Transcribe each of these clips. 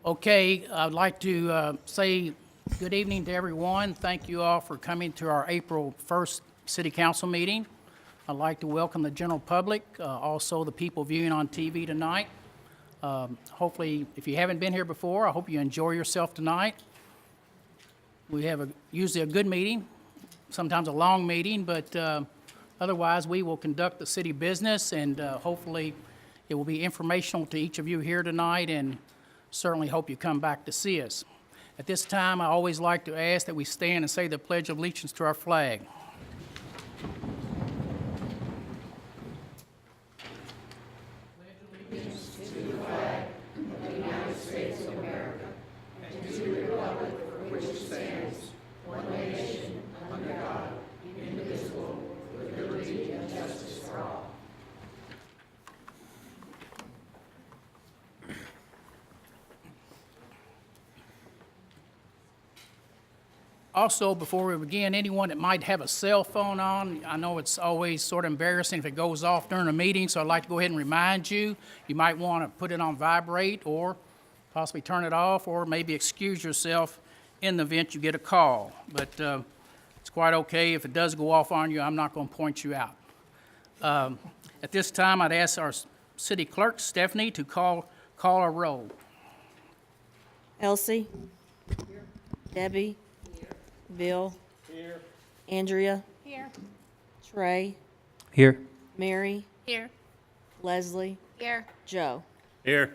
Okay, I'd like to say good evening to everyone. Thank you all for coming to our April 1st City Council meeting. I'd like to welcome the general public, also the people viewing on TV tonight. Hopefully, if you haven't been here before, I hope you enjoy yourself tonight. We have usually a good meeting, sometimes a long meeting, but otherwise we will conduct the city business, and hopefully it will be informational to each of you here tonight, and certainly hope you come back to see us. At this time, I always like to ask that we stand and say the Pledge of Allegiance to our flag. Also, before we begin, anyone that might have a cell phone on, I know it's always sort of embarrassing if it goes off during a meeting, so I'd like to go ahead and remind you, you might want to put it on vibrate or possibly turn it off, or maybe excuse yourself in the event you get a call. But it's quite okay. If it does go off on you, I'm not going to point you out. At this time, I'd ask our city clerk, Stephanie, to call our roll. Elsie? Here. Debbie? Here. Bill? Here. Andrea? Here. Trey? Here. Mary? Here. Leslie? Here. Joe? Here.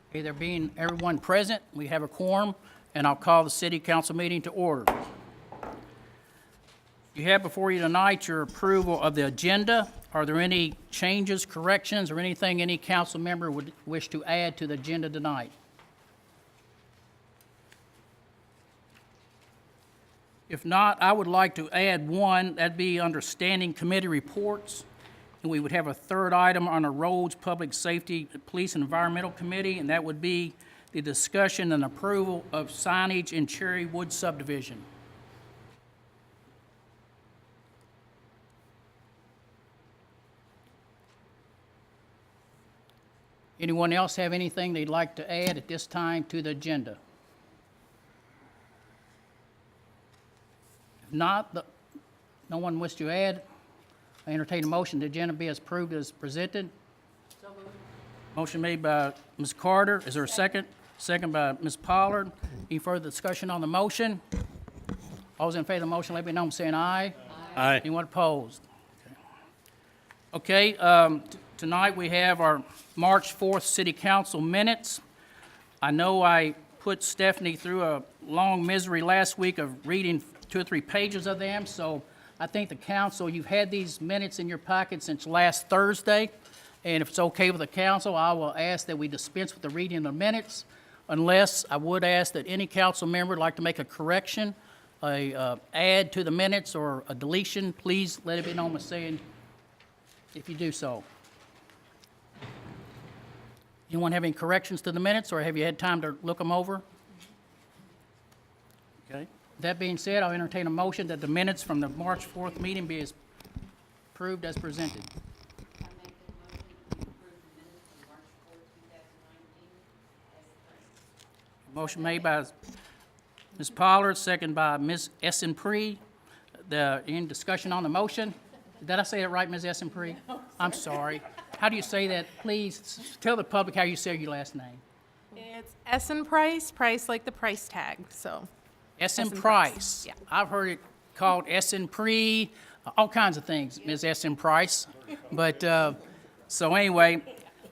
Okay, there being everyone present, we have a quorum, and I'll call the city council meeting to order. You have before you tonight your approval of the agenda. Are there any changes, corrections, or anything any council member would wish to add to the agenda tonight? If not, I would like to add one, that'd be under standing committee reports. And we would have a third item on the Roads, Public Safety, Police and Environmental Committee, and that would be the discussion and approval of signage in Cherry Wood subdivision. Anyone else have anything they'd like to add at this time to the agenda? If not, no one wishes to add, I entertain a motion the agenda be as approved as presented. So moved. Motion made by Ms. Carter. Is there a second? Second by Ms. Pollard. Any further discussion on the motion? All those in favor of the motion, let me know by saying aye. Aye. Anyone opposed? Okay, tonight we have our March 4th City Council minutes. I know I put Stephanie through a long misery last week of reading 2 or 3 pages of them, so I think the council, you've had these minutes in your pocket since last Thursday, and if it's okay with the council, I will ask that we dispense with the reading of the minutes, unless I would ask that any council member would like to make a correction, a add to the minutes, or a deletion, please let it be known by saying if you do so. Anyone have any corrections to the minutes, or have you had time to look them over? Okay. That being said, I'll entertain a motion that the minutes from the March 4th meeting be approved as presented. I make the motion to approve the minutes from March 4th, 2019 as printed. Motion made by Ms. Pollard, second by Ms. Essenpree. Any discussion on the motion? Did I say it right, Ms. Essenpree? No, I'm sorry. How do you say that? Please tell the public how you say your last name. It's Essen Price, price like the price tag, so. Essen Essen Price. Price, yeah. I've heard it called Essenpree, all kinds of things, Ms. Essen Price. But, so anyway,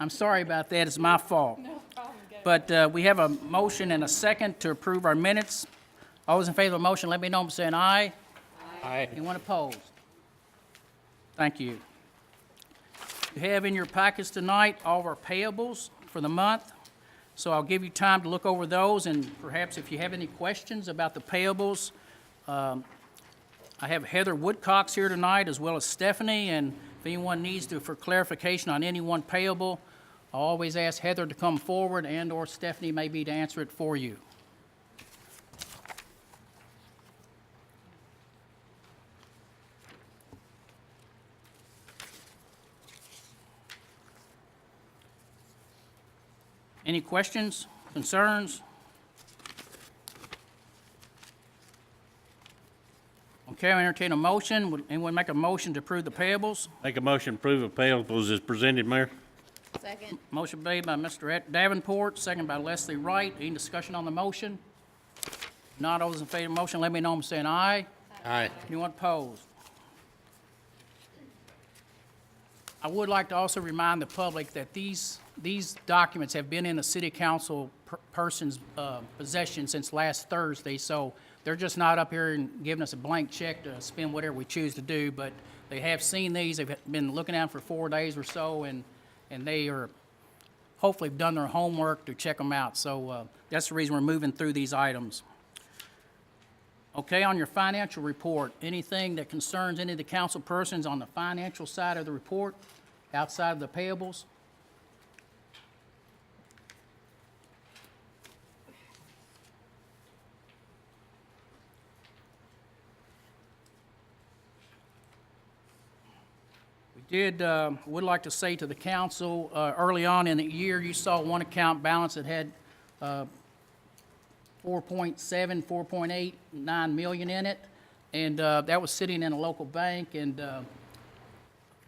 I'm sorry about that. It's my fault. No problem. But we have a motion and a second to approve our minutes. All those in favor of the motion, let me know by saying aye. Aye. Anyone opposed? Thank you. You have in your packets tonight all of our payables for the month. So I'll give you time to look over those, and perhaps if you have any questions about the payables, I have Heather Woodcox here tonight as well as Stephanie, and if anyone needs for clarification on any one payable, I'll always ask Heather to come forward and or Stephanie maybe to answer it for you. Any questions, concerns? Okay, I entertain a motion. Would anyone make a motion to approve the payables? Make a motion to approve of payables as presented, Mayor. Second. Motion made by Mr. Davenport, second by Leslie Wright. Any discussion on the motion? Not all those in favor of the motion, let me know by saying aye. Aye. Anyone opposed? I would like to also remind the public that these documents have been in the city council person's possession since last Thursday, so they're just not up here and giving us a blank check to spend whatever we choose to do, but they have seen these, they've been looking at them for 4 days or so, and they are hopefully have done their homework to check them out. So that's the reason we're moving through these items. Okay, on your financial report, anything that concerns any of the council persons on the financial side of the report, outside of the payables? Would like to say to the council, early on in the year, you saw one account balance that had 4.89 million in it, and that was sitting in a local bank, and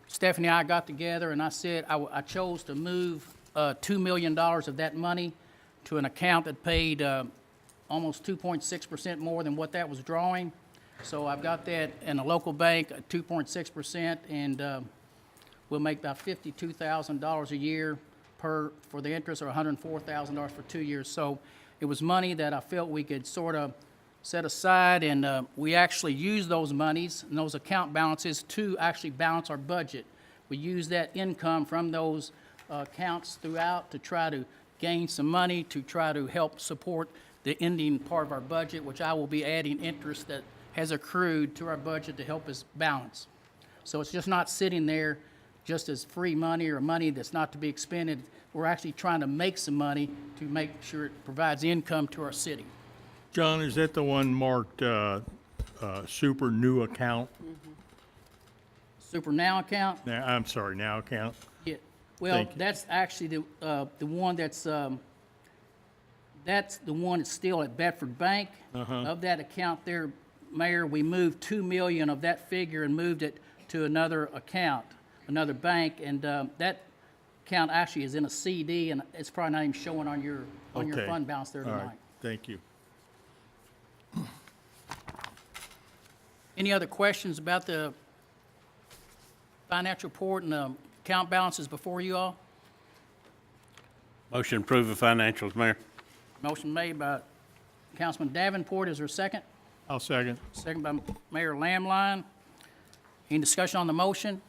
Stephanie and I got together, and I said I chose to move $2 million of that money to an account that paid almost 2.6% more than what that was drawing. So I've got that in a local bank at 2.6%, and we'll make about $52,000 a year for the interest, or $104,000 for 2 years. So it was money that I felt we could sort of set aside, and we actually use those monies and those account balances to actually balance our budget. We use that income from those accounts throughout to try to gain some money to try to help support the ending part of our budget, which I will be adding interest that has accrued to our budget to help us balance. So it's just not sitting there just as free money or money that's not to be expended. We're actually trying to make some money to make sure it provides income to our city. John, is that the one marked super new account? Super Now account? Now, I'm sorry, now account? Yeah. Well, Thank you. that's actually the one that's the one that's still at Bedford Bank. Of that account there, Mayor, we moved $2 million of that figure and moved it to another account, another bank, and that account actually is in a CD, and it's probably not even showing on your Okay. fund balance there All tonight. right, thank you. Any other questions about the financial report and the account balances before you all? Motion to approve of financials, Mayor. Motion made by Councilman Davenport. Is there a second? I'll second. Second by Mayor Lamline. Any discussion on the motion?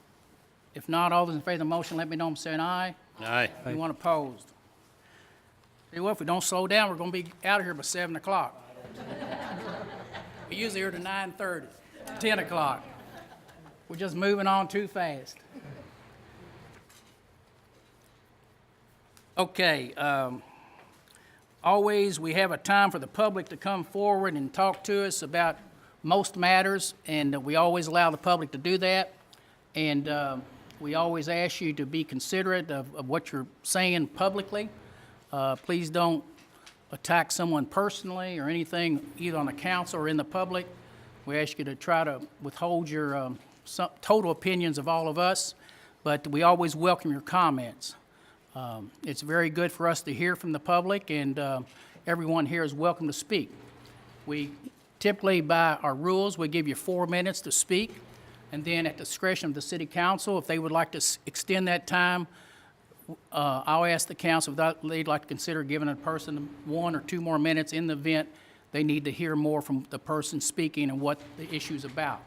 If not, all those in favor of the motion, let me know by saying aye. Aye. Anyone opposed? Tell you what, if we don't slow down, we're gonna be out of here by 7 o'clock. We usually here to 9:30, 10 o'clock. We're just moving on too fast. Okay, always, we have a time for the public to come forward and talk to us about most matters, and we always allow the public to do that. And we always ask you to be considerate of what you're saying publicly. Please don't attack someone personally or anything, either on the council or in the public. We ask you to try to withhold your total opinions of all of us, but we always welcome your comments. It's very good for us to hear from the public, and everyone here is welcome to speak. We typically, by our rules, we give you 4 minutes to speak, and then at discretion of the city council, if they would like to extend that time, I'll ask the council if they'd like to consider giving a person 1 or 2 more minutes in the event they need to hear more from the person speaking and what the issue's about.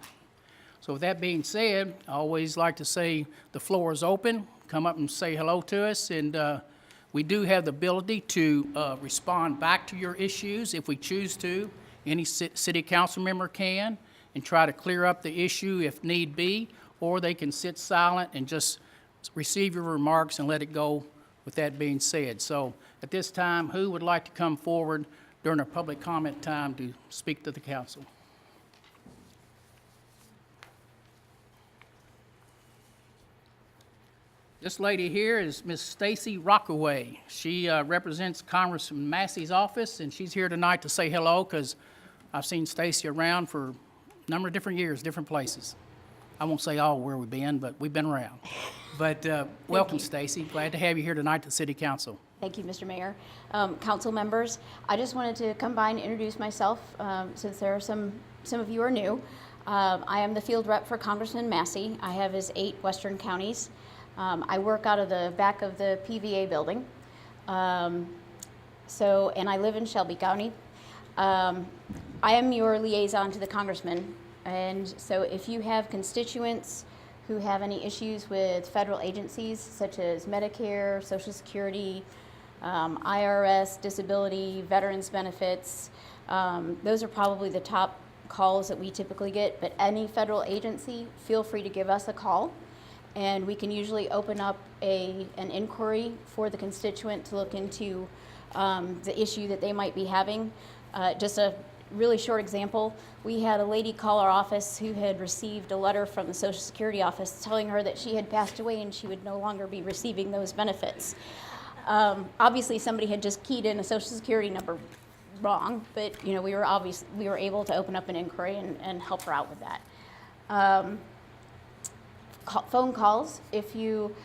So with that being said, I always like to say the floor is open. Come up and say hello to us, and we do have the ability to respond back to your issues if we choose to. Any city council member can, and try to clear up the issue if need be, or they can sit silent and just receive your remarks and let it go with that being said. So at this time, who would like to come forward during our public comment time to speak to the council? This lady here is Miss Stacy Rockaway. She represents Congressman Massey's office, and she's here tonight to say hello because I've seen Stacy around for a number of different years, different places. I won't say all where we've been, but we've been around. But welcome, Stacy. Glad to have you here tonight at the City Council. Thank you, Mr. Mayor. Council members, I just wanted to come by and introduce myself since there are some of you are new. I am the field rep for Congressman Massey. I have his 8 western counties. I work out of the back of the PVA building. And I live in Shelby County. I am your liaison to the congressman. And so if you have constituents who have any issues with federal agencies such as Medicare, Social Security, IRS, disability, veterans benefits, those are probably the top calls that we typically get. But any federal agency, feel free to give us a call. And we can usually open up an inquiry for the constituent to look into the issue that they might be having. Just a really short example, we had a lady call our office who had received a letter from the Social Security office telling her that she had passed away and she would no longer be receiving those benefits. Obviously, somebody had just keyed in a Social Security number wrong, but we were able to open up an inquiry and help her out with that. Phone calls, if you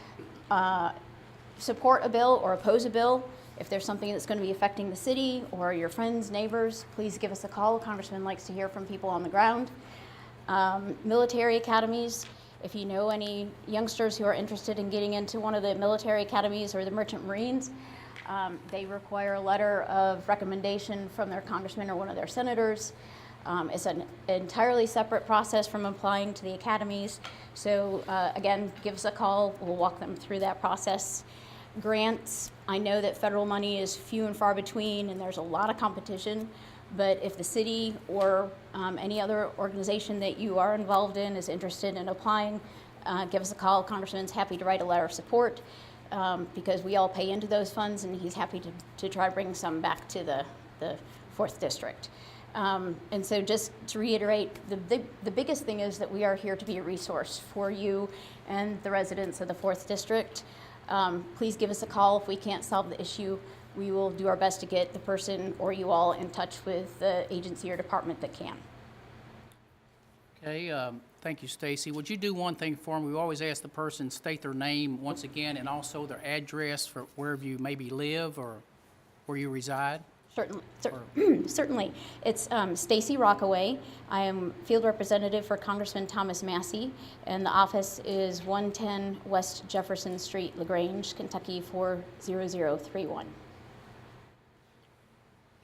support a bill or oppose a bill, if there's something that's going to be affecting the city or your friends, neighbors, please give us a call. The Congressman likes to hear from people on the ground. Military academies, if you know any youngsters who are interested in getting into one of the military academies or the Merchant Marines, they require a letter of recommendation from their congressman or one of their senators. It's an entirely separate process from applying to the academies. So again, give us a call. We'll walk them through that process. Grants, I know that federal money is few and far between and there's a lot of competition, but if the city or any other organization that you are involved in is interested in applying, give us a call. Congressman's happy to write a letter of support because we all pay into those funds and he's happy to try to bring some back to the 4th District. And so just to reiterate, the biggest thing is that we are here to be a resource for you and the residents of the 4th District. Please give us a call. If we can't solve the issue, we will do our best to get the person or you all in touch with the agency or department that can. Okay, thank you, Stacy. Would you do one thing for me? We always ask the person state their name once again and also their address for wherever you maybe live or where you reside. Certainly. It's Stacy Rockaway. I am field representative for Congressman Thomas Massey, and the office is 110 West Jefferson Street, LaGrange, Kentucky 40031.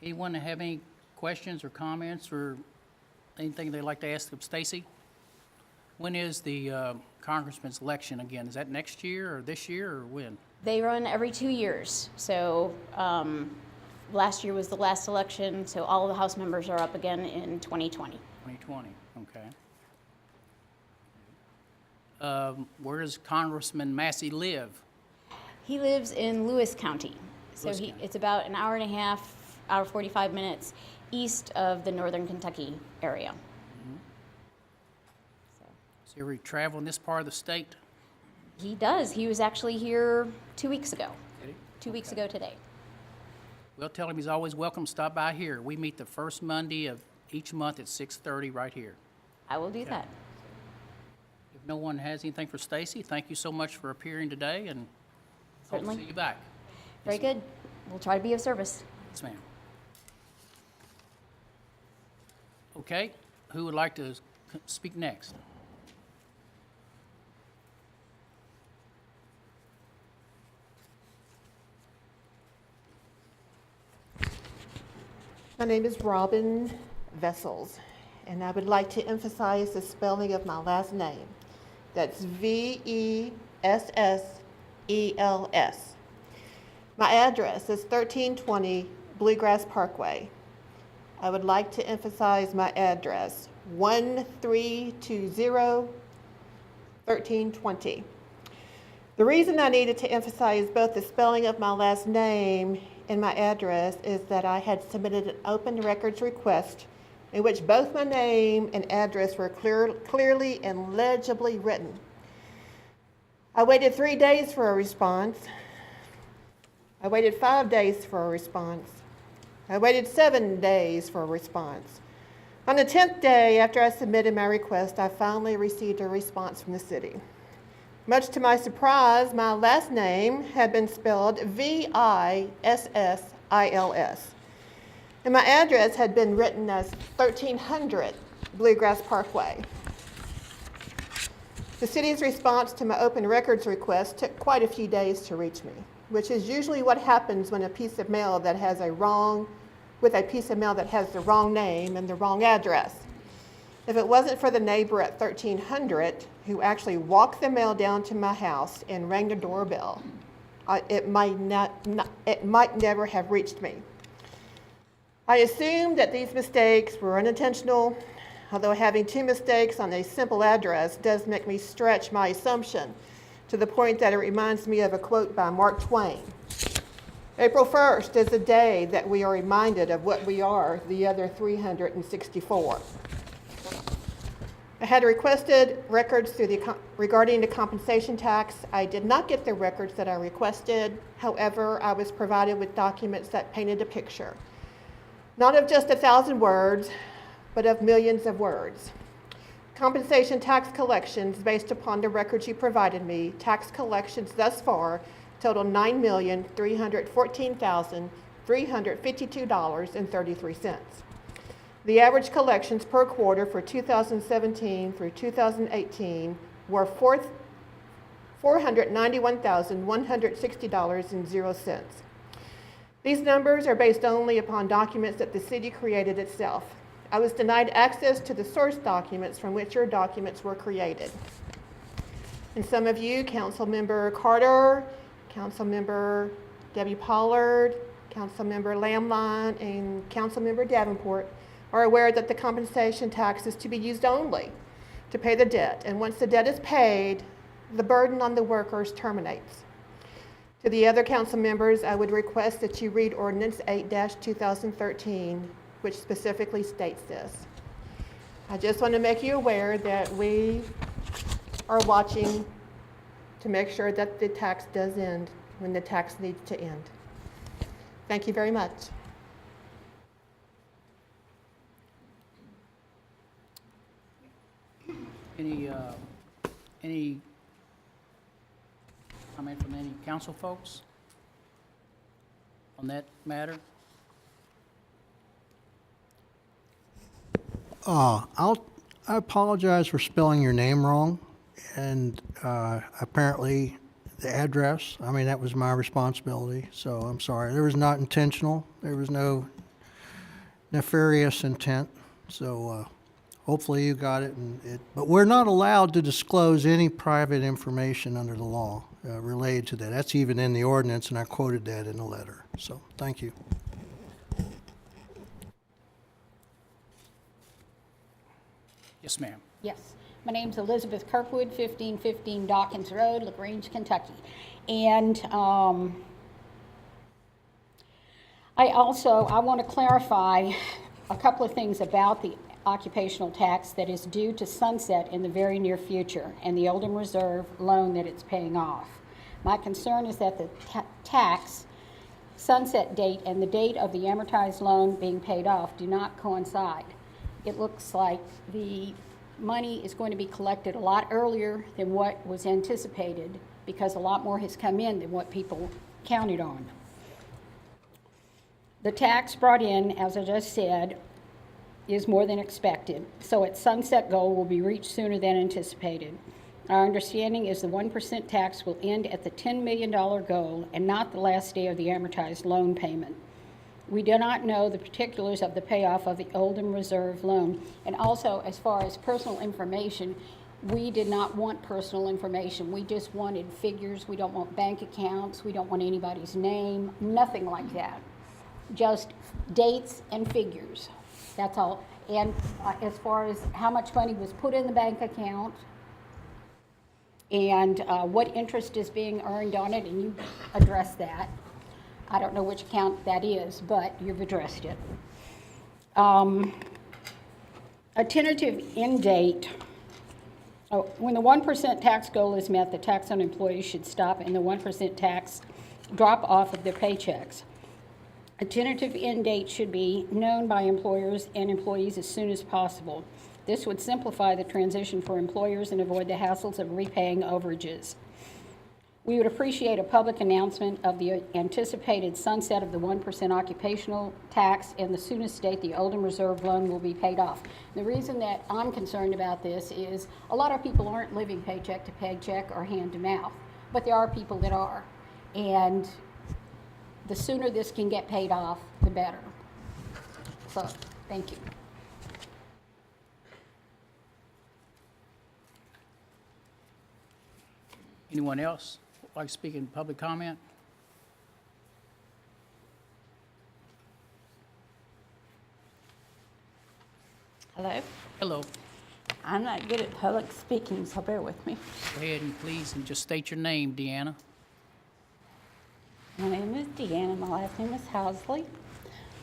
Anyone have any questions or comments or anything they'd like to ask of Stacy? When is the congressman's election again? Is that next year or this year or when? They run every 2 years, so last year was the last election, so all of the House members are up again in 2020. 2020, okay. Where does Congressman Massey live? He lives in Lewis County, so Lewis County. it's about an hour and a half, hour 45 minutes east of the northern Kentucky area. Does he ever travel in this part of the state? He does. He was actually here 2 weeks ago. Did he? 2 weeks ago today. We'll tell him he's always welcome to stop by here. We meet the first Monday of each month at 6:30 right here. I will do that. If no one has anything for Stacy, thank you so much for appearing today and hope to Certainly. see you back. Very good. We'll try to be of service. Yes, ma'am. Okay, who would like to speak next? My name is Robin Vessels, and I would like to emphasize the spelling of my last name. That's Vessels. My address is 1320 Bluegrass Parkway. I would like to emphasize my address, 1320 1320. The reason I needed to emphasize both the spelling of my last name and my address is that I had submitted an open records request in which both my name and address were clearly and legibly written. I waited 3 days for a response. I waited 5 days for a response. I waited 7 days for a response. On the 10th day after I submitted my request, I finally received a response from the city. Much to my surprise, my last name had been spelled V-I-S-S-I-L-S, and my address had been written as 1300 Bluegrass Parkway. The city's response to my open records request took quite a few days to reach me, which is usually what happens when a piece of mail that has the wrong name and the wrong address. If it wasn't for the neighbor at 1300 who actually walked the mail down to my house and rang the doorbell, it might never have reached me. I assumed that these mistakes were unintentional, although having 2 mistakes on a simple address does make me stretch my assumption to the point that it reminds me of a quote by Mark Twain. April 1st is the day that we are reminded of what we are the other 364. I had requested records regarding the compensation tax. I did not get the records that I requested. However, I was provided with documents that painted a picture, not of just 1,000 words, but of millions of words. Compensation tax collections based upon the records you provided me, tax collections thus far total $9,314,352.33. The average collections per quarter for 2017 through 2018 were $491,160.00. These numbers are based only upon documents that the city created itself. I was denied access to the source documents from which your documents were created. And some of you, Councilmember Carter, Councilmember Debbie Pollard, Councilmember Lamline, and Councilmember Davenport, are aware that the compensation tax is to be used only to pay the debt. And once the debt is paid, the burden on the workers terminates. To the other council members, I would request that you read Ordinance 8-2013, which specifically states this. I just want to make you aware that we are watching to make sure that the tax does end when the tax needs to end. Thank you very much. Any comment from any council folks on that matter? I apologize for spelling your name wrong, and apparently the address, that was my responsibility, so I'm sorry. It was not intentional. There was no nefarious intent, so hopefully you got it. But we're not allowed to disclose any private information under the law related to that. That's even in the ordinance, and I quoted that in the letter. So thank you. Yes, ma'am. Yes. My name's Elizabeth Kirkwood, 1515 Dawkins Road, LaGrange, Kentucky. And I want to clarify a couple of things about the occupational tax that is due to sunset in the very near future and the Oldham Reserve loan that it's paying off. My concern is that the tax sunset date and the date of the amortized loan being paid off do not coincide. It looks like the money is going to be collected a lot earlier than what was anticipated because a lot more has come in than what people counted on. The tax brought in, as I just said, is more than expected, so its sunset goal will be reached sooner than anticipated. Our understanding is the 1% tax will end at the $10 million goal and not the last day of the amortized loan payment. We do not know the particulars of the payoff of the Oldham Reserve loan. And also, as far as personal information, we did not want personal information. We just wanted figures. We don't want bank accounts. We don't want anybody's name, nothing like that. Just dates and figures. That's all. And as far as how much money was put in the bank account and what interest is being earned on it, and you addressed that. I don't know which account that is, but you've addressed it. A tentative end date When the 1% tax goal is met, the tax on employees should stop and the 1% tax drop off of their paychecks. A tentative end date should be known by employers and employees as soon as possible. This would simplify the transition for employers and avoid the hassles of repaying overages. We would appreciate a public announcement of the anticipated sunset of the 1% occupational tax and the soonest date the Oldham Reserve loan will be paid off. The reason that I'm concerned about this is a lot of people aren't living paycheck to paycheck or hand to mouth, but there are people that are. And the sooner this can get paid off, the better. So, thank you. Anyone else like to speak in public comment? Hello. Hello. I'm not good at public speaking, so bear with me. Go ahead and please, and just state your name, Deanna. My name is Deanna. My last name is Housley.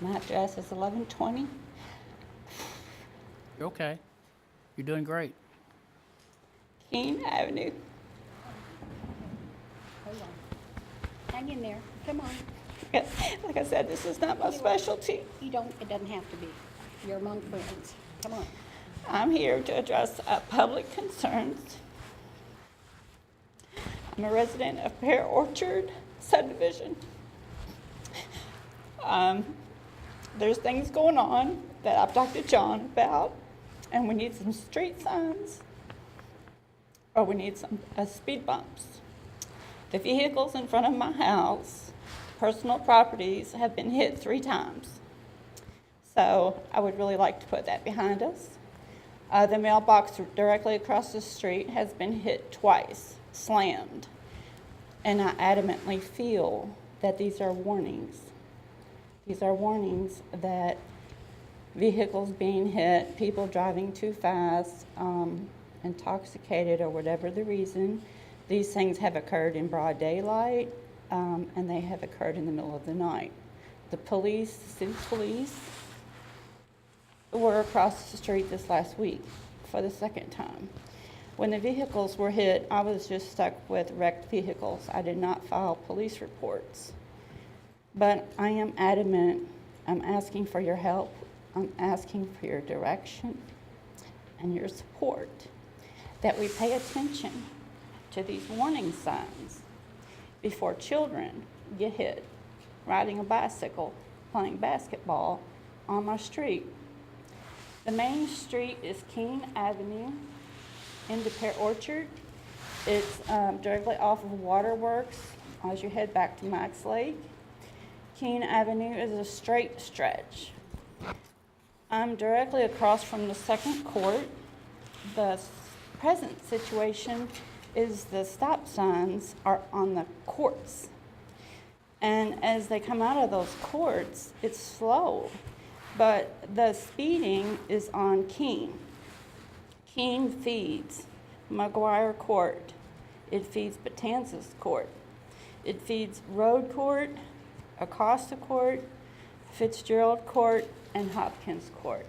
My address is 1120 You're okay. You're doing great. Keene Avenue. Hold on. Hang in there. Come on. Like I said, this is not my specialty. It doesn't have to be. You're among friends. Come on. I'm here to address public concerns. I'm a resident of Pear Orchard subdivision. There's things going on that I've talked to John about, and we need some street signs, or we need some speed bumps. The vehicles in front of my house, personal properties, have been hit 3 times. So I would really like to put that behind us. The mailbox directly across the street has been hit twice, slammed. And I adamantly feel that these are warnings. These are warnings that vehicles being hit, people driving too fast, intoxicated or whatever the reason, these things have occurred in broad daylight, and they have occurred in the middle of the night. The police, the city police, were across the street this last week for the 2nd time. When the vehicles were hit, I was just stuck with wrecked vehicles. I did not file police reports. But I am adamant. I'm asking for your help. I'm asking for your direction and your support, that we pay attention to these warning signs before children get hit riding a bicycle, playing basketball on my street. The main street is Keene Avenue into Pear Orchard. It's directly off of Waterworks as you head back to Max Lake. Keene Avenue is a straight stretch. I'm directly across from the 2nd court. The present situation is the stop signs are on the courts. And as they come out of those courts, it's slow. But the speeding is on Keene. Keene feeds McGuire Court. It feeds Betances Court. It feeds Road Court, Acosta Court, Fitzgerald Court, and Hopkins Court.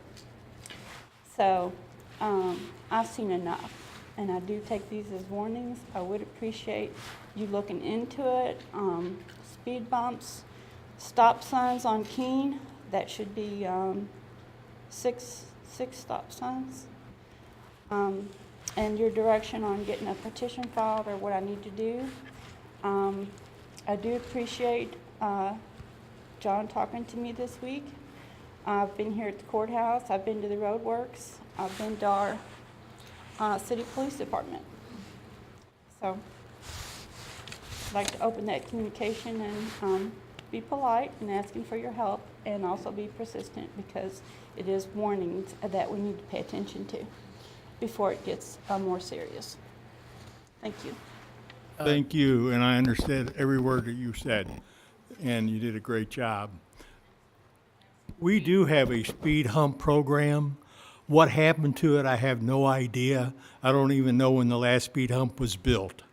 So I've seen enough, and I do take these as warnings. I would appreciate you looking into it. Speed bumps, stop signs on Keene. That should be 6 stop signs. And your direction on getting a petition filed or what I need to do. I do appreciate John talking to me this week. I've been here at the courthouse. I've been to the roadworks. I've been to our city police department. So I'd like to open that communication and be polite in asking for your help, and also be persistent, because it is warnings that we need to pay attention to before it gets more serious. Thank you. Thank you, and I understood every word that you said, and you did a great job. We do have a speed hump program. What happened to it, I have no idea. I don't even know when the last speed hump was built.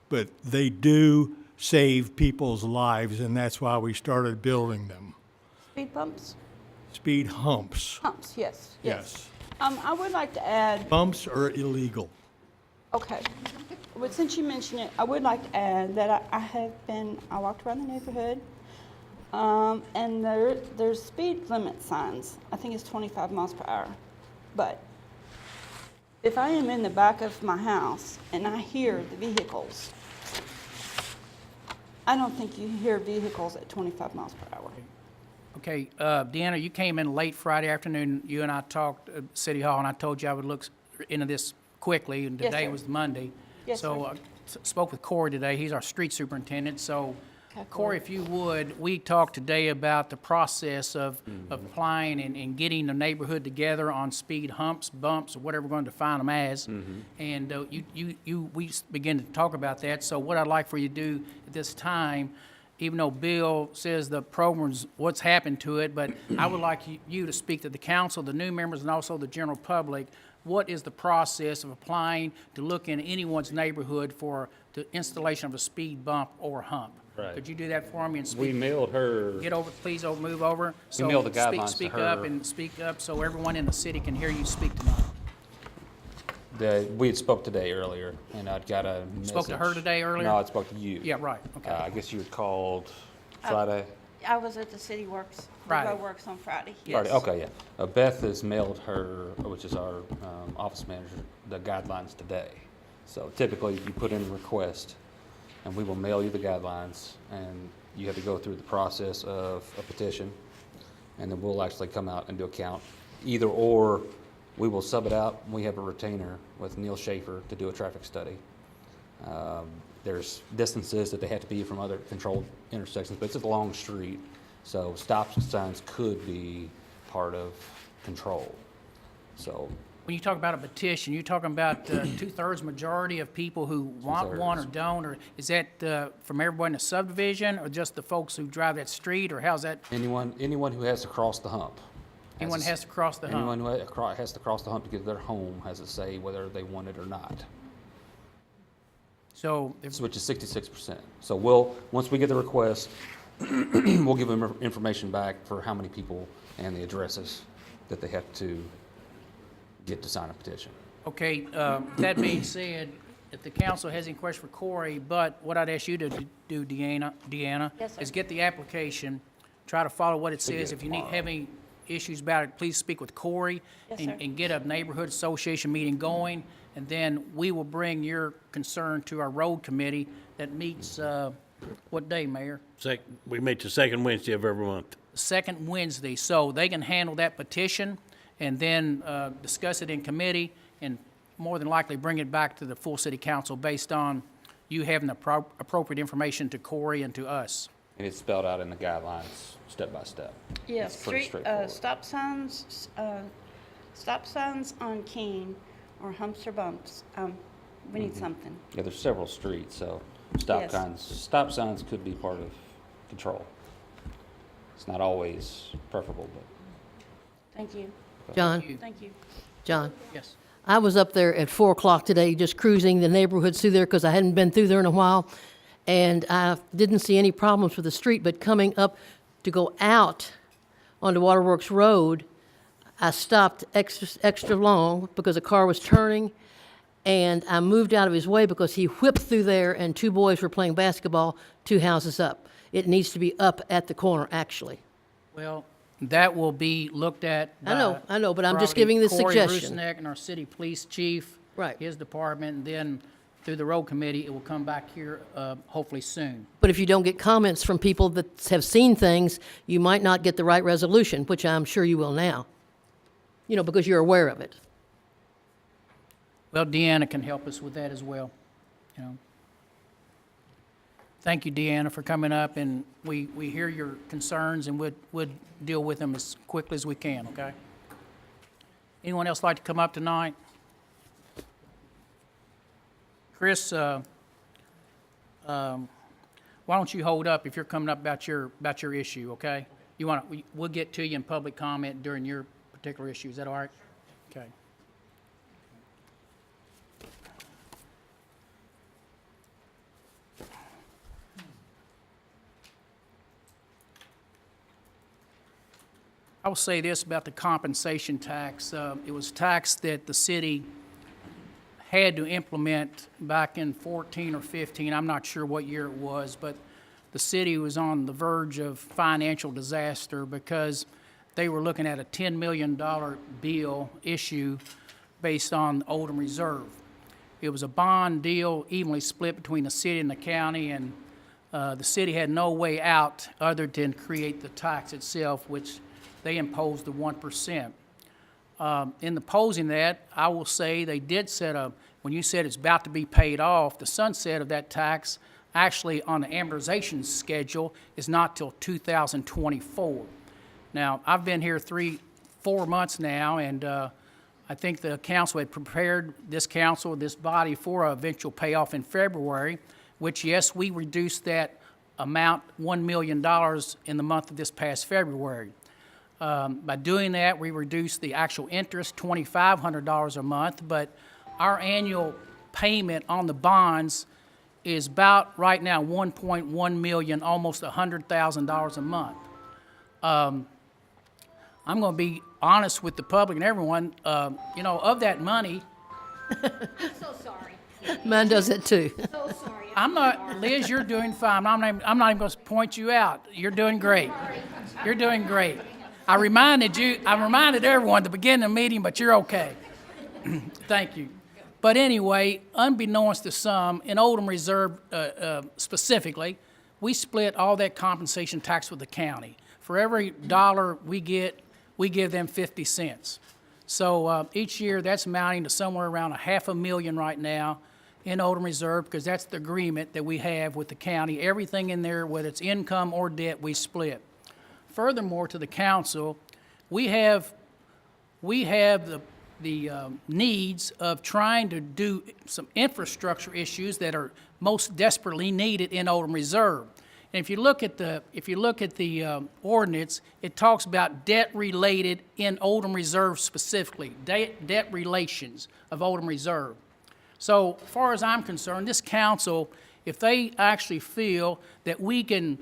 But they do save people's lives, and that's why we started building them. Speed bumps? Speed humps. Humps, yes. Yes. I would like to add, Bumps are illegal. Okay. Well, since you mentioned it, I would like to add that I walked around the neighborhood, and there's speed limit signs. I think it's 25 miles per hour. But if I am in the back of my house and I hear the vehicles, I don't think you hear vehicles at 25 miles per hour. Okay, Deanna, you came in late Friday afternoon. You and I talked at City Hall, and I told you I would look into this quickly, and Yes, today sir. was Monday. Yes, So sir. I spoke with Corey today. He's our street superintendent. So, Okay, Corey, if you would, we talked today about the process of applying and getting the neighborhood together on speed humps, bumps, or whatever we're going to define them as. And we began to talk about that. So what I'd like for you to do at this time, even though Bill says the program's what's happened to it, but I would like you to speak to the council, the new members, and also the general public. What is the process of applying to look in anyone's neighborhood for the installation of a speed bump or hump? Right. Could you do that for me and We speak? mailed her, Get over, please, move over. So mailed the guidelines to Speak up her. and speak up so everyone in the city can hear you speak tonight. we had spoke today earlier, and I'd got a message. Spoke to her today earlier? No, I spoke to you. Yeah, right, okay. I guess you had called Friday? I was at the City Works, Friday. Riverboat Works on Friday. Friday, Yes. okay, yeah. Beth has mailed her, which is our office manager, the guidelines today. So typically, you put in a request, and we will mail you the guidelines, and you have to go through the process of a petition, and then we'll actually come out and do a count. Either or, we will sub it out. We have a retainer with Neil Schaefer to do a traffic study. There's distances that they have to be from other controlled intersections, but it's a long street, so stop signs could be part of control. So, When you talk about a petition, you're talking about two-thirds majority of people who want one or Two-thirds. don't, or is that from everybody in the subdivision, or just the folks who drive that street, or how's that? anyone who has to cross the hump. Anyone has to cross the hump? Anyone who has to cross the hump to get to their home has a say whether they want it or not. So, Which is 66%. So once we get the request, we'll give them information back for how many people and the addresses that they have to get to sign a petition. okay, that being said, if the council has any question for Corey, but what I'd ask you to do, Deanna, Yes, sir. is get the application, try to follow what it says. get it If you need, tomorrow. have any issues about it, please speak with Corey Yes, sir. and get a neighborhood association meeting going, and then we will bring your concern to our road committee that meets, what day, Mayor? We meet the second Wednesday of every month. Second Wednesday, so they can handle that petition and then discuss it in committee and more than likely bring it back to the full city council based on you having the appropriate information to Corey and to us. And it's spelled out in the guidelines, step by step. Yeah, It's pretty street, straightforward. stop signs on Keene or humps or bumps. We need something. Yeah, there's several streets, so Yes. stop signs could be part of control. It's not always preferable, but. Thank you. John, Thank you. John, Yes. I was up there at 4 o'clock today, just cruising the neighborhoods through there because I hadn't been through there in a while. And I didn't see any problems with the street, but coming up to go out onto Waterworks Road, I stopped extra long because a car was turning, and I moved out of his way because he whipped through there and two boys were playing basketball 2 houses up. It needs to be up at the corner, actually. Well, that will be looked at. I know, but I'm just probably giving the Corey suggestion. Rusnak and our city police chief. Right. His department, and then through the road committee, it will come back here hopefully soon. But if you don't get comments from people that have seen things, you might not get the right resolution, which I'm sure you will now. You know, because you're aware of it. Well, Deanna can help us with that as well, you know. Thank you, Deanna, for coming up, and we hear your concerns, and would deal with them as quickly as we can, okay? Anyone else like to come up tonight? Chris, why don't you hold up if you're coming up about your issue, okay? We'll get to you in public comment during your particular issue. Is that all right? Okay. I will say this about the compensation tax. It was tax that the city had to implement back in 14 or 15, I'm not sure what year it was, but the city was on the verge of financial disaster because they were looking at a $10 million bill issue based on Oldham Reserve. It was a bond deal evenly split between the city and the county, and the city had no way out other than create the tax itself, which they imposed the 1%. In opposing that, I will say they did set up, when you said it's about to be paid off, the sunset of that tax actually on the amortization schedule is not till 2024. Now, I've been here 4 months now, and I think the council had prepared this body for an eventual payoff in February, which, yes, we reduced that amount $1 million in the month of this past February. By doing that, we reduced the actual interest $2,500 a month, but our annual payment on the bonds is about right now $1.1 million, almost $100,000 a month. I'm going to be honest with the public and everyone. Of that money, So sorry. Mine does it too. So sorry. I'm not, Liz, you're doing fine. I'm not even going to point you out. You're doing great. You're doing great. I reminded everyone at the beginning of the meeting, but you're okay. Thank you. But anyway, unbeknownst to some, in Oldham Reserve specifically, we split all that compensation tax with the county. For every dollar we get, we give them 50 cents. So each year, that's amounting to somewhere around $500,000 right now in Oldham Reserve, because that's the agreement that we have with the county. Everything in there, whether it's income or debt, we split. Furthermore, to the council, we have the needs of trying to do some infrastructure issues that are most desperately needed in Oldham Reserve. And if you look at the ordinance, it talks about debt related in Oldham Reserve specifically, debt relations of Oldham Reserve. So, as far as I'm concerned, this council, if they actually feel that we can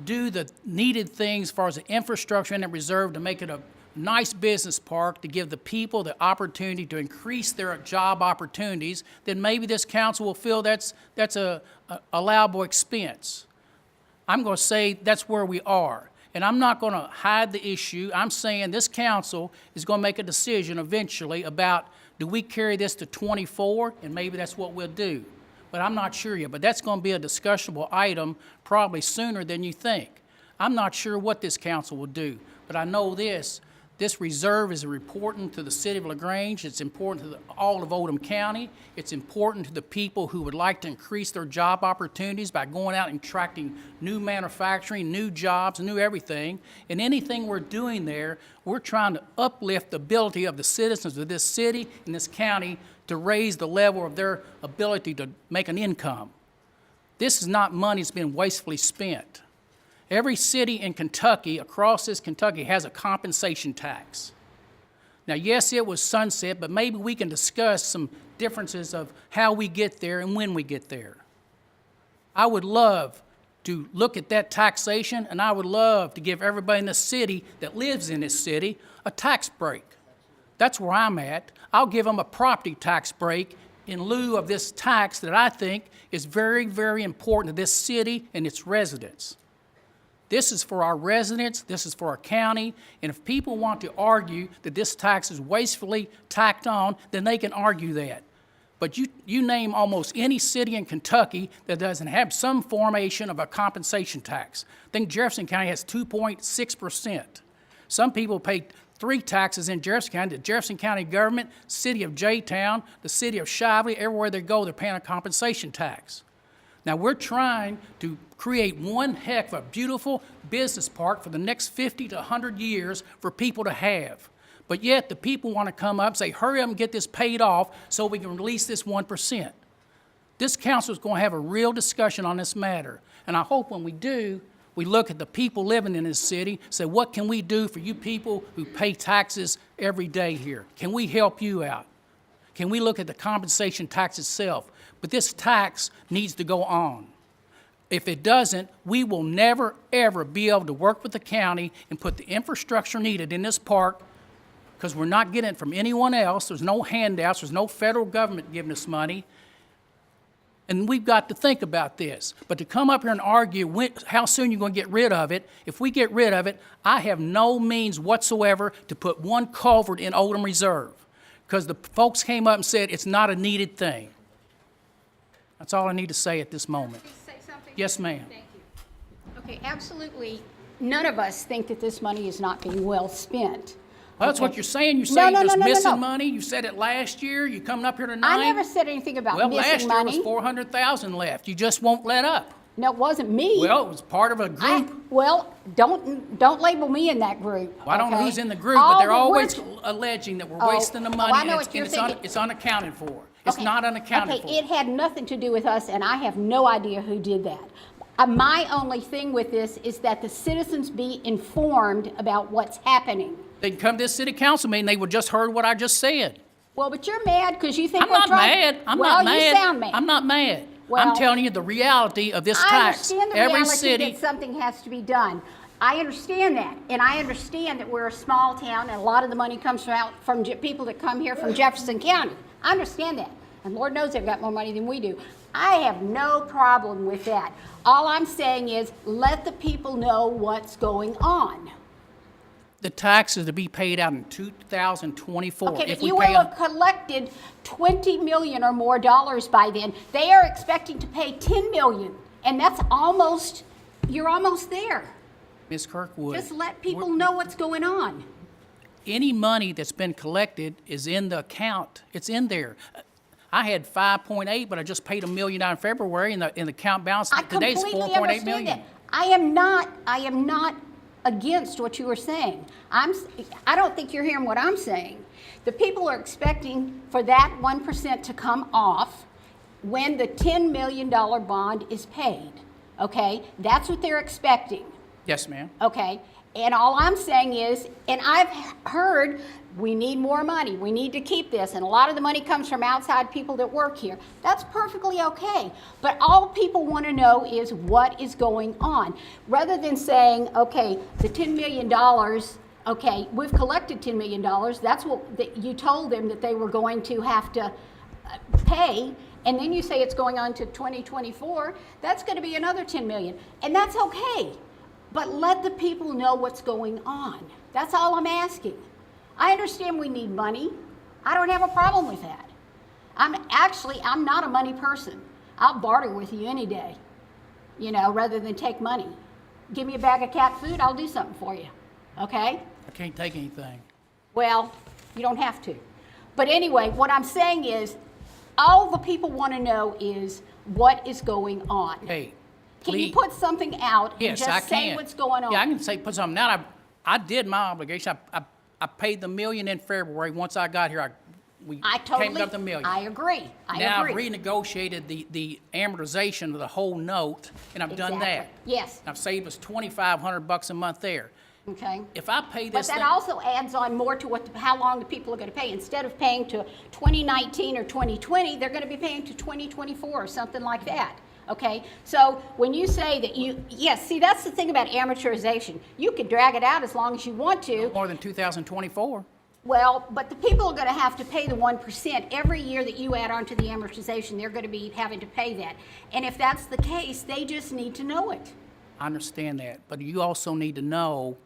do the needed things as far as the infrastructure in the reserve to make it a nice business park, to give the people the opportunity to increase their job opportunities, then maybe this council will feel that's a allowable expense. I'm going to say that's where we are. And I'm not going to hide the issue. I'm saying this council is going to make a decision eventually about, do we carry this to 24? And maybe that's what we'll do. But I'm not sure yet. But that's going to be a discussionable item probably sooner than you think. I'm not sure what this council will do. But I know this reserve is important to the city of LaGrange. It's important to all of Oldham County. It's important to the people who would like to increase their job opportunities by going out and attracting new manufacturing, new jobs, new everything. And anything we're doing there, we're trying to uplift the ability of the citizens of this city and this county to raise the level of their ability to make an income. This is not money that's been wastefully spent. Every city in Kentucky, across this Kentucky, has a compensation tax. Now, yes, it was sunset, but maybe we can discuss some differences of how we get there and when we get there. I would love to look at that taxation, and I would love to give everybody in the city that lives in this city a tax break. That's where I'm at. I'll give them a property tax break in lieu of this tax that I think is very, very important to this city and its residents. This is for our residents, this is for our county, and if people want to argue that this tax is wastefully tacked on, then they can argue that. But you name almost any city in Kentucky that doesn't have some formation of a compensation tax. I think Jefferson County has 2.6%. Some people pay 3 taxes in Jefferson County: the Jefferson County government, city of J-Town, the city of Shively. Everywhere they go, they're paying a compensation tax. Now, we're trying to create one heck of a beautiful business park for the next 50 to 100 years for people to have. But yet, the people want to come up and say, hurry up and get this paid off so we can release this 1%. This council is going to have a real discussion on this matter. And I hope when we do, we look at the people living in this city, say, what can we do for you people who pay taxes every day here? Can we help you out? Can we look at the compensation tax itself? But this tax needs to go on. If it doesn't, we will never, ever be able to work with the county and put the infrastructure needed in this park because we're not getting it from anyone else. There's no handouts. There's no federal government giving us money. And we've got to think about this. But to come up here and argue how soon you're going to get rid of it, if we get rid of it, I have no means whatsoever to put one culvert in Oldham Reserve, because the folks came up and said it's not a needed thing. That's all I need to say at this moment. Say something? Yes, ma'am. Thank you. Okay, absolutely, none of us think that this money is not being well spent. Well, that's Okay. what you're saying. You No, say no, there's no, no, no, missing no. money. You said it last year. You coming up here tonight. I never said anything about Well, missing last year money. was 400,000 left. You just won't let up. No, it wasn't me. Well, it was part of a group. Well, don't label me in that group. Well, I don't know okay? who's in the group, All but they're that always we're- alleging that we're Oh, wasting the money. I know and what you're it's thinking. it's unaccounted for. It's Okay. not unaccounted Okay, for. it had nothing to do with us, and I have no idea who did that. My only thing with this is that the citizens be informed about what's happening. They can come to this city council meeting, they would just heard what I just said. Well, but you're mad because you think I'm we're not trying. mad. I'm well, not mad. you sound mad. I'm not mad. Well, I'm telling you the reality of this I tax. understand the Every reality city, that something has to be done. I understand that, and I understand that we're a small town, and a lot of the money comes from people that come here from Jefferson County. I understand that, and Lord knows they've got more money than we do. I have no problem with that. All I'm saying is let the people know what's going on. the taxes to be paid out in 2024. Okay, If but we you pay will have collected 20 million or more dollars by then. They are expecting to pay 10 million, and that's almost, you're almost there. Ms. Kirkwood. Just let people know what's going on. Any money that's been collected is in the account. It's in there. I had 5.8, but I just paid $1 million in February, and the account balance I today is completely 4.8 understand million. that. I am not against what you are saying. I don't think you're hearing what I'm saying. The people are expecting for that 1% to come off when the $10 million bond is paid, okay? That's what they're expecting, Yes, ma'am. okay? And all I'm saying is, and I've heard we need more money, we need to keep this, and a lot of the money comes from outside people that work here. That's perfectly okay. But all people want to know is what is going on. Rather than saying, okay, the $10 million, okay, we've collected $10 million, that's what you told them that they were going to have to pay, and then you say it's going on to 2024, that's going to be another $10 million. And that's okay. But let the people know what's going on. That's all I'm asking. I understand we need money. I don't have a problem with that. I'm not a money person. I'll barter with you any day, rather than take money. Give me a bag of cat food, I'll do something for you, okay? I can't take anything. Well, you don't have to. But anyway, what I'm saying is, all the people want to know is what is going on. Hey, Can you please. put something out and Yes, just I say can. what's going on? Yeah, I can put something out. I did my obligation. I paid the $1 million in February. Once I got here, we I totally, came up to $1 million. I agree. Now I've agree. renegotiated the amortization of the whole note, and I've done that. Exactly. Yes. I've saved us $2,500 a month there. Okay. If I pay But this that thing, also adds on more to how long the people are going to pay. Instead of paying to 2019 or 2020, they're going to be paying to 2024 or something like that. Okay, so when you say that yes, see, that's the thing about amortization. You can drag it out as long as you want to. more than 2024. Well, but the people are going to have to pay the 1%. Every year that you add on to the amortization, they're going to be having to pay that. And if that's the case, they just need to know it. I understand that, but you also need to know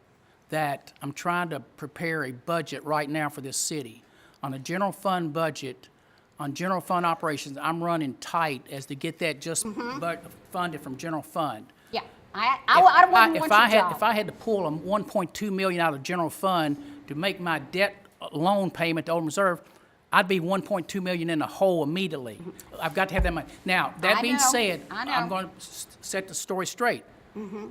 that I'm trying to prepare a budget right now for this city. On a general fund budget, on general fund operations, I'm running tight as to get that just funded from general fund. Yeah, I wouldn't want your job. If I had to pull a $1.2 million out of general fund to make my debt loan payment to Old Reserve, I'd be $1.2 million in the hole immediately. I've got to have that money. Now, that being said, I'm going to set the story straight.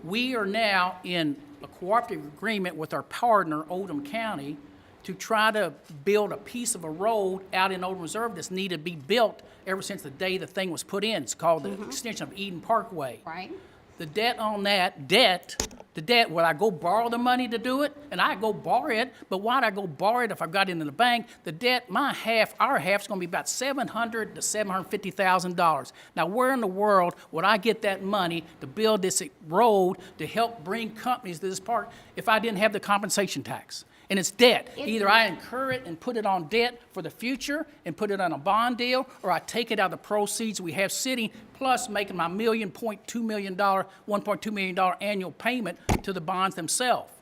We are now in a cooperative agreement with our partner, Oldham County, to try to build a piece of a road out in Old Reserve that's needed to be built ever since the day the thing was put in. It's called the extension of Eden Parkway. Right. The debt on that, to The debt, would I go borrow the money to do it? And I go borrow it, but why'd I go borrow it if I got it in the bank? The debt, our half's gonna be about $700,000 to $750,000. Now, where in the world would I get that money to build this road to help bring companies to this park if I didn't have the compensation tax? And it's debt. Either I incur it and put it on debt for the future and put it on a bond deal, or I take it out of the proceeds we have sitting, plus making my $1.2 million annual payment to the bonds themselves.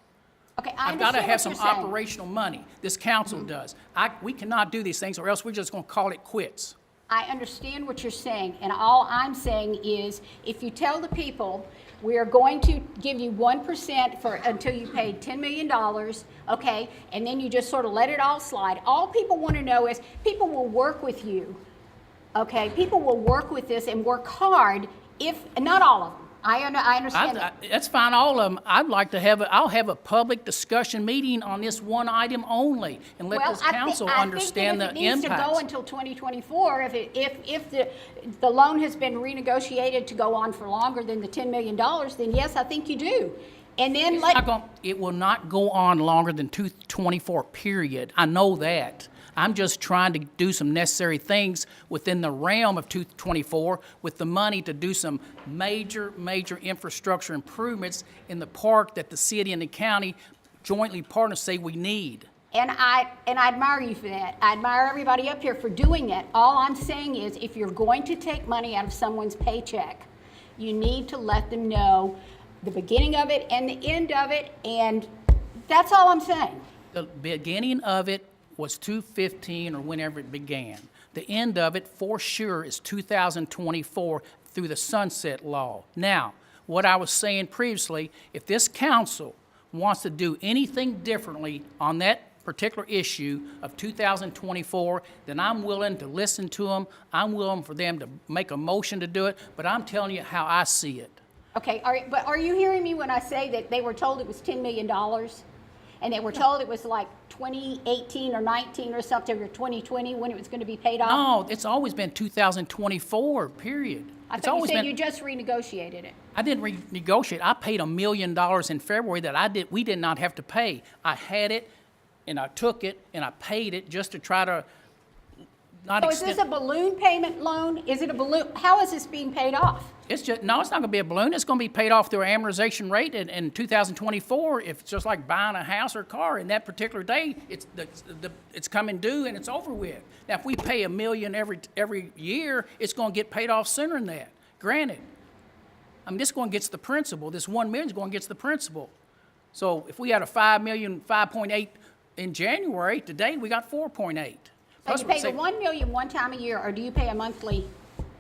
Okay, I I've got to understand have what some you're saying. operational money. This council does. We cannot do these things, or else we're just going to call it quits. I understand what you're saying, and all I'm saying is, if you tell the people, we are going to give you 1% for, until you pay $10 million, okay, and then you just sort of let it all slide. All people want to know is, people will work with you, okay? People will work with this and work hard if, not all of them. I understand that. That's fine, all of them. I'll have a public discussion meeting on this one item only, and let this council understand the I think that if it needs to go impacts. until 2024, if the loan has been renegotiated to go on for longer than the $10 million, then yes, I think you do. And then It will not go on longer than 2024, period. I know that. I'm just trying to do some necessary things within the realm of 224 with the money to do some major infrastructure improvements in the park that the city and the county jointly partners say we need. And I admire you for that. I admire everybody up here for doing that. All I'm saying is, if you're going to take money out of someone's paycheck, you need to let them know the beginning of it and the end of it, and that's all I'm saying. The beginning of it was 2/15 or whenever it began. The end of it, for sure, is 2024 through the sunset law. Now, what I was saying previously, if this council wants to do anything differently on that particular issue of 2024, then I'm willing to listen to them. I'm willing for them to make a motion to do it, but I'm telling you how I see it. Okay, but are you hearing me when I say that they were told it was $10 million? And they were told it was like 2018 or 19 or something, or 2020 when it was going to be paid off? No, it's always been 2024, period. I thought you said you just renegotiated it. I didn't renegotiate. I paid $1 million in February that we did not have to pay. I had it, and I took it, and I paid it just to try to not So is this a balloon payment loan? Is it a balloon? How is this being paid off? It's not going to be a balloon. It's going to be paid off through an amortization rate in 2024. If it's just like buying a house or a car, in that particular day, it's coming due and it's over with. Now, if we pay $1 million every year, it's going to get paid off sooner than that. Granted, I mean, this going gets the principal. This $1 million is going gets the principal. So if we had a $5 million, 5.8 in January, today we got 4.8. So you pay the $1 million one time a year, or do you pay a monthly?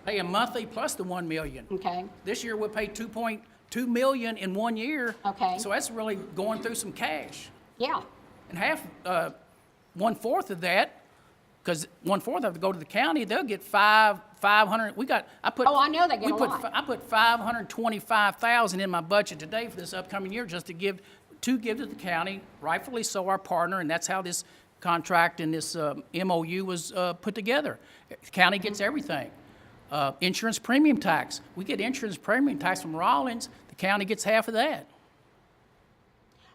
Pay a monthly plus the $1 million. Okay. This year we'll pay $2.2 million in 1 year. Okay. So that's really going through some cash. Yeah. And half, 1/4 of that, because 1/4 of it go to the county, they'll get 500. Oh, I know they get a lot. I put $525,000 in my budget today for this upcoming year just to give to the county, rightfully so, our partner, and that's how this contract and this MOU was put together. The county gets everything. Insurance premium tax. We get insurance premium tax from Rollins. The county gets half of that.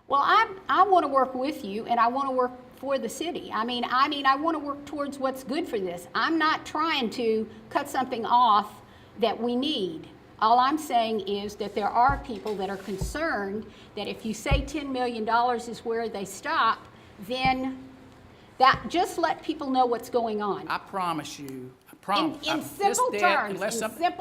Well, I want to work with you, and I want to work for the city. I mean, I want to work towards what's good for this. I'm not trying to cut something off that we need. All I'm saying is that there are people that are concerned that if you say $10 million is where they stop, then that just let people know what's going on. I promise you. In simple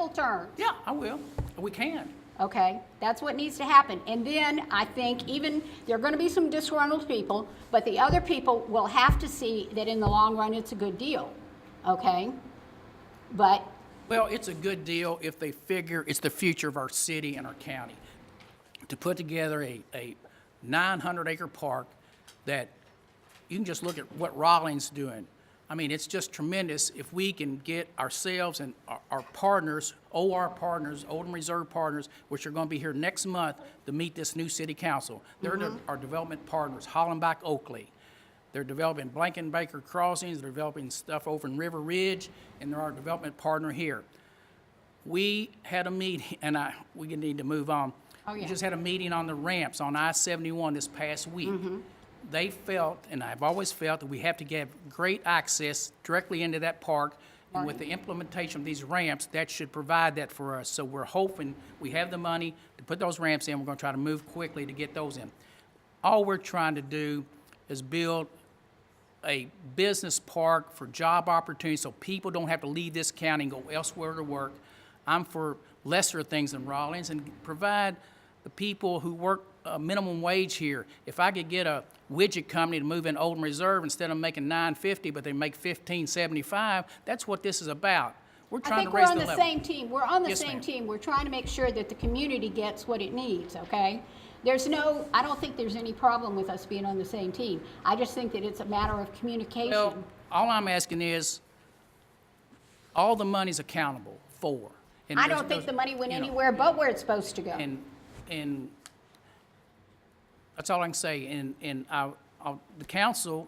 terms. Yeah, I will. We can. Okay, that's what needs to happen. And then I think even there are going to be some disgruntled people, but the other people will have to see that in the long run it's a good deal. Okay? But Well, it's a good deal if they figure it's the future of our city and our county. To put together a 900-acre park that you can just look at what Rollins doing. I mean, it's just tremendous if we can get ourselves and our partners, OR partners, Oldham Reserve partners, which are going to be here next month to meet this new city council. They're our development partners, Hollenbach Oakley. They're developing Blankenbaker Crossings, they're developing stuff over in River Ridge, and they're our development partner here. We had a meeting, and we need to move on. Oh, We yeah. just had a meeting on the ramps on I-71 this past week. They felt, and I've always felt, that we have to get great access directly into that park. And with the implementation of these ramps, that should provide that for us. So we're hoping we have the money to put those ramps in. We're gonna try to move quickly to get those in. All we're trying to do is build a business park for job opportunities so people don't have to leave this county and go elsewhere to work. I'm for lesser things than Rollins and provide the people who work a minimum wage here. If I could get a widget company to move in Oldham Reserve instead of making $9.50, but they make $15.75, that's what this is about. We're I trying think to we're raise on the the level. same team. We're on the Yes, same ma'am. team. We're trying to make sure that the community gets what it needs, okay? I don't think there's any problem with us being on the same team. I just think that it's a matter of communication. Well, all I'm asking is, all the money's accountable for. And I there's- don't think there's- the money went you know, anywhere but where it's supposed to go. And that's all I can say. And the council,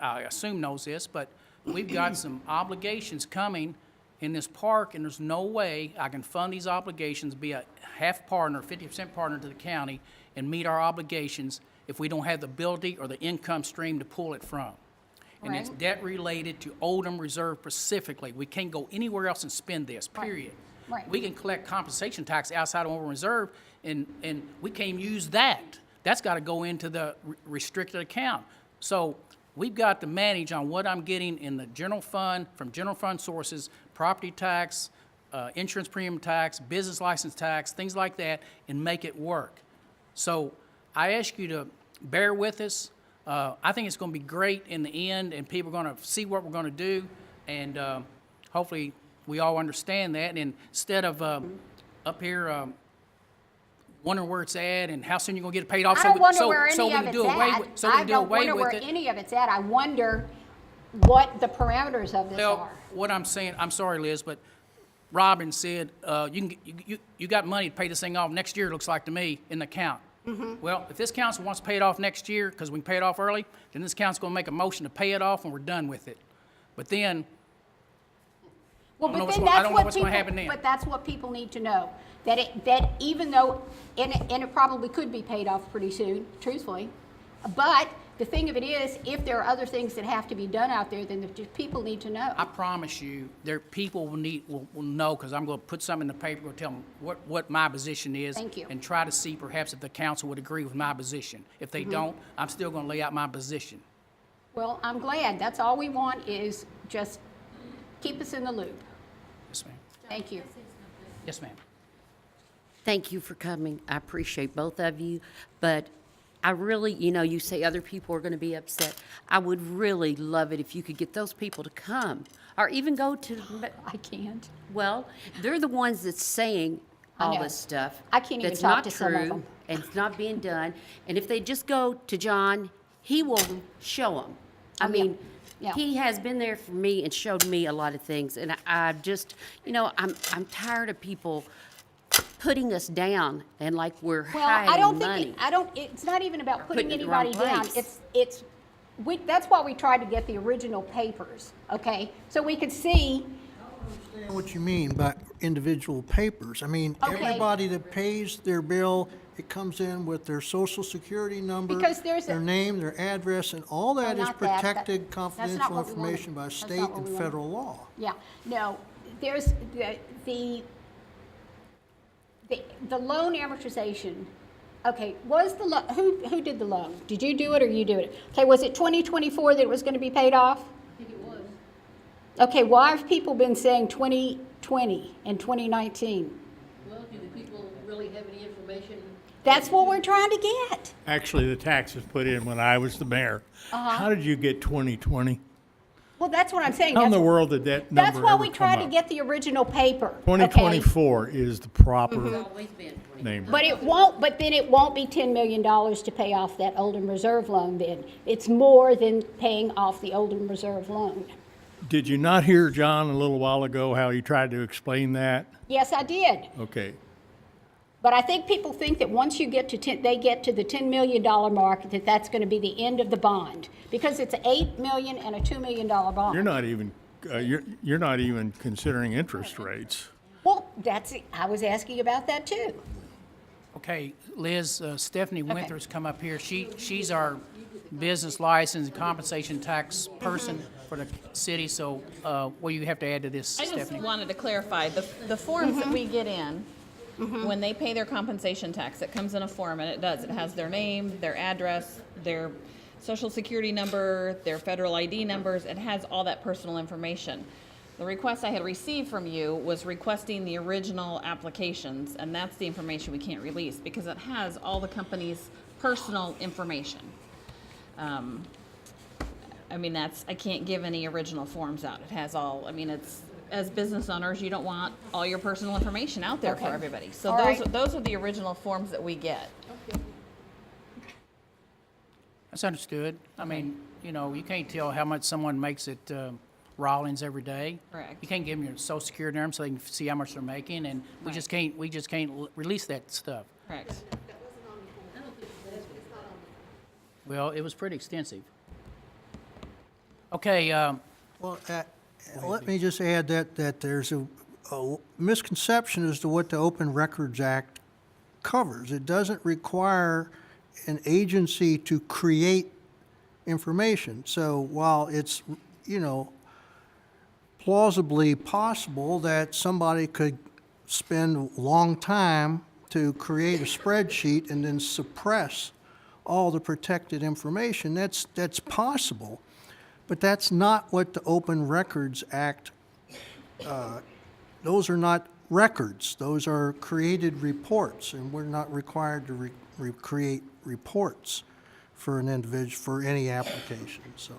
I assume knows this, but we've got some obligations coming in this park, and there's no way I can fund these obligations, be a half partner, 50% partner to the county, and meet our obligations if we don't have the ability or the income stream to pull it from. And it's Right. debt related to Oldham Reserve specifically. We can't go anywhere else and spend this, period. Right. We can collect compensation tax outside of Oldham Reserve, and we can't use that. That's got to go into the restricted account. So we've got to manage on what I'm getting in the general fund, from general fund sources, property tax, insurance premium tax, business license tax, things like that, and make it work. So I ask you to bear with us. I think it's going to be great in the end, and people are going to see what we're going to do, and hopefully we all understand that. And instead of up here wondering where it's at and how soon you're going to get it paid off, I so don't we wonder so where so any we of can it's do away at. with so we can do away I don't with wonder where it. any of it's at. I wonder what the parameters of this Well, are. what I'm saying, I'm sorry, Liz, but Robin said, you got money to pay this thing off next year, it looks like to me, in the account. Well, if this council wants to pay it off next year, because we can pay it off early, then this council's gonna make a motion to pay it off when we're done with it. But then, Well, I don't know but what's then gonna- I that's don't know what what's gonna people, happen then. but that's what people need to know. That even though, and it probably could be paid off pretty soon, truthfully. But the thing of it is, if there are other things that have to be done out there, then people need to know. I promise you, people will know, because I'm gonna put something in the paper, gonna tell them what my position is. Thank you. And try to see perhaps if the council would agree with my position. If they don't, I'm still gonna lay out my position. Well, I'm glad. That's all we want is just keep us in the loop. Yes, ma'am. Thank you. Yes, ma'am. Thank you for coming. I appreciate both of you, but I really, you say other people are going to be upset. I would really love it if you could get those people to come, or even go to, I can't. well, they're the ones that's saying I all know. this stuff. I can't even that's talk not to some of true, them. and it's not being done. And if they just go to John, he will show them. I Oh, yeah. mean, Yeah. he has been there for me and showed me a lot of things, and I just, I'm tired of people putting us down and like we're Well, I hiding don't money. think, it's not even about putting putting it in the wrong anybody down. place. That's why we tried to get the original papers, okay? So we could see, I understand what you mean by individual papers. I mean, Okay. everybody that pays their bill, it comes in with their social security number, Because there's a- their name, their address, and all that is not that. protected That's not confidential what we wanted. information by That's state not what and we wanted. federal law. yeah, no, there's the loan amortization. Okay, who did the loan? Did you do it or you do it? Okay, was it 2024 that it was going to be paid off? I think it was. Okay, why have people been saying 2020 and 2019? Well, do the people really have any information? That's what we're trying to get. Actually, the taxes put in when I was the mayor. How did you get 2020? Well, that's what I'm saying. How in the That's- world did that That's number why ever we tried come to up? get the original paper. okay? 2024 is the proper Always been 20. name. But then it won't be $10 million to pay off that Oldham Reserve loan then. It's more than paying off the Oldham Reserve loan. Did you not hear John a little while ago how he tried to explain that? Yes, I did. Okay. But I think people think that once you get to they get to the $10 million mark, that's going to be the end of the bond. Because it's $8 million and a $2 million bond. You're not even considering interest rates. Well, I was asking about that too. Okay, Liz, Stephanie Winthers come up here. She's our business license and compensation tax person for the city, so what do you have to add to this, I just Stephanie? wanted to clarify, the forms that we get in, when they pay their compensation tax, it comes in a form, and it does. It has their name, their address, their social security number, their federal ID numbers. It has all that personal information. The request I had received from you was requesting the original applications, and that's the information we can't release because it has all the company's personal information. I mean, I can't give any original forms out. It has all, I mean, it's, as business owners, you don't want all your personal information out there for Okay. everybody. So All those, right. those are the original forms that we get. That's understood. I mean, you know, you can't tell how much someone makes at Rollins every day. Correct. You can't give them your social security number so they can see how much they're making, and we just can't release that stuff. Correct. Well, it was pretty extensive. Okay, Well, let me just add that there's a misconception as to what the Open Records Act covers. It doesn't require an agency to create information. So while it's, you know, plausibly possible that somebody could spend a long time to create a spreadsheet and then suppress all the protected information, that's possible. But that's not what the Open Records Act, those are not records. Those are created reports, and we're not required to create reports for an individual, for any application, so.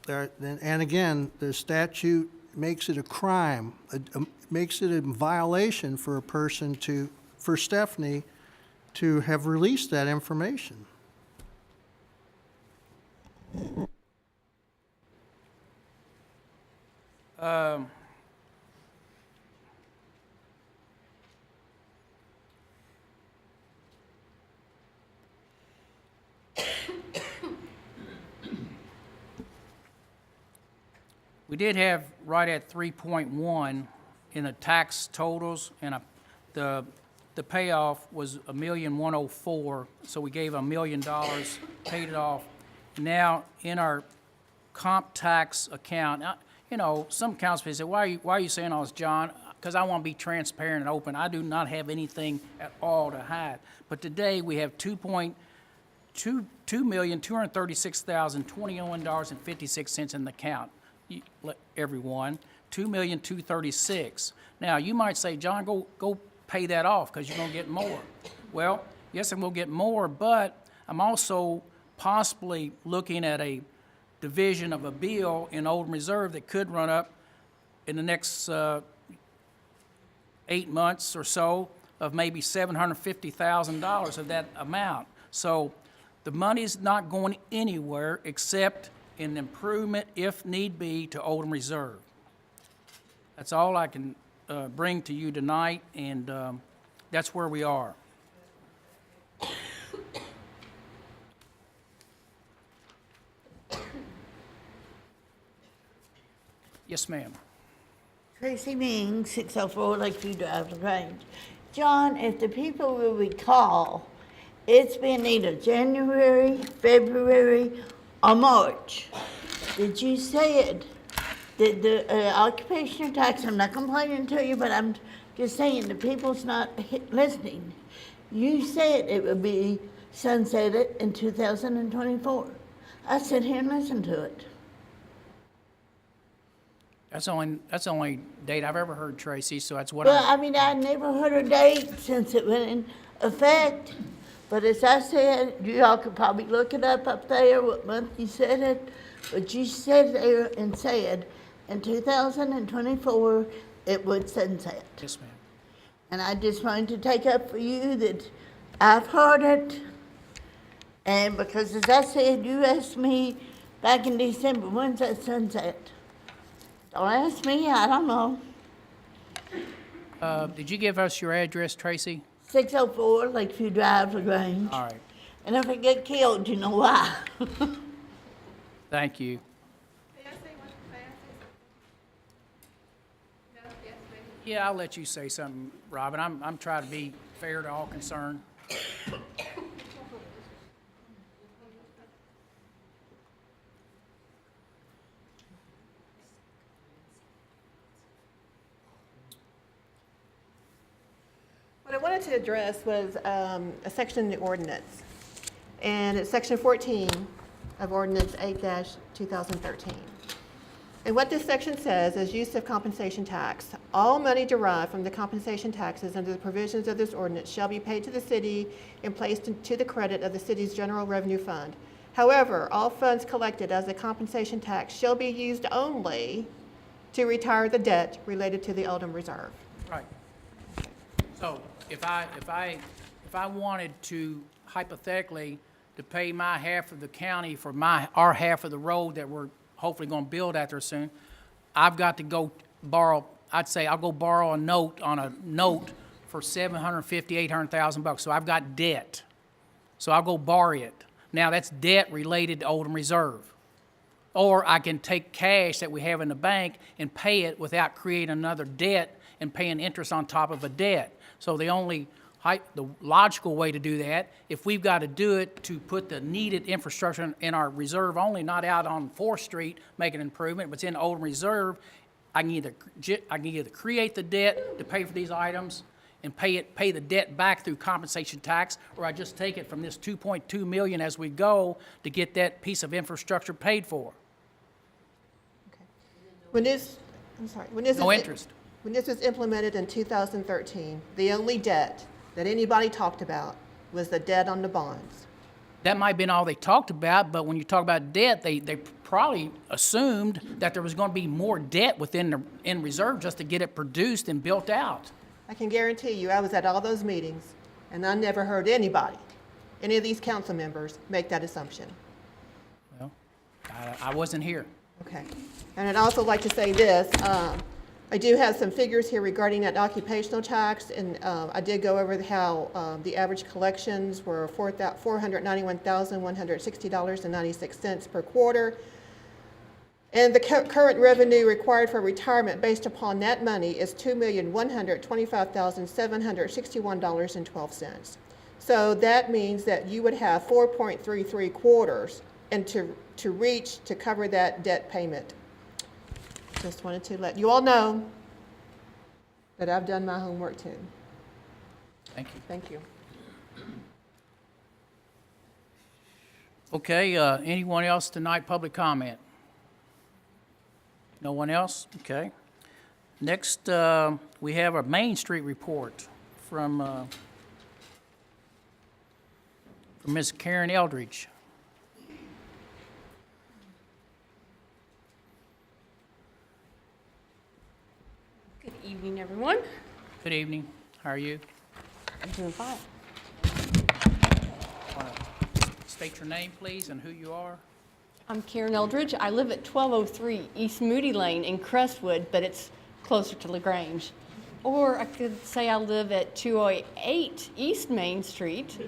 And again, the statute makes it a crime, makes it a violation for a person for Stephanie to have released that information. We did have right at 3.1 in the tax totals, and the payoff was $1,104,000, so we gave $1 million, paid it off. Now, in our comp tax account, now, you know, some councilmen say, why are you saying all this, John? Because I want to be transparent and open. I do not have anything at all to hide. But today, we have $2,236,021.56 in the account. Everyone, $2,236,000. Now, you might say, John, go pay that off because you're going to get more. Well, yes, I'm going to get more, but I'm also possibly looking at a division of a bill in Oldham Reserve that could run up in the next 8 months or so of maybe $750,000 of that amount. So the money's not going anywhere except in improvement, if need be, to Oldham Reserve. That's all I can bring to you tonight, and that's where we are. Yes, ma'am. Tracy Ming, 604 Lakeview Drive, Grange. John, if the people will recall, it's been either January, February, or March. Did you say it? Did the occupational tax, I'm not complaining to you, but I'm just saying the people's not listening. You said it would be sunsetted in 2024. I sit here and listen to it. That's the only date I've ever heard, Tracy, so that's what Well, I mean, I never heard a date since it went in effect. But as I said, you all could probably look it up there, what month you said it. But you said there and said, in 2024, it would sunset. Yes, ma'am. And I just wanted to take up for you that I've heard it. And because as I said, you asked me back in December, when's that sunset? Don't ask me, I don't know. Did you give us your address, Tracy? 604 Lakeview Drive, LaGrange. All right. And if I get killed, you know why. Thank you. Yeah, I'll let you say something, Robin. I'm trying to be fair to all concerned. What I wanted to address was a section in the ordinance, and it's section 14 of ordinance 8-2013. And what this section says is use of compensation tax. All money derived from the compensation taxes under the provisions of this ordinance shall be paid to the city and placed to the credit of the city's general revenue fund. However, all funds collected as a compensation tax shall be used only to retire the debt related to the Oldham Reserve. Right. So if I wanted to hypothetically to pay my half of the county for our half of the road that we're hopefully going to build out there soon, I've got to go borrow, I'd say I'll go borrow a note for $750,000, $800,000. So I've got debt. So I'll go borrow it. Now that's debt related to Oldham Reserve. Or I can take cash that we have in the bank and pay it without creating another debt and paying interest on top of a debt. So the logical way to do that, if we've got to do it to put the needed infrastructure in our reserve only, not out on 4th Street making an improvement, but it's in Oldham Reserve, I can either create the debt to pay for these items and pay the debt back through compensation tax, or I just take it from this $2.2 million as we go to get that piece of infrastructure paid for. When this No interest. When this was implemented in 2013, the only debt that anybody talked about was the debt on the bonds. That might have been all they talked about, but when you talk about debt, they probably assumed that there was going to be more debt in reserve just to get it produced and built out. I can guarantee you, I was at all those meetings, and I never heard anybody, any of these council members, make that assumption. Well, I wasn't here. Okay. And I'd also like to say this, I do have some figures here regarding that occupational tax, and I did go over how the average collections were $491,160.96 per quarter. And the current revenue required for retirement based upon that money is $2,125,761.12. So that means that you would have 4.33 quarters and to reach to cover that debt payment. Just wanted to let you all know that I've done my homework too. Thank you. Thank you. Okay, anyone else tonight, public comment? No one else? Okay. Next, we have a Main Street report from Ms. Karen Eldridge. Good evening, everyone. Good evening. How are you? I'm doing fine. State your name, please, and who you are. I'm Karen Eldridge. I live at 1203 East Moody Lane in Crestwood, but it's closer to Grange. Or I could say I live at 208 East Main Street.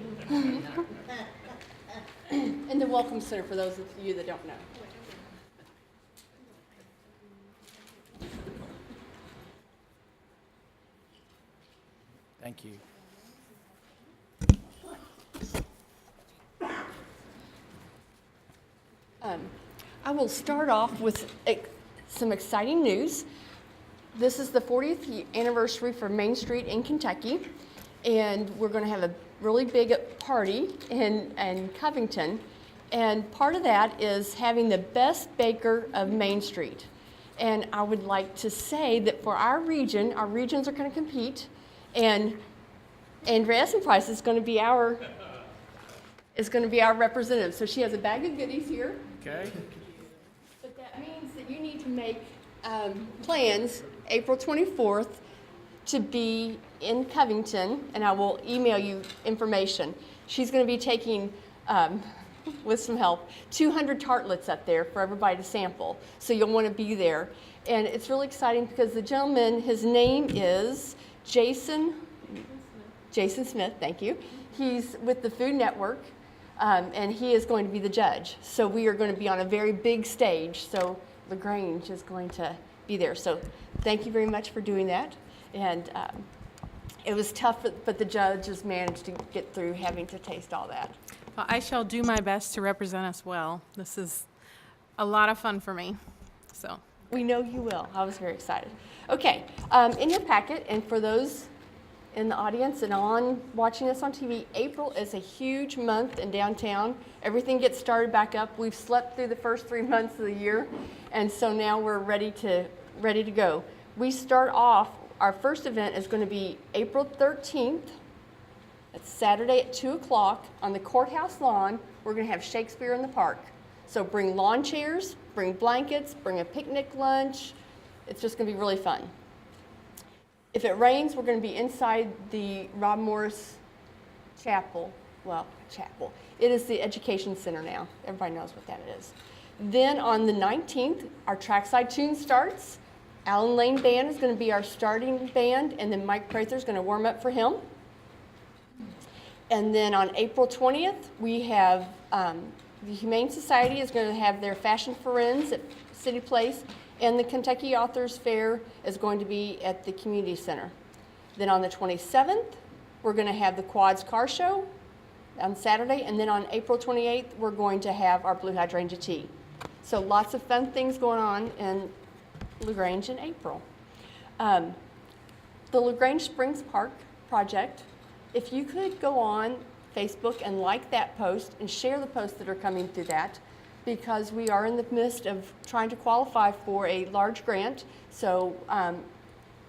In the Welcome Center, for those of you that don't know. Thank you. I will start off with some exciting news. This is the 40th anniversary for Main Street in Kentucky, and we're going to have a really big party in Covington. And part of that is having the best baker of Main Street. And I would like to say that for our regions are going to compete, and Andrea Essenprice is going to be our representative. So she has a bag of goodies here. Okay. But that means that you need to make plans April 24th to be in Covington, and I will email you information. She's going to be taking, with some help, 200 tartlets up there for everybody to sample. So you'll want to be there. And it's really exciting because the gentleman, his name is Jason Smith, thank you. He's with the Food Network. And he is going to be the judge. So we are going to be on a very big stage. So Grange is going to be there. So thank you very much for doing that. And it was tough, but the judges managed to get through having to taste all that. Well, I shall do my best to represent us well. This is a lot of fun for me, so. We know you will. I was very excited. Okay, in your packet, and for those in the audience and watching us on TV, April is a huge month in downtown. Everything gets started back up. We've slept through the first 3 months of the year, and so now we're ready to go. We start off, our first event is going to be April 13th. It's Saturday at 2 o'clock on the courthouse lawn. We're going to have Shakespeare in the Park. So bring lawn chairs, bring blankets, bring a picnic lunch. It's just going to be really fun. If it rains, we're going to be inside the Rob Morris Chapel. Well, chapel. It is the Education Center now. Everybody knows what that is. Then on the 19th, our Trackside Tune starts. Allen Lane Band is going to be our starting band, and then Mike Prather is going to warm up for him. And then on April 20th, we have the Humane Society is going to have their Fashion Friends at City Place, and the Kentucky Authors Fair is going to be at the Community Center. Then on the 27th, we're going to have the Quads Car Show on Saturday, and then on April 28th, we're going to have our Blue Hydrangea Tea. So lots of fun things going on in LaGrange in April. The LaGrange Springs Park project, if you could go on Facebook and like that post and share the posts that are coming through that, because we are in the midst of trying to qualify for a large grant. So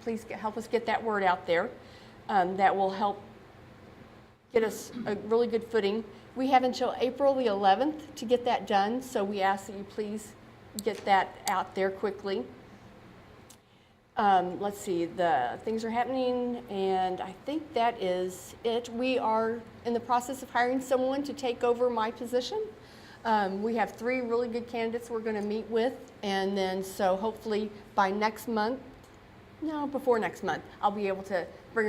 please help us get that word out there. That will help get us a really good footing. We have until April the 11th to get that done, so we ask that you please get that out there quickly. Let's see, the things are happening, and I think that is it. We are in the process of hiring someone to take over my position. We have 3 really good candidates we're going to meet with, and then so hopefully by next month, no, before next month, I'll be able to bring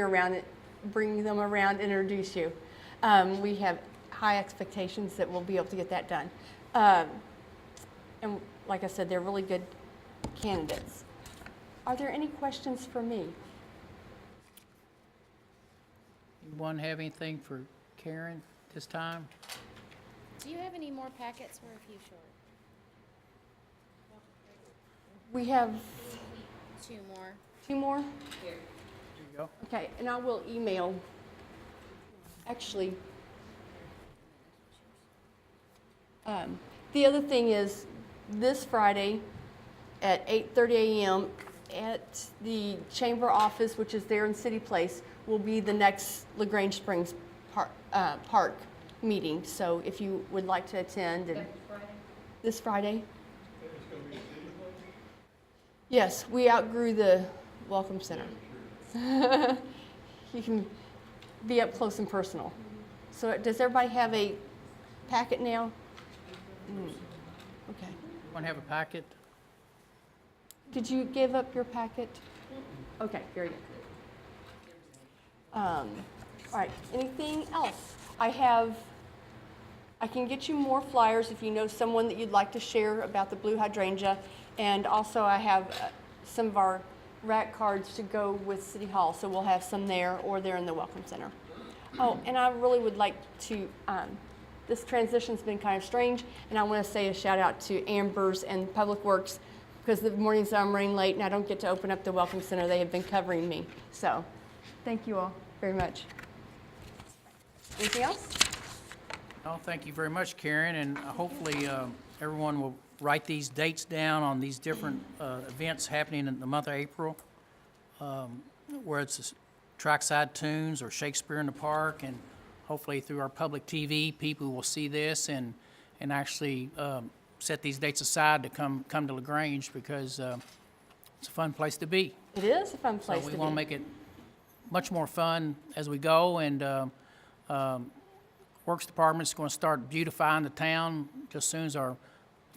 them around and introduce you. We have high expectations that we'll be able to get that done. And like I said, they're really good candidates. Are there any questions for me? Anyone have anything for Karen this time? Do you have any more packets or a few short? We have 2 more. 2 more? Here you go. Okay, and I will email. Actually, the other thing is this Friday at 8:30 a.m. at the chamber office, which is there in City Place, will be the next LaGrange Springs Park meeting. So if you would like to attend, and this Friday. Yes, we outgrew the Welcome Center. You can be up close and personal. So does everybody have a packet now? Okay. Want to have a packet? Did you give up your packet? Okay, very good. All right, anything else? I can get you more flyers if you know someone that you'd like to share about the Blue Hydrangea. And also I have some of our rack cards to go with City Hall. So we'll have some there or there in the Welcome Center. Oh, and I really would like to, this transition's been kind of strange, and I want to say a shout out to Amber's and Public Works, because the mornings I'm running late and I don't get to open up the Welcome Center. They have been covering me. So thank you all very much. Anything else? Oh, thank you very much, Karen, and hopefully everyone will write these dates down on these different events happening in the month of April, where it's Trackside Tunes or Shakespeare in the Park, and hopefully through our public TV, people will see this and actually set these dates aside to come to LaGrange, because it's a fun place to be. It is a fun place So to we be. want to make it much more fun as we go, and Works Department's going to start beautifying the town just as soon as our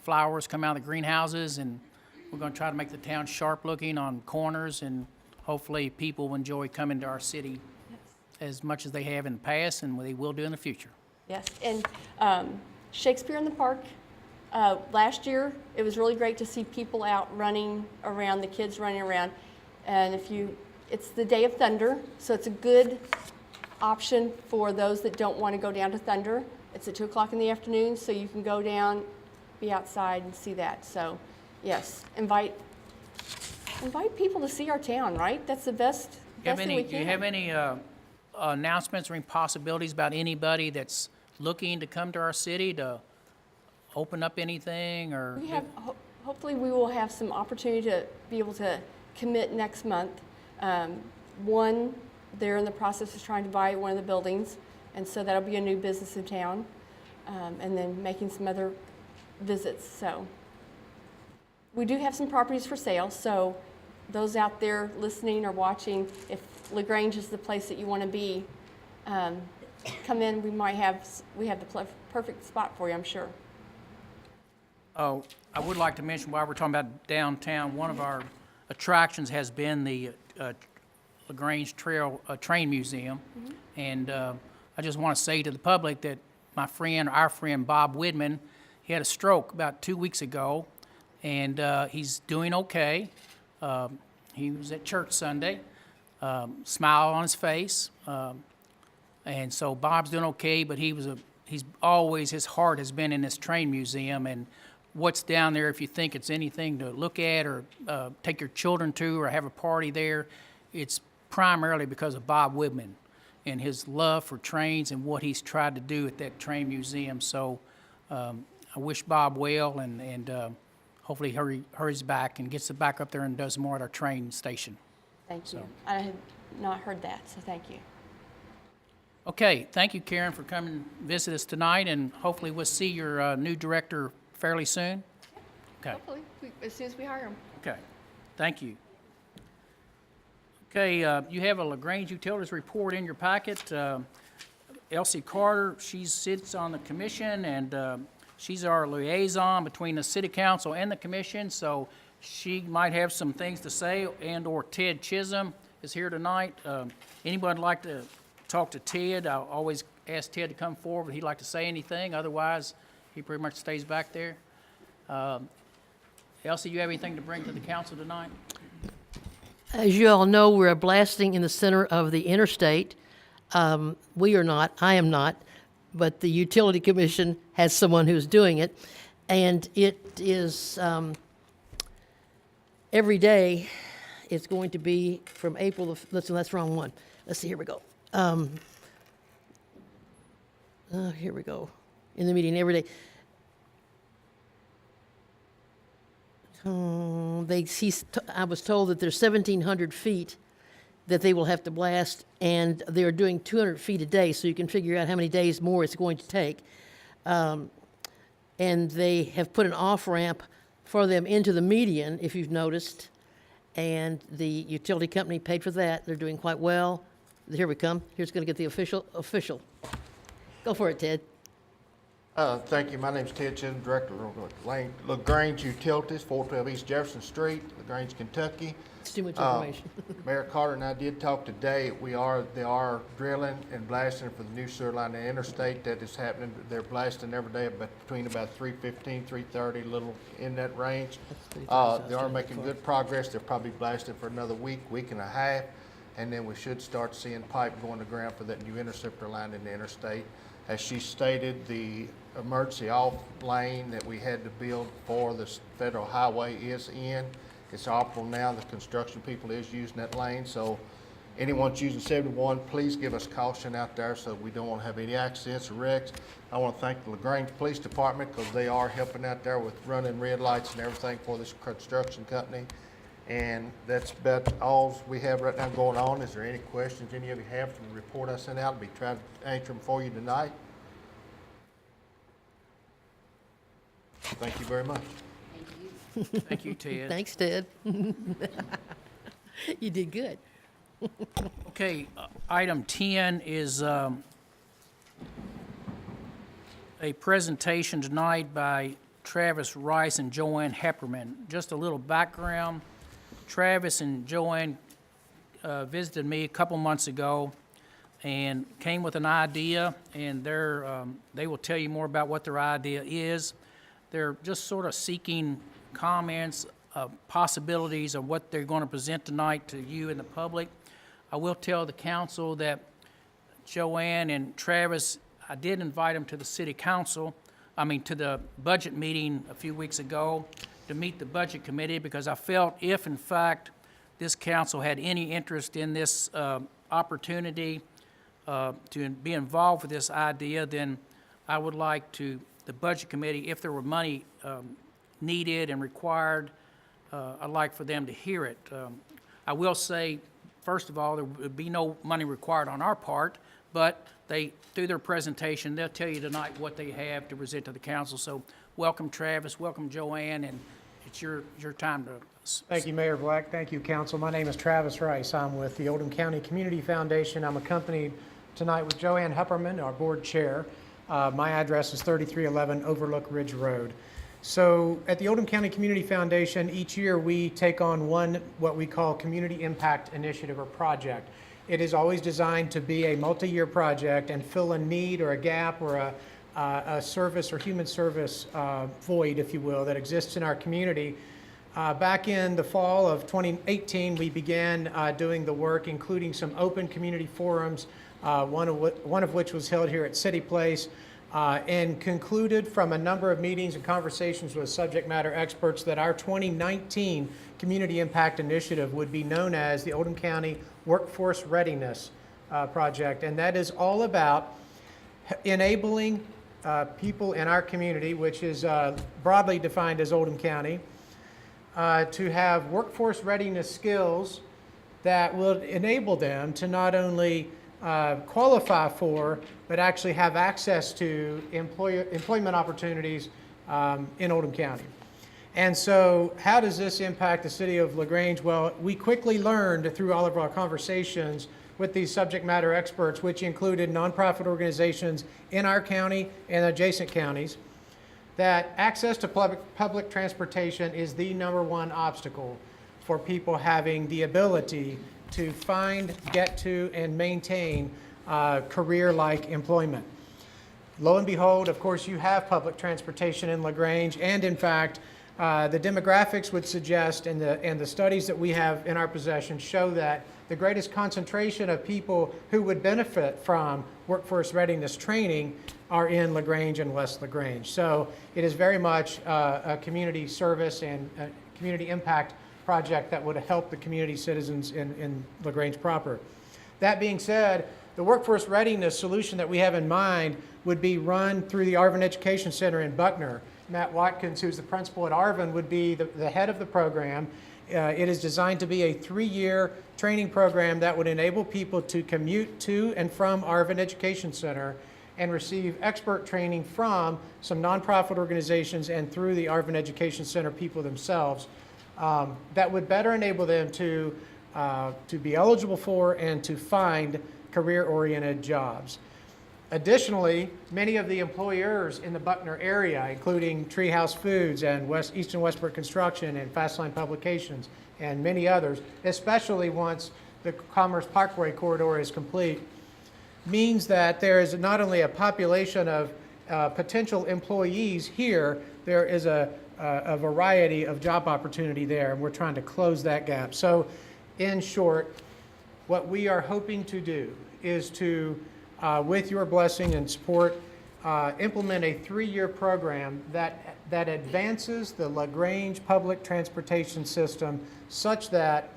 flowers come out of the greenhouses, and we're going to try to make the town sharp looking on corners, and hopefully people will enjoy coming to our city as much as they have in the past, and they will do in the future. Yes, and Shakespeare in the Park, last year, it was really great to see people out running around, the kids running around. And It's the day of Thunder, so it's a good option for those that don't want to go down to Thunder. It's at 2 o'clock in the afternoon, so you can go down, be outside and see that. So, yes, invite people to see our town, right? That's the best thing we can. Do you have any announcements or any possibilities about anybody that's looking to come to our city to open up anything or? We have, hopefully we will have some opportunity to be able to commit next month. One, they're in the process of trying to buy one of the buildings, and so that'll be a new business in town, and then making some other visits. So we do have some properties for sale, so those out there listening or watching, if LaGrange is the place that you want to be, come in. We have the perfect spot for you, I'm sure. Oh, I would like to mention while we're talking about downtown, one of our attractions has been the LaGrange Trail Train Museum. And I just want to say to the public that our friend Bob Widman, he had a stroke about 2 weeks ago, and he's doing okay. He was at church Sunday, smile on his face, and so Bob's doing okay. But he's always, his heart has been in this train museum, and what's down there, if you think it's anything to look at or take your children to or have a party there, it's primarily because of Bob Widman and his love for trains and what he's tried to do at that train museum. So I wish Bob well, and hopefully he hurries back and gets back up there and does more at our train station. Thank you. I had not heard that, so thank you. Okay, thank you, Karen, for coming and visit us tonight, and hopefully we'll see your new director fairly soon. Okay. Hopefully, as soon as we hire them. Okay, thank you. Okay, you have a LaGrange Utilities report in your packet. Elsie Carter, she sits on the commission, and she's our liaison between the city council and the commission, so she might have some things to say, and/or Ted Chisholm is here tonight. Anybody like to talk to Ted? I always ask Ted to come forward if he'd like to say anything. Otherwise, he pretty much stays back there. Elsie, you have anything to bring to the council tonight? As you all know, we're blasting in the center of the interstate. We are not, I am not, but the Utility Commission has someone who's doing it. And it is, every day, it's going to be from April, listen, that's the wrong one. Let's see, here we go. Here we go. In the meeting every day. I was told that there's 1,700 feet that they will have to blast, and they're doing 200 feet a day, so you can figure out how many days more it's going to take. And they have put an off-ramp for them into the median, if you've noticed, and the utility company paid for that. They're doing quite well. Here we come. Here's going to get the official. Go for it, Ted. Thank you. My name's Ted Chisholm, Director of LaGrange Utilities, 412 East Jefferson Street, LaGrange, Kentucky. It's too much information. Mayor Carter and I did talk today. They are drilling and blasting for the new sewer line and interstate that is happening. They're blasting every day between about 3:15, 3:30, a little in that range. They are making good progress. They're probably blasting for another week and a half, and then we should start seeing pipe going to ground for that new interceptor line in the interstate. As she stated, the emergency off lane that we had to build for the federal highway is in. It's operable now. The construction people is using that lane. So anyone using 71, please give us caution out there so we don't want to have any accidents or wrecks. I want to thank the LaGrange Police Department because they are helping out there with running red lights and everything for this construction company. And that's about all we have right now going on. Is there any questions any of you have from the report I sent out? I'll be trying to answer them for you tonight. Thank you very much. Thank you, Ted. Thanks, Ted. You did good. Okay, item 10 is a presentation tonight by Travis Rice and Joanne Hepperman. Just a little background. Travis and Joanne visited me a couple months ago and came with an idea, and they will tell you more about what their idea is. They're just sort of seeking comments, possibilities of what they're going to present tonight to you and the public. I will tell the council that Joanne and Travis, I did invite them to the city council, to the budget meeting a few weeks ago to meet the budget committee, because I felt if in fact this council had any interest in this opportunity to be involved with this idea, then I would like the budget committee, if there were money needed and required, I'd like for them to hear it. I will say, first of all, there would be no money required on our part, but through their presentation, they'll tell you tonight what they have to present to the council. So welcome, Travis, welcome, Joanne, and it's your time to. Thank you, Mayor Black. Thank you, council. My name is Travis Rice. I'm with the Oldham County Community Foundation. I'm accompanied tonight with Joanne Hupperman, our board chair. My address is 3311 Overlook Ridge Road. So at the Oldham County Community Foundation, each year we take on what we call Community Impact Initiative or project. It is always designed to be a multi-year project and fill a need or a gap or a service or human service void, if you will, that exists in our community. Back in the fall of 2018, we began doing the work, including some open community forums, one of which was held here at City Place, and concluded from a number of meetings and conversations with subject matter experts that our 2019 Community Impact Initiative would be known as the Oldham County Workforce Readiness Project. And that is all about enabling people in our community, which is broadly defined as Oldham County, to have workforce readiness skills that will enable them to not only qualify for, but actually have access to employment opportunities in Oldham County. And so how does this impact the city of LaGrange? Well, we quickly learned through all of our conversations with these subject matter experts, which included nonprofit organizations in our county and adjacent counties, that access to public transportation is the #1 obstacle for people having the ability to find, get to, and maintain career-like employment. Lo and behold, of course, you have public transportation in LaGrange, and in fact, the demographics would suggest, and the studies that we have in our possession show that the greatest concentration of people who would benefit from workforce readiness training are in LaGrange and West LaGrange. So it is very much a community service and a community impact project that would help the community citizens in LaGrange proper. That being said, the workforce readiness solution that we have in mind would be run through the Arvin Education Center in Buckner. Matt Watkins, who's the principal at Arvin, would be the head of the program. It is designed to be a 3-year training program that would enable people to commute to and from Arvin Education Center and receive expert training from some nonprofit organizations and through the Arvin Education Center people themselves that would better enable them to be eligible for and to find career-oriented jobs. Additionally, many of the employers in the Buckner area, including Treehouse Foods and East and Westport Construction and Fastline Publications and many others, especially once the Commerce Parkway corridor is complete, means that there is not only a population of potential employees here, there is a variety of job opportunity there, and we're trying to close that gap. So, in short, what we are hoping to do is to, with your blessing and support, implement a 3-year program that advances the LaGrange public transportation system such that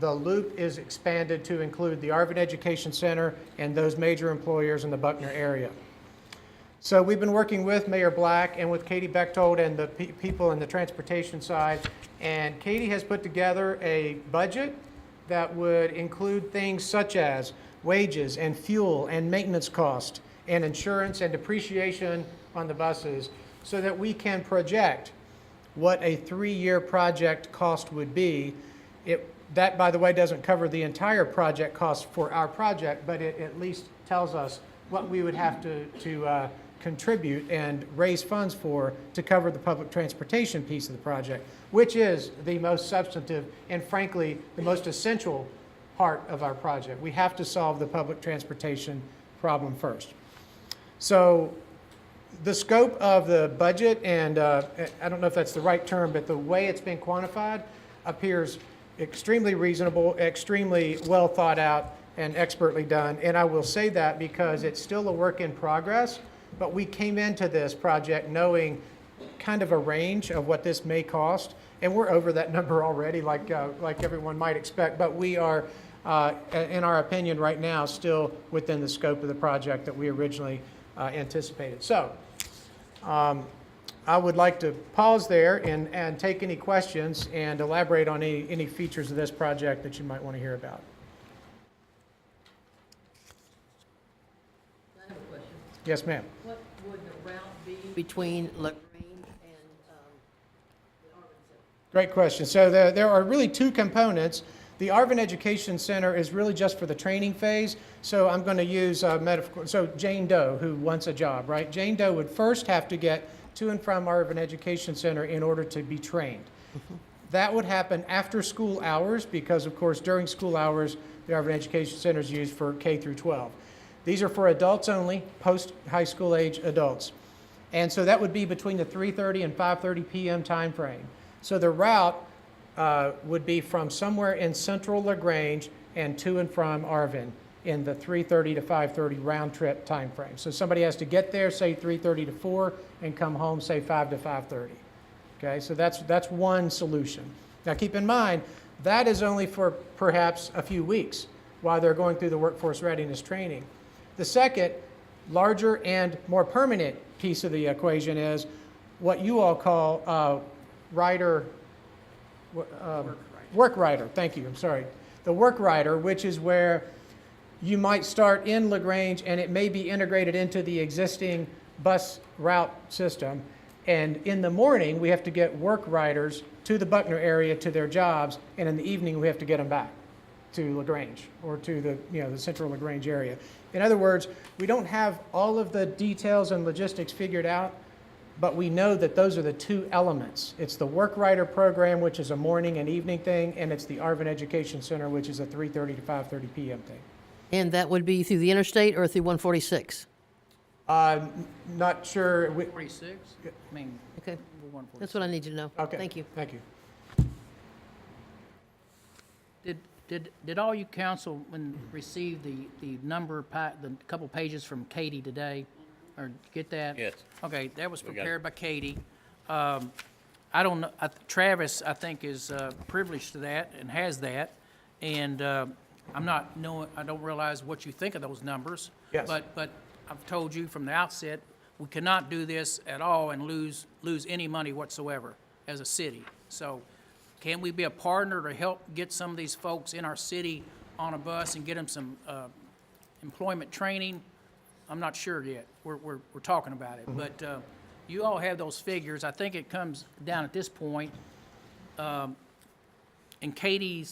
the loop is expanded to include the Arvin Education Center and those major employers in the Buckner area. So we've been working with Mayor Black and with Katie Bechtold and the people in the transportation side, and Katie has put together a budget that would include things such as wages and fuel and maintenance cost and insurance and depreciation on the buses so that we can project what a 3-year project cost would be. That, by the way, doesn't cover the entire project cost for our project, but it at least tells us what we would have to contribute and raise funds for to cover the public transportation piece of the project, which is the most substantive and, frankly, the most essential part of our project. We have to solve the public transportation problem first. So the scope of the budget, and I don't know if that's the right term, but the way it's been quantified appears extremely reasonable, extremely well thought out, and expertly done. And I will say that because it's still a work in progress, but we came into this project knowing kind of a range of what this may cost, and we're over that number already, like everyone might expect. But we are, in our opinion, right now, still within the scope of the project that we originally anticipated. So, I would like to pause there and take any questions and elaborate on any features of this project that you might want to hear about. I have a question. Yes, ma'am. What would the route be between LaGrange and the Arvin Center? Great question. So there are really two components. The Arvin Education Center is really just for the training phase. So I'm going to use a metaphor. So Jane Doe, who wants a job, right? Jane Doe would first have to get to and from Arvin Education Center in order to be trained. That would happen after school hours because, of course, during school hours, the Arvin Education Center is used for K through 12. These are for adults only, post-high school age adults. And so that would be between the 3:30 and 5:30 p.m. time frame. So the route would be from somewhere in central LaGrange and to and from Arvin in the 3:30 to 5:30 round trip time frame. So somebody has to get there, say 3:30 to 4, and come home, say 5 to 5:30. Okay, so that's one solution. Now keep in mind, that is only for perhaps a few weeks while they're going through the workforce readiness training. The second, larger and more permanent piece of the equation is what you all call work rider. Thank you, I'm sorry. The work rider, which is where you might start in LaGrange and it may be integrated into the existing bus route system. And in the morning, we have to get work riders to the Buckner area to their jobs, and in the evening, we have to get them back to LaGrange or to the central LaGrange area. In other words, we don't have all of the details and logistics figured out, but we know that those are the two elements. It's the work rider program, which is a morning and evening thing, and it's the Arvin Education Center, which is a 3:30 to 5:30 p.m. thing. And that would be through the interstate or through 146? Not sure. 46? I mean, Okay, that's what I need to know. Okay. Thank you. Thank you. Did all you councilmen receive the number, the couple pages from Katie today? Or get that? Yes. Okay, that was We got it. prepared by Katie. I don't know, Travis, I think, is privileged to that and has that. And I'm not knowing, I don't realize what you think of those numbers. Yes. But I've told you from the outset, we cannot do this at all and lose any money whatsoever as a city. So can we be a partner to help get some of these folks in our city on a bus and get them some employment training? I'm not sure yet. We're talking about it. But you all have those figures. I think it comes down at this point. And Katie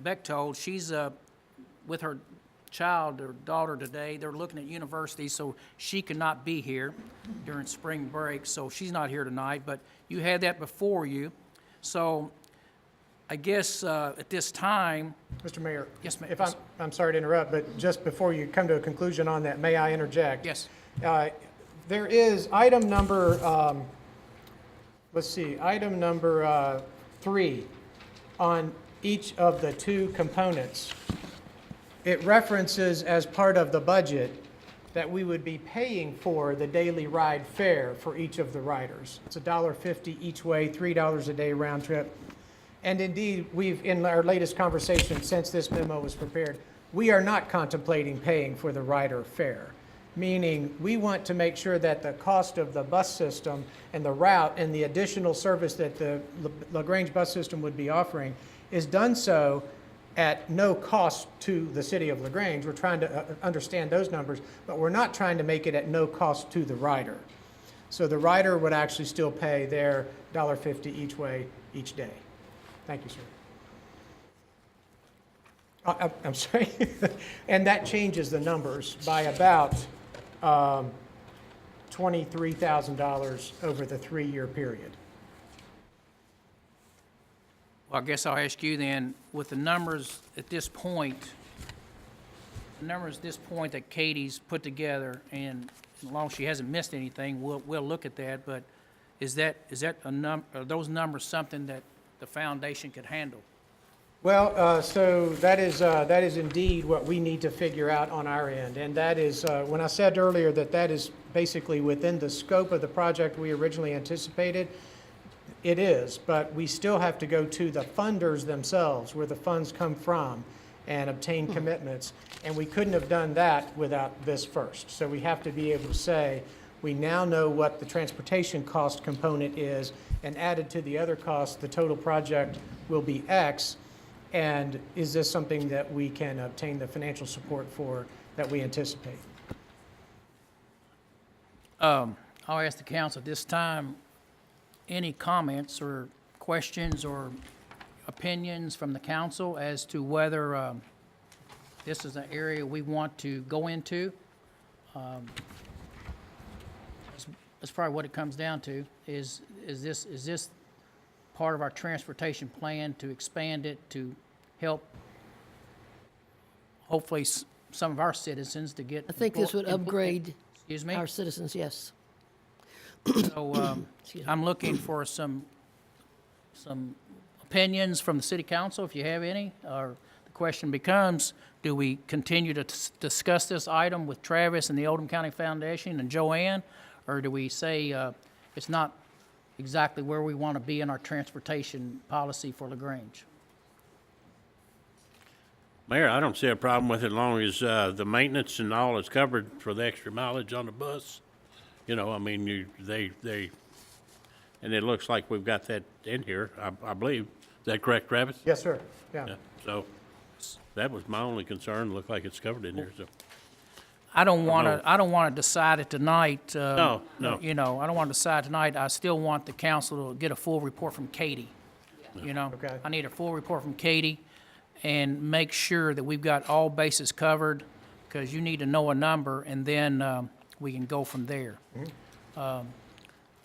Bechtold, she's with her child or daughter today. They're looking at university, so she cannot be here during spring break, so she's not here tonight. But you had that before you. So I guess at this time. Mr. Mayor. Yes, ma'am. If I'm sorry to interrupt, but just before you come to a conclusion on that, may I interject? Yes. There is item number, item number 3 on each of the two components. It references as part of the budget that we would be paying for the daily ride fare for each of the riders. It's $1.50 each way, $3 a day round trip. And indeed, in our latest conversation since this memo was prepared, we are not contemplating paying for the rider fare, meaning we want to make sure that the cost of the bus system and the route and the additional service that the LaGrange bus system would be offering is done so at no cost to the city of LaGrange. We're trying to understand those numbers, but we're not trying to make it at no cost to the rider. So the rider would actually still pay their $1.50 each way each day. Thank you, sir. I'm sorry. And that changes the numbers by about $23,000 over the 3-year period. Well, I guess I'll ask you then, with the numbers at this point, that Katie's put together, and as long as she hasn't missed anything, we'll look at that. But are those numbers something that the foundation could handle? Well, so that is indeed what we need to figure out on our end. And that is, when I said earlier that that is basically within the scope of the project we originally anticipated, it is, but we still have to go to the funders themselves, where the funds come from, and obtain commitments. And we couldn't have done that without this first. So we have to be able to say, we now know what the transportation cost component is, and added to the other costs, the total project will be X. And is this something that we can obtain the financial support for that we anticipate? I'll ask the council at this time, any comments or questions or opinions from the council as to whether this is an area we want to go into? That's probably what it comes down to, is this part of our transportation plan to expand it to help, hopefully, some of our citizens to get. I think this would upgrade Excuse me? our citizens, yes. So I'm looking for some opinions from the city council, if you have any. Or the question becomes, do we continue to discuss this item with Travis and the Oldham County Foundation and Joanne? Or do we say it's not exactly where we want to be in our transportation policy for LaGrange? Mayor, I don't see a problem with it as long as the maintenance and all is covered for the extra mileage on the bus. You know, I mean, and it looks like we've got that in here, I believe. Is that correct, Travis? Yes, sir. Yeah. So that was my only concern. Looked like it's covered in here, so. I don't want to decide it tonight. No. You know, I don't want to decide tonight. I still want the council to get a full report from Katie. You know? Okay. I need a full report from Katie and make sure that we've got all bases covered, because you need to know a number, and then we can go from there. Can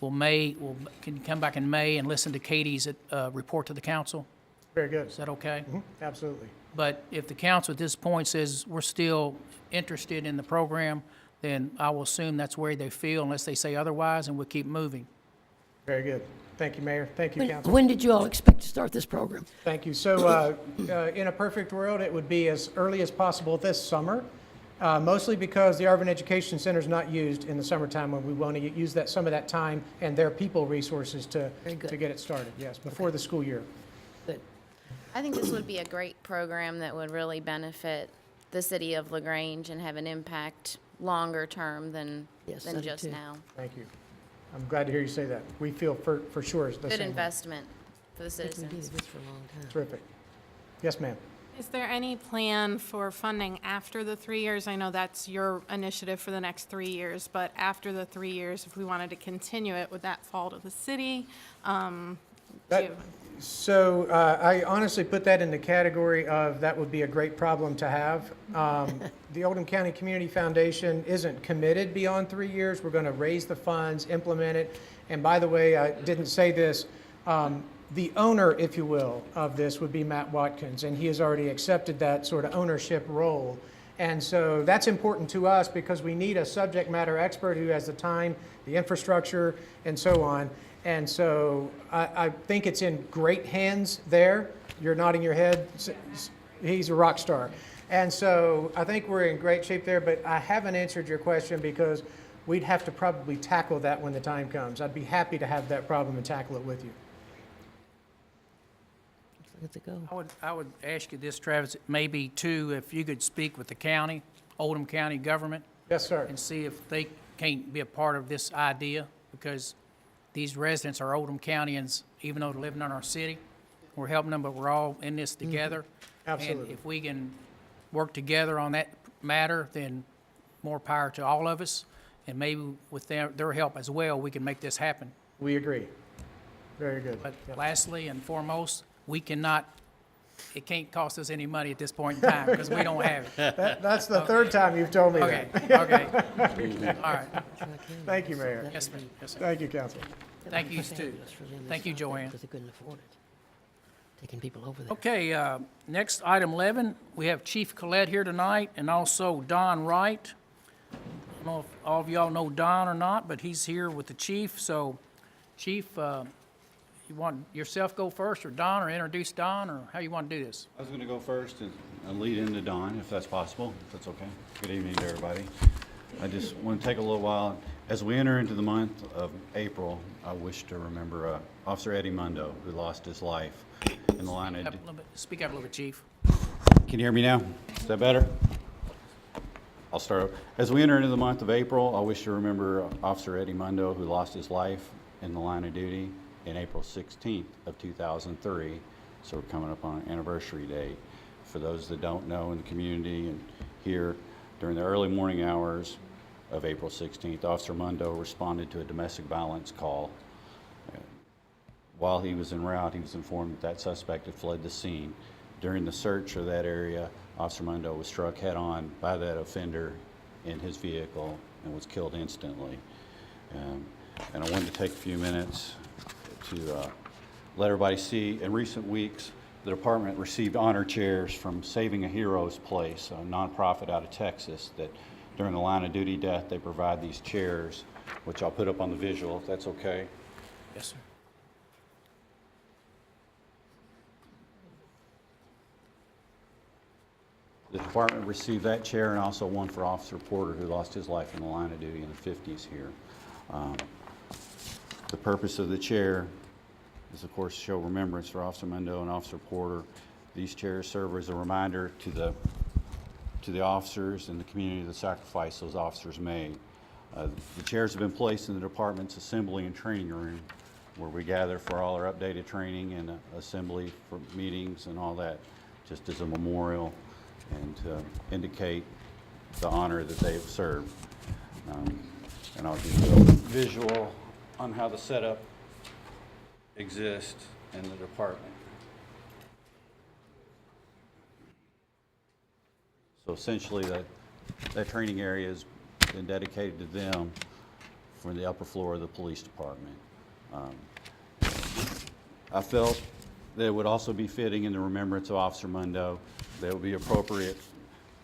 you come back in May and listen to Katie's report to the council? Very good. Is that okay? Absolutely. But if the council at this point says we're still interested in the program, then I will assume that's where they feel, unless they say otherwise, and we'll keep moving. Very good. Thank you, Mayor. Thank you, Council. When did you all expect to start this program? Thank you. So in a perfect world, it would be as early as possible this summer, mostly because the Arvin Education Center is not used in the summertime, when we want to use some of that time and their people resources to get it started, yes, before the school year. Good. I think this would be a great program that would really benefit the city of LaGrange and have an impact longer term than I do just too. now. Thank you. I'm glad to hear you say that. We feel for sure it's the Good same way. investment for the I think we citizens. needed this for a long time. Terrific. Yes, ma'am. Is there any plan for funding after the 3 years? I know that's your initiative for the next 3 years, but after the 3 years, if we wanted to continue it, would that fall to the city? So I honestly put that in the category of that would be a great problem to have. The Oldham County Community Foundation isn't committed beyond 3 years. We're going to raise the funds, implement it. And by the way, I didn't say this, the owner, if you will, of this would be Matt Watkins, and he has already accepted that sort of ownership role. And so that's important to us because we need a subject matter expert who has the time, the infrastructure, and so on. And so I think it's in great hands there. You're nodding your head. He's a rock star. And so I think we're in great shape there, but I haven't answered your question because we'd have to probably tackle that when the time comes. I'd be happy to have that problem and tackle it with you. Let's go. I would ask you this, Travis, maybe too, if you could speak with the county, Oldham County government. Yes, sir. And see if they can't be a part of this idea, because these residents are Oldham Countyans, even though they're living in our city. We're helping them, but we're all in this together. Absolutely. And if we can work together on that matter, then more power to all of us. And maybe with their help as well, we can make this happen. We agree. Very good. But lastly and foremost, it can't cost us any money at this point in time because we don't have it. That's the third time you've told me Okay, that. okay. All right. Thank you, Mayor. Yes, ma'am. Yes, sir. Thank you, Council. Thank you, too. Thank you, Joanne. Because they couldn't afford it. Taking people over there. Okay, next, item 11, we have Chief Collette here tonight, and also Don Wright. I don't know if all of y'all know Don or not, but he's here with the chief. So, Chief, you want yourself go first, or Don, or introduce Don, or how you want to do this? I was going to go first and lead into Dawn, if that's possible, if that's okay. Good evening to everybody. I just want to take a little while. As we enter into the month of April, I wish to remember Officer Eddie Mundo, who lost his life in the line of... Speak up a little bit, Chief. Can you hear me now? Is that better? I'll start over. As we enter into the month of April, I wish to remember Officer Eddie Mundo, who lost his life in the line of duty in April 16th of 2003. So we're coming up on an anniversary date. For those that don't know in the community and here, during the early morning hours of April 16th, Officer Mundo responded to a domestic violence call. While he was en route, he was informed that suspect had fled the scene. During the search of that area, Officer Mundo was struck head-on by that offender in his vehicle and was killed instantly. And I wanted to take a few minutes to let everybody see, in recent weeks, the department received honor chairs from Saving a Hero's Place, a nonprofit out of Texas, that during the line of duty death, they provide these chairs, which I'll put up on the visual, if that's okay. Yes, sir. The department received that chair and also one for Officer Porter, who lost his life in the line of duty in the 50s here. The purpose of the chair is, of course, to show remembrance for Officer Mundo and Officer Porter. These chairs serve as a reminder to the officers and the community of the sacrifice those officers made. The chairs have been placed in the department's assembly and training room, where we gather for all our updated training and assembly for meetings and all that, just as a memorial and to indicate the honor that they have served. And I'll give you a visual on how the setup exists in the department. So essentially that training area has been dedicated to them for the upper floor of the police department. I felt that it would also be fitting in the remembrance of Officer Mundo that it would be appropriate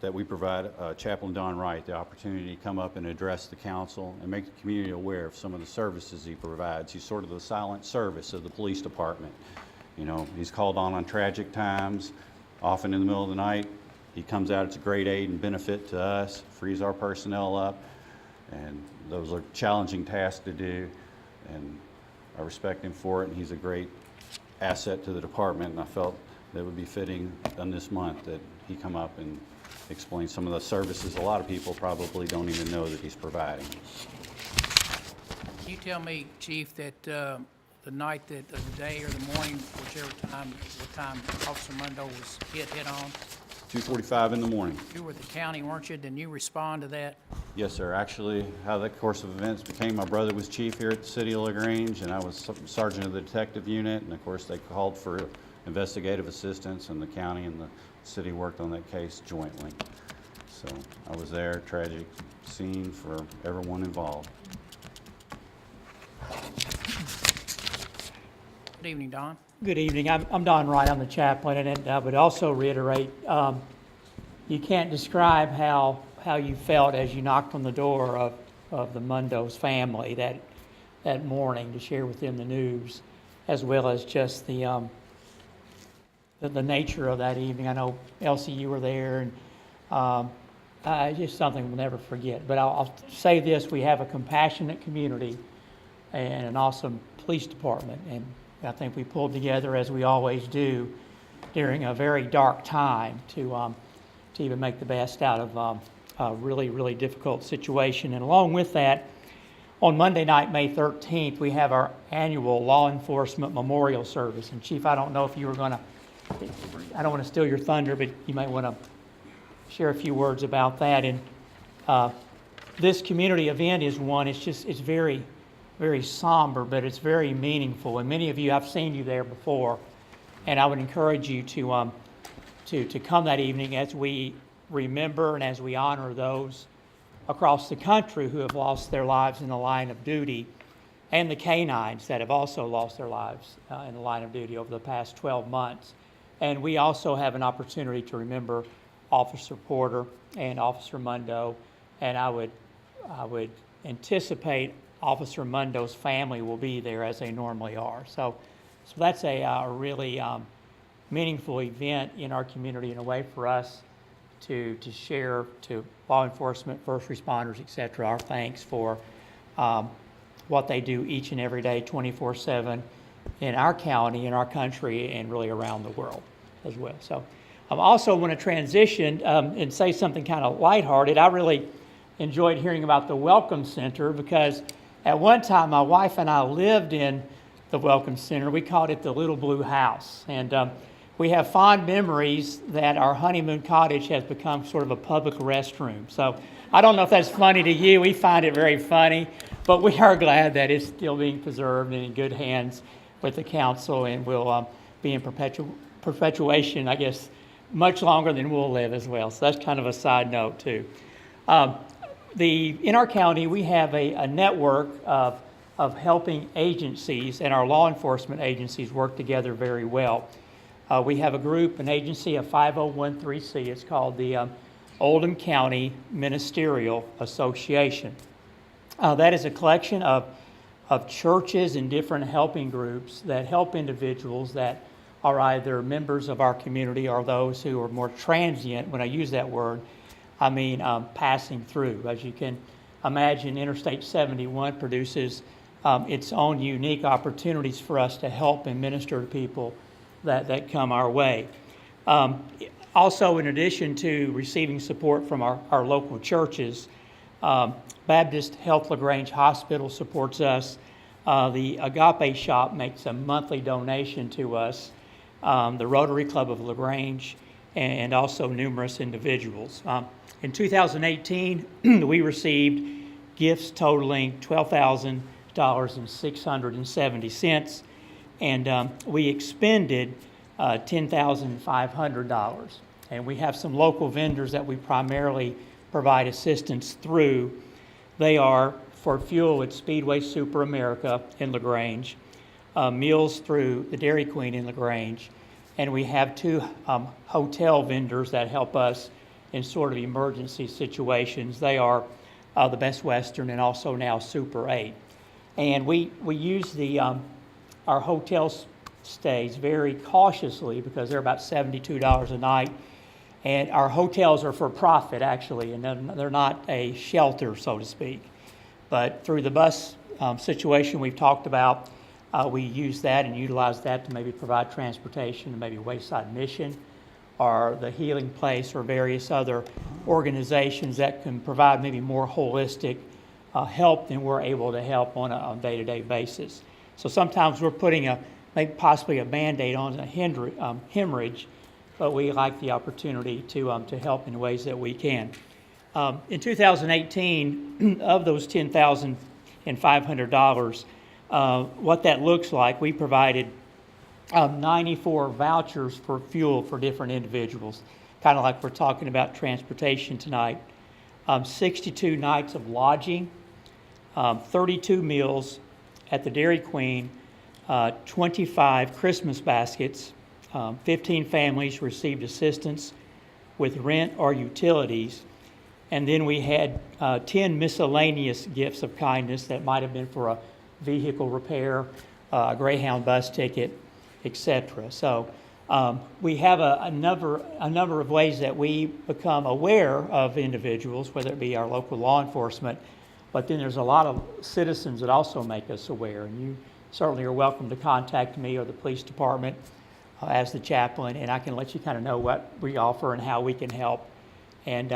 that we provide Chaplain Don Wright the opportunity to come up and address the council and make the community aware of some of the services he provides. He's sort of the silent service of the police department. You know, he's called on tragic times, often in the middle of the night. He comes out, it's a great aid and benefit to us, frees our personnel up, and those are challenging tasks to do, and I respect him for it, and he's a great asset to the department, and I felt that it would be fitting on this month that he come up and explain some of the services a lot of people probably don't even know that he's providing. Can you tell me, Chief, that the night that, or the day or the morning, whichever time, what time Officer Mundo was hit on? 2:45 in the morning. You were the county, weren't you? Didn't you respond to that? Yes, sir. Actually, how that course of events became, my brother was chief here at the city of LaGrange, and I was sergeant of the detective unit, and of course they called for investigative assistance, and the county and the city worked on that case jointly. So I was there, tragic scene for everyone involved. Good evening, Don. Good evening. I'm Don Wright. I'm the chaplain, and I would also reiterate, you can't describe how you felt as you knocked on the door of the Mundo's family that morning to share with them the news, as well as just the nature of that evening. I know, Elsie, you were there, and it's just something we'll never forget. But I'll say this, we have a compassionate community and an awesome police department, and I think we pulled together, as we always do, during a very dark time to even make the best out of a really, really difficult situation. And along with that, on Monday night, May 13th, we have our annual Law Enforcement Memorial Service. And Chief, I don't know if you were going to, I don't want to steal your thunder, but you might want to share a few words about that. And this community event is one, it's very, very somber, but it's very meaningful. And many of you, I've seen you there before, and I would encourage you to come that evening as we remember and as we honor those across the country who have lost their lives in the line of duty, and the canines that have also lost their lives in the line of duty over the past 12 months. And we also have an opportunity to remember Officer Porter and Officer Mundo, and I would anticipate Officer Mundo's family will be there as they normally are. So So that's a really meaningful event in our community and a way for us to share to law enforcement, first responders, et cetera, our thanks for what they do each and every day, 24/7, in our county, in our country, and really around the world as well. So I also want to transition and say something kind of lighthearted. I really enjoyed hearing about the Welcome Center because at one time my wife and I lived in the Welcome Center. We called it the Little Blue House. And we have fond memories that our honeymoon cottage has become sort of a public restroom. So I don't know if that's funny to you. We find it very funny, but we are glad that it's still being preserved and in good hands with the council and will be in perpetuation, I guess, much longer than we'll live as well. So that's kind of a side note too. In our county, we have a network of helping agencies, and our law enforcement agencies work together very well. We have a group, an agency, a 5013C. It's called the Oldham County Ministerial Association. That is a collection of churches and different helping groups that help individuals that are either members of our community or those who are more transient. When I use that word, I mean passing through. As you can imagine, Interstate 71 produces its own unique opportunities for us to help and minister to people that come our way. Also, in addition to receiving support from our local churches, Baptist Health LaGrange Hospital supports us. The Agape Shop makes a monthly donation to us. The Rotary Club of LaGrange, and also numerous individuals. In 2018, we received gifts totaling $12,000.670, and we expended $10,500. And we have some local vendors that we primarily provide assistance through. They are for fuel at Speedway Super America in LaGrange, meals through the Dairy Queen in LaGrange, and we have two hotel vendors that help us in sort of emergency situations. They are the Best Western and also now Super 8. And we use our hotel stays very cautiously because they're about $72 a night. And our hotels are for profit, actually, and they're not a shelter, so to speak. But through the bus situation we've talked about, we use that and utilize that to maybe provide transportation to maybe Wayside Mission or the Healing Place or various other organizations that can provide maybe more holistic help than we're able to help on a day-to-day basis. So sometimes we're putting maybe possibly a Band-Aid on a hemorrhage, but we like the opportunity to help in ways that we can. In 2018, of those $10,500, what that looks like, we provided 94 vouchers for fuel for different individuals, kind of like we're talking about transportation tonight, 62 nights of lodging, 32 meals at the Dairy Queen, 25 Christmas baskets, 15 families received assistance with rent or utilities, and then we had 10 miscellaneous gifts of kindness that might have been for a vehicle repair, a Greyhound bus ticket, etc. So we have a number of ways that we become aware of individuals, whether it be our local law enforcement, but then there's a lot of citizens that also make us aware, and you certainly are welcome to contact me or the police department as the chaplain, and I can let you kind of know what we offer and how we can help, and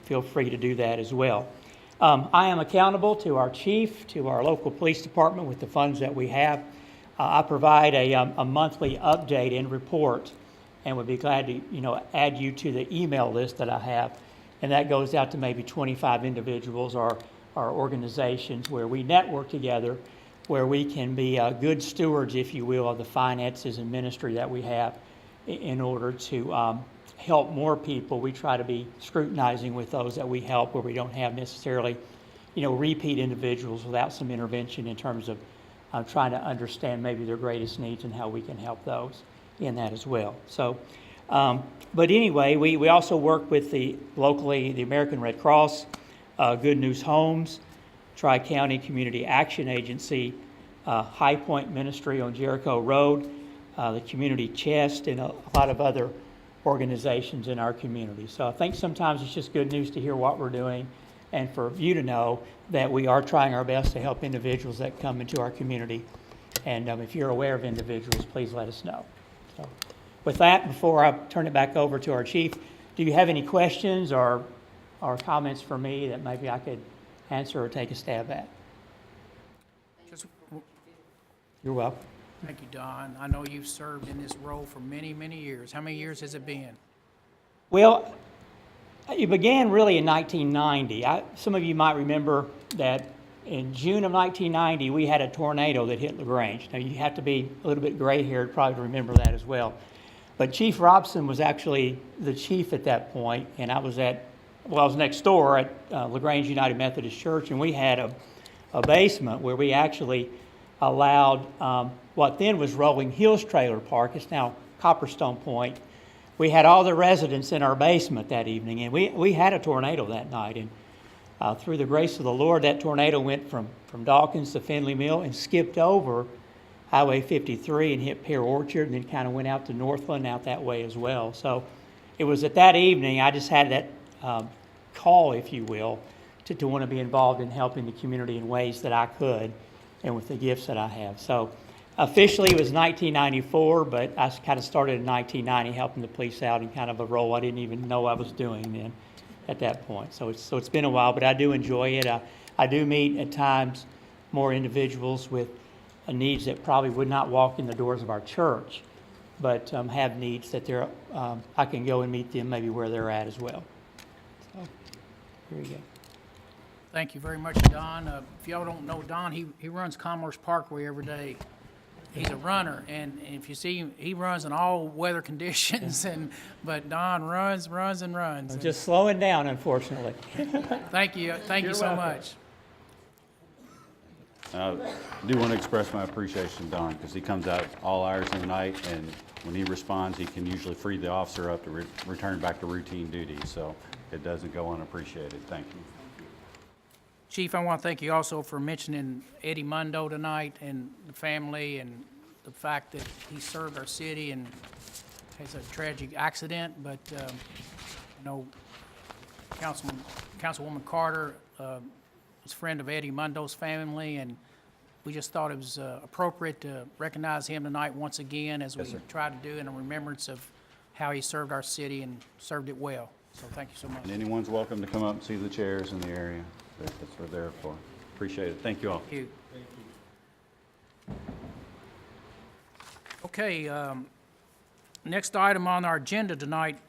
feel free to do that as well. I am accountable to our chief, to our local police department with the funds that we have. I provide a monthly update and report, and would be glad to add you to the email list that I have, and that goes out to maybe 25 individuals or organizations where we network together, where we can be good stewards, if you will, of the finances and ministry that we have in order to help more people. We try to be scrutinizing with those that we help where we don't have necessarily, repeat individuals without some intervention in terms of trying to understand maybe their greatest needs and how we can help those in that as well. So, but anyway, we also work with locally the American Red Cross, Good News Homes, Tri-County Community Action Agency, High Point Ministry on Jericho Road, the Community Chest, and a lot of other organizations in our community. So I think sometimes it's just good news to hear what we're doing and for you to know that we are trying our best to help individuals that come into our community. And if you're aware of individuals, please let us know. So with that, before I turn it back over to our chief, do you have any questions or comments for me that maybe I could answer or take a stab at? Just, You're welcome. thank you, Don. I know you've served in this role for many, many years. How many years has it been? Well, it began really in 1990. Some of you might remember that in June of 1990, we had a tornado that hit LaGrange. Now, you have to be a little bit gray-haired probably to remember that as well. But Chief Robson was actually the chief at that point, and I was next door at LaGrange United Methodist Church, and we had a basement where we actually allowed what then was Rolling Hills Trailer Park. It's now Copperstone Point. We had all the residents in our basement that evening, and we had a tornado that night. And through the grace of the Lord, that tornado went from Dawkins to Finley Mill and skipped over Highway 53 and hit Pear Orchard, and then kind of went out to Northland out that way as well. So it was at that evening I just had that call, if you will, to want to be involved in helping the community in ways that I could and with the gifts that I have. So officially it was 1994, but I kind of started in 1990 helping the police out in kind of a role I didn't even know I was doing then at that point. So it's been a while, but I do enjoy it. I do meet at times more individuals with needs that probably would not walk in the doors of our church, but have needs that I can go and meet them maybe where they're at as well. So here we go. Thank you very much, Don. If y'all don't know Don, he runs Commerce Parkway every day. He's a runner, and if you see him, he runs in all weather conditions. But Don runs. I'm just slowing down, unfortunately. Thank you so much. I do want to express my appreciation to Don, because he comes out all hours of the night, and when he responds, he can usually free the officer up to return back to routine duty. So it doesn't go unappreciated. Thank you. Chief, I want to thank you also for mentioning Eddie Mundo tonight and the family and the fact that he served our city and has a tragic accident. But, Councilwoman Carter was a friend of Eddie Mundo's family, and we just thought it was appropriate to recognize him tonight once again as we try to do in a remembrance of how he served our city and served it well. So thank you so much. And anyone's welcome to come up and see the chairs in the area. That's what they're there for. Appreciate it. Thank you all. Thank you. Okay, next item on our agenda tonight,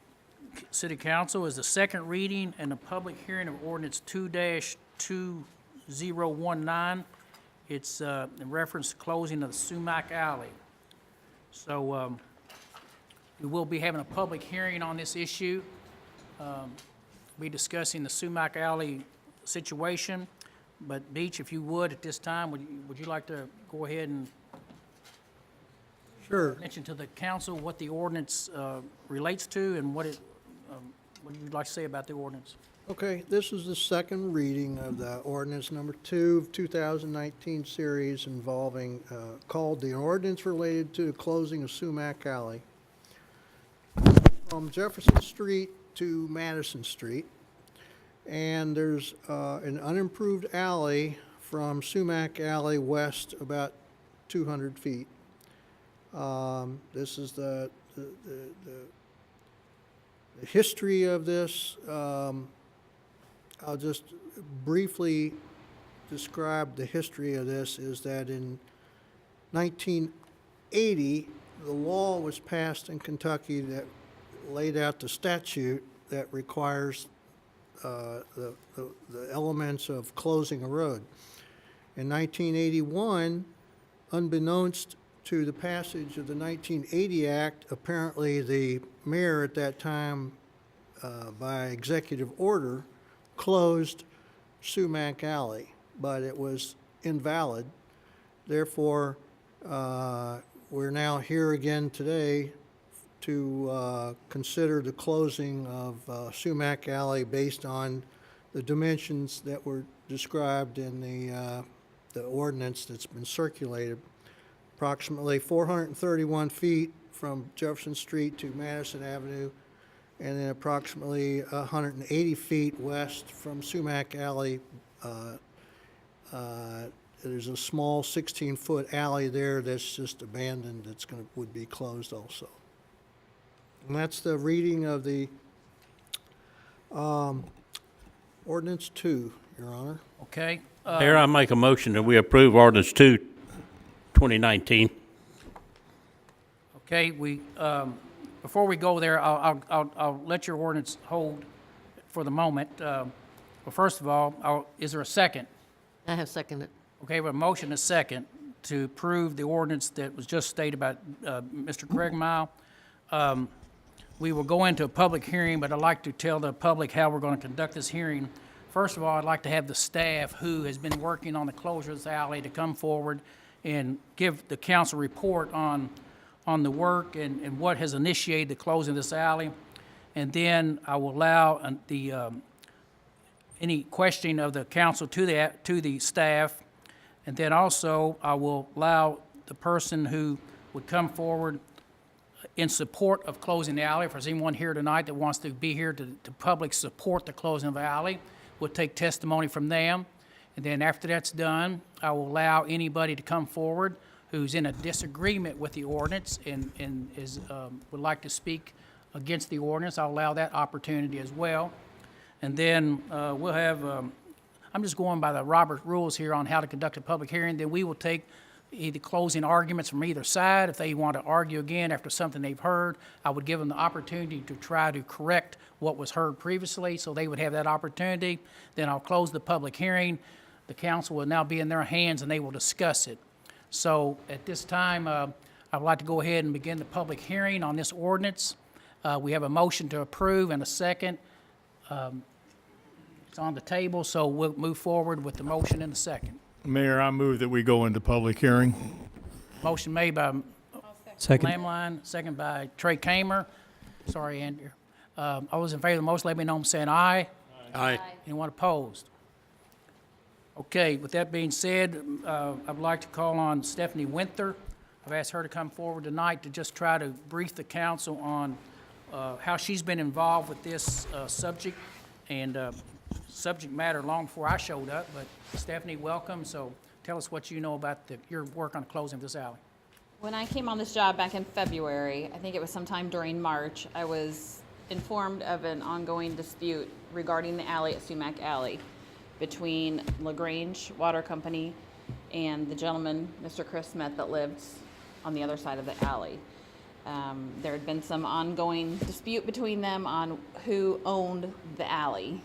City Council, is the second reading and the public hearing of ordinance 2-2019. It's in reference to closing of the Sumac Alley. So we will be having a public hearing on this issue. Be discussing the Sumac Alley situation. But Beach, if you would, at this time, would you like to go ahead and Sure. mention to the council what the ordinance relates to and what you'd like to say about the ordinance? Okay, this is the second reading of the ordinance number 2 of 2019 series involving, called the ordinance related to the closing of Sumac Alley. From Jefferson Street to Madison Street, and there's an unimproved alley from Sumac Alley west about 200 feet. This is the history of this. I'll just briefly describe the history of this. Is that in 1980, the law was passed in Kentucky that laid out the statute that requires the elements of closing a road. In 1981, unbeknownst to the passage of the 1980 Act, apparently the mayor at that time, by executive order, closed Sumac Alley, but it was invalid. Therefore, we're now here again today to consider the closing of Sumac Alley based on the dimensions that were described in the the ordinance that's been circulated. Approximately 431 feet from Jefferson Street to Madison Avenue, and then approximately 180 feet west from Sumac Alley. There's a small 16-foot alley there that's just abandoned, that's would be closed also. And that's the reading of the ordinance 2, Your Honor. Okay? Mayor, I make a motion that we approve ordinance 2, 2019. Okay, before we go there, I'll let your ordinance hold for the moment. Well, first of all, is there a second? I have seconded. Okay, we have a motion and a second to approve the ordinance that was just stated by Mr. Craig Mile. We will go into a public hearing, but I'd like to tell the public how we're going to conduct this hearing. First of all, I'd like to have the staff who has been working on the closure of this alley to come forward and give the council report on the work and what has initiated the closing of this alley. And then I will allow any questioning of the council to the staff. And then also, I will allow the person who would come forward in support of closing the alley. If there's anyone here tonight that wants to be here to public support the closing of the alley, we'll take testimony from them. And then after that's done, I will allow anybody to come forward who's in a disagreement with the ordinance and would like to speak against the ordinance. I'll allow that opportunity as well. And then we'll have, I'm just going by the Roberts rules here on how to conduct a public hearing. Then we will take either closing arguments from either side. If they want to argue again after something they've heard, I would give them the opportunity to try to correct what was heard previously, so they would have that opportunity. Then I'll close the public hearing. The council will now be in their hands and they will discuss it. So at this time, I'd like to go ahead and begin the public hearing on this ordinance. We have a motion to approve and a second. It's on the table, so we'll move forward with the motion and the second. Mayor, I move that we go into public hearing. Motion made by Second. Lamline, second by Trey Kamer. Sorry, Andrew. All those in favor of the motion, let me know by saying aye. Aye. Anyone opposed? Okay, with that being said, I'd like to call on Stephanie Winther. I've asked her to come forward tonight to just try to brief the council on how she's been involved with this subject and subject matter long before I showed up. But Stephanie, welcome. So tell us what you know about your work on closing this alley. When I came on this job back in February, I think it was sometime during March, I was informed of an ongoing dispute regarding the alley at Sumac Alley between Grange Water Company and the gentleman, Mr. Chris Smith, that lived on the other side of the alley. There had been some ongoing dispute between them on who owned the alley.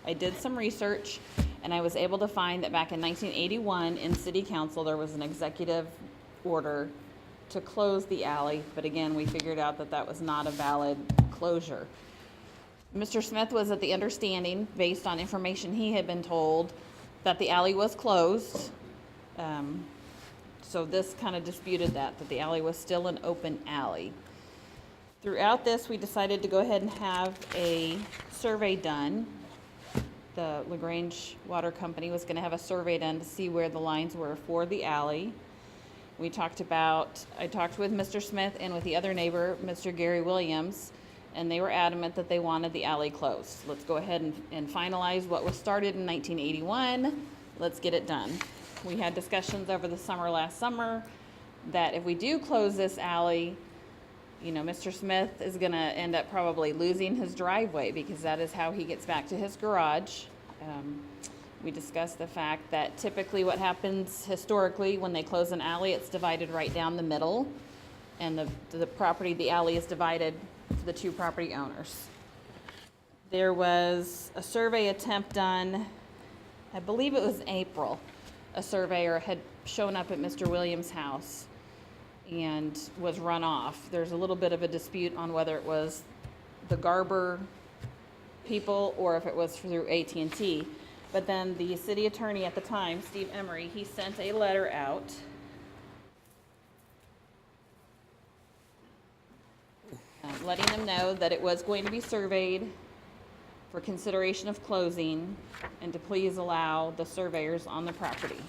I did some research, and I was able to find that back in 1981 in City Council, there was an executive order to close the alley, but again, we figured out that that was not a valid closure. Mr. Smith was at the understanding, based on information he had been told, that the alley was closed. So this kind of disputed that the alley was still an open alley. Throughout this, we decided to go ahead and have a survey done. The Grange Water Company was going to have a survey done to see where the lines were for the alley. I talked with Mr. Smith and with the other neighbor, Mr. Gary Williams, and they were adamant that they wanted the alley closed. Let's go ahead and finalize what was started in 1981. Let's get it done. We had discussions over the summer last summer that if we do close this alley, you know, Mr. Smith is going to end up probably losing his driveway because that is how he gets back to his garage. We discussed the fact that typically what happens historically when they close an alley, it's divided right down the middle, and the alley is divided to the two property owners. There was a survey attempt done, I believe it was April. A surveyor had shown up at Mr. Williams' house and was run off. There's a little bit of a dispute on whether it was the Garber people or if it was through AT&T. But then the city attorney at the time, Steve Emery, he sent a letter out letting them know that it was going to be surveyed for consideration of closing and to please allow the surveyors on the property.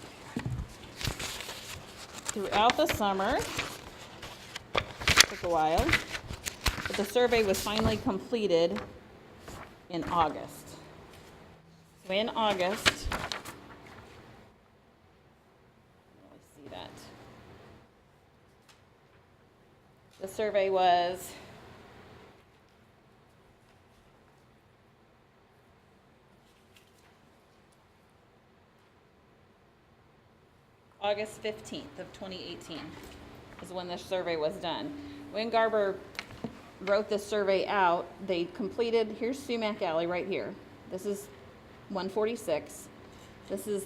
throughout the summer. Took a while. But the survey was finally completed in August. So in August, let's see that. The survey was August 15th of 2018 is when this survey was done. When Garber wrote this survey out, they completed, here's Sumac Alley right here. This is 146. This is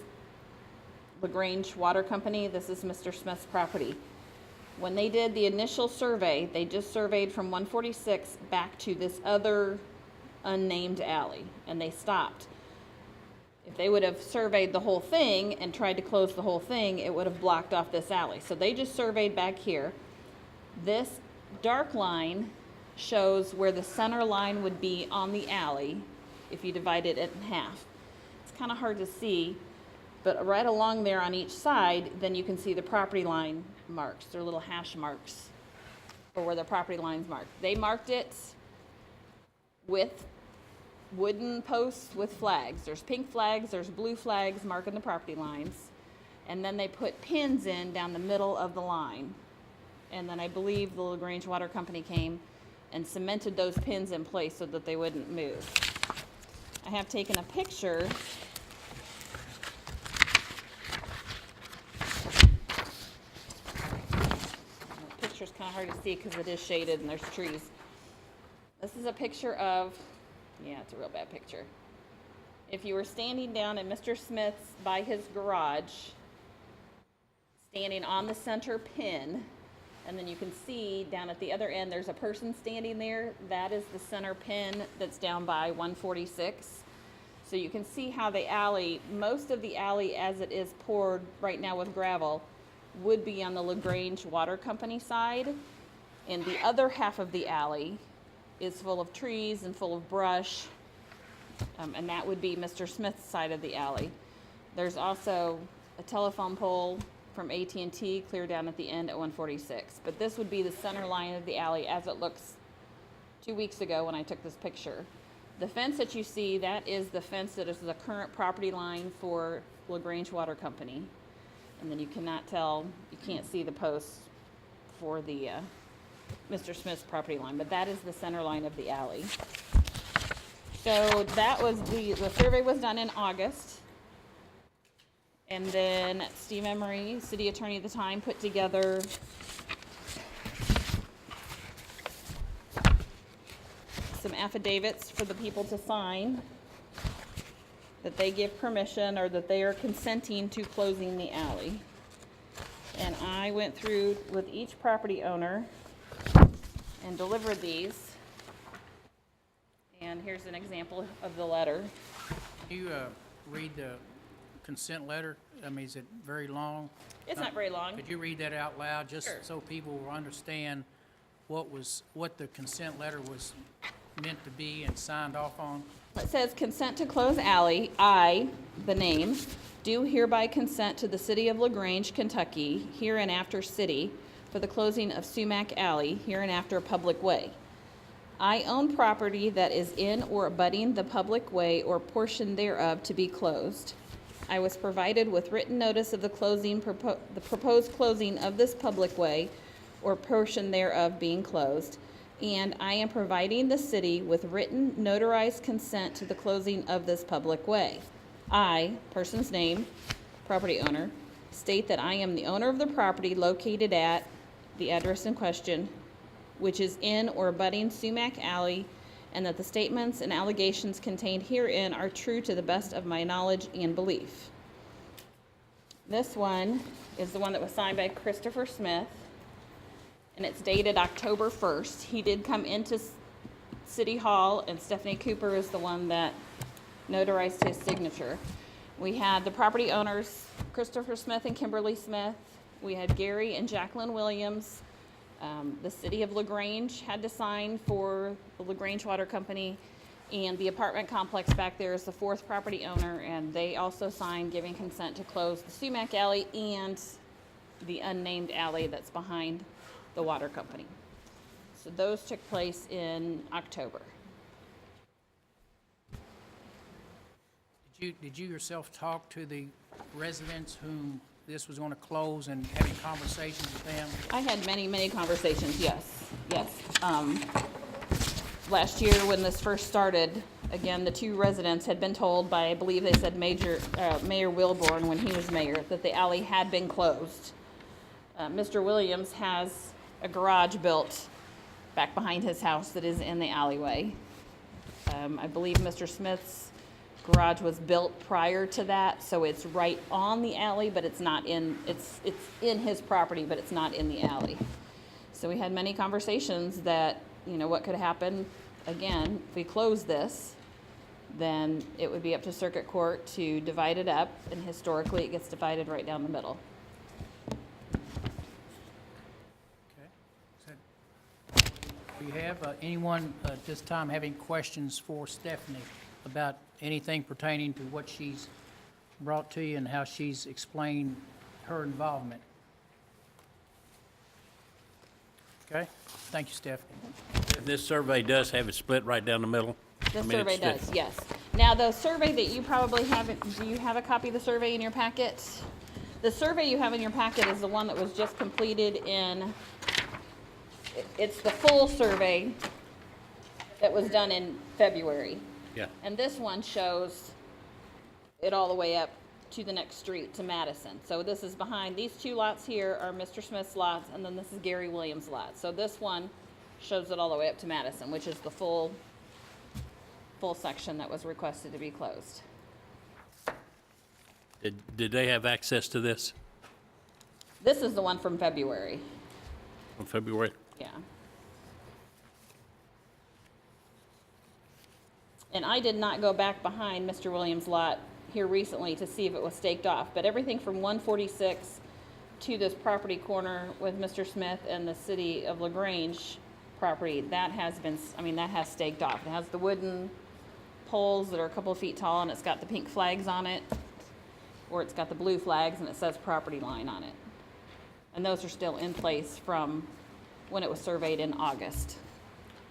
Grange Water Company. This is Mr. Smith's property. When they did the initial survey, they just surveyed from 146 back to this other unnamed alley, and they stopped. If they would have surveyed the whole thing and tried to close the whole thing, it would have blocked off this alley. So they just surveyed back here. This dark line shows where the center line would be on the alley if you divided it in half. It's kind of hard to see, but right along there on each side, then you can see the property line marks. They're little hash marks for where the property line's marked. They marked it with wooden posts with flags. There's pink flags, there's blue flags marking the property lines. And then they put pins in down the middle of the line. And then I believe the Grange Water Company came and cemented those pins in place so that they wouldn't move. I have taken a picture. The picture's kind of hard to see because it is shaded and there's trees. This is a picture of, yeah, it's a real bad picture. If you were standing down at Mr. Smith's by his garage, standing on the center pin, and then you can see down at the other end, there's a person standing there. That is the center pin that's down by 146. So you can see how the alley, most of the alley as it is poured right now with gravel, would be on the LaGrange Water Company side. And the other half of the alley is full of trees and full of brush. And that would be Mr. Smith's side of the alley. There's also a telephone pole from AT&T clear down at the end at 146. But this would be the center line of the alley as it looks 2 weeks ago when I took this picture. The fence that you see, that is the fence that is the current property line for LaGrange Water Company. And then you cannot tell, you can't see the posts for the Mr. Smith's property line, but that is the center line of the alley. So that was the survey was done in August. And then Steve Emery, city attorney at the time, put together some affidavits for the people to sign that they give permission or that they are consenting to closing the alley. And I went through with each property owner and delivered these. And here's an example of the letter. Can you read the consent letter? I mean, is it very long? It's not very long. Could you read that out loud, just Sure. so people will understand what the consent letter was meant to be and signed off on? It says consent to close alley. I, the name, do hereby consent to the city of LaGrange, Kentucky, hereinafter city, for the closing of Sumac Alley, hereinafter public way. I own property that is in or abutting the public way or portion thereof to be closed. I was provided with written notice of the proposed closing of this public way or portion thereof being closed, and I am providing the city with written notarized consent to the closing of this public way. I, person's name, property owner, state that I am the owner of the property located at the address in question, which is in or abutting Sumac Alley, and that the statements and allegations contained herein are true to the best of my knowledge and belief. This one is the one that was signed by Christopher Smith, and it's dated October 1st. He did come into City Hall, and Stephanie Cooper is the one that notarized his signature. We had the property owners, Christopher Smith and Kimberly Smith. We had Gary and Jacqueline Williams. The city of LaGrange had to sign for the LaGrange Water Company, and the apartment complex back there is the fourth property owner, and they also signed giving consent to close the Sumac Alley and the unnamed alley that's behind the water company. So those took place in October. Did you yourself talk to the residents whom this was going to close and having conversations with them? I had many, many conversations, yes, yes. Last year, when this first started, again, the two residents had been told by, I believe they said Mayor Wilborn when he was mayor, that the alley had been closed. Mr. Williams has a garage built back behind his house that is in the alleyway. I believe Mr. Smith's garage was built prior to that, so it's right on the alley, but it's not in, it's in his property, but it's not in the alley. So we had many conversations that, you know, what could happen, again, if we close this, then it would be up to circuit court to divide it up, and historically it gets divided right down the middle. Do you have anyone at this time having questions for Stephanie about anything pertaining to what she's brought to you and how she's explained her involvement? Okay, thank you, Stephanie. This survey does have it split right down the middle. The I mean, survey it's does, just- yes. Now, the survey that you probably haven't, do you have a copy of the survey in your packet? The survey you have in your packet is the one that was just completed in, it's the full survey that was done in February. Yeah. And this one shows it all the way up to the next street, to Madison. So this is behind, these two lots here are Mr. Smith's lots, and then this is Gary Williams' lot. So this one shows it all the way up to Madison, which is the full section that was requested to be closed. Did they have access to this This is the one from February, in February? yeah. And I did not go back behind Mr. Williams' lot here recently to see if it was staked off, but everything from 146 to this property corner with Mr. Smith and the city of LaGrange property, that has been, I mean, that has staked off. It has the wooden poles that are a couple of feet tall, and it's got the pink flags on it, or it's got the blue flags and it says property line on it. And those are still in place from when it was surveyed in August.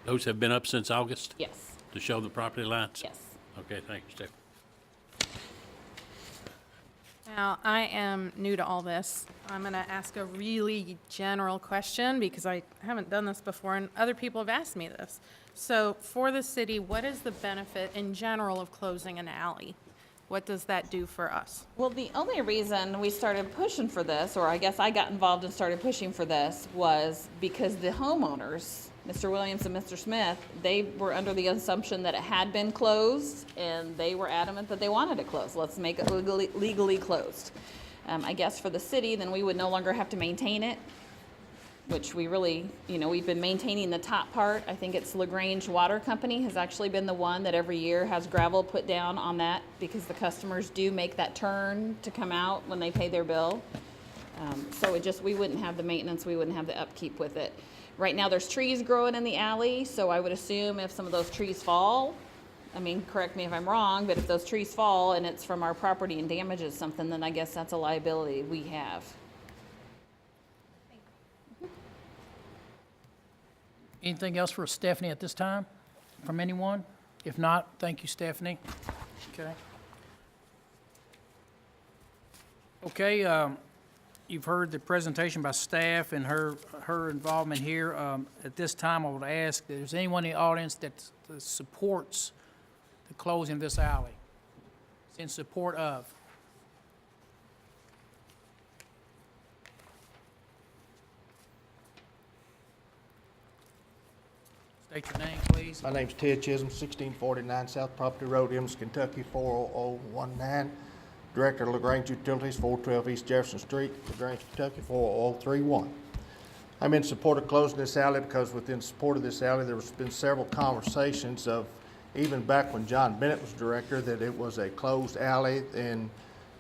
Those have been up since August? Yes. To show the property lines? Yes. Okay, thank you, Steph. Now, I am new to all this. I'm going to ask a really general question because I haven't done this before, and other people have asked me this. So for the city, what is the benefit in general of closing an alley? What does that do for us? Well, the only reason we started pushing for this, or I guess I got involved and started pushing for this, was because the homeowners, Mr. Williams and Mr. Smith, they were under the assumption that it had been closed, and they were adamant that they wanted it closed. Let's make it legally closed. I guess for the city, then we would no longer have to maintain it, which we really, you know, we've been maintaining the top part. I think it's LaGrange Water Company has actually been the one that every year has gravel put down on that because the customers do make that turn to come out when they pay their bill. So it just, we wouldn't have the maintenance, we wouldn't have the upkeep with it. Right now, there's trees growing in the alley, so I would assume if some of those trees fall, I mean, correct me if I'm wrong, but if those trees fall and it's from our property and damages something, then I guess that's a liability we have. Anything else for Stephanie at this time from anyone? If not, thank you, Stephanie. Okay. Okay, you've heard the presentation by staff and her involvement here. At this time, I would ask if there's anyone in the audience that supports the closing of this alley. It's in support of. State your name, please. My name's Ted Chisholm, 1649 South Property Road, Emmons, Kentucky, 40019. Director of LaGrange Utilities, 412 East Jefferson Street, LaGrange, Kentucky, 40031. I'm in support of closing this alley because within support of this alley, there's been several conversations of, even back when John Bennett was director, that it was a closed alley and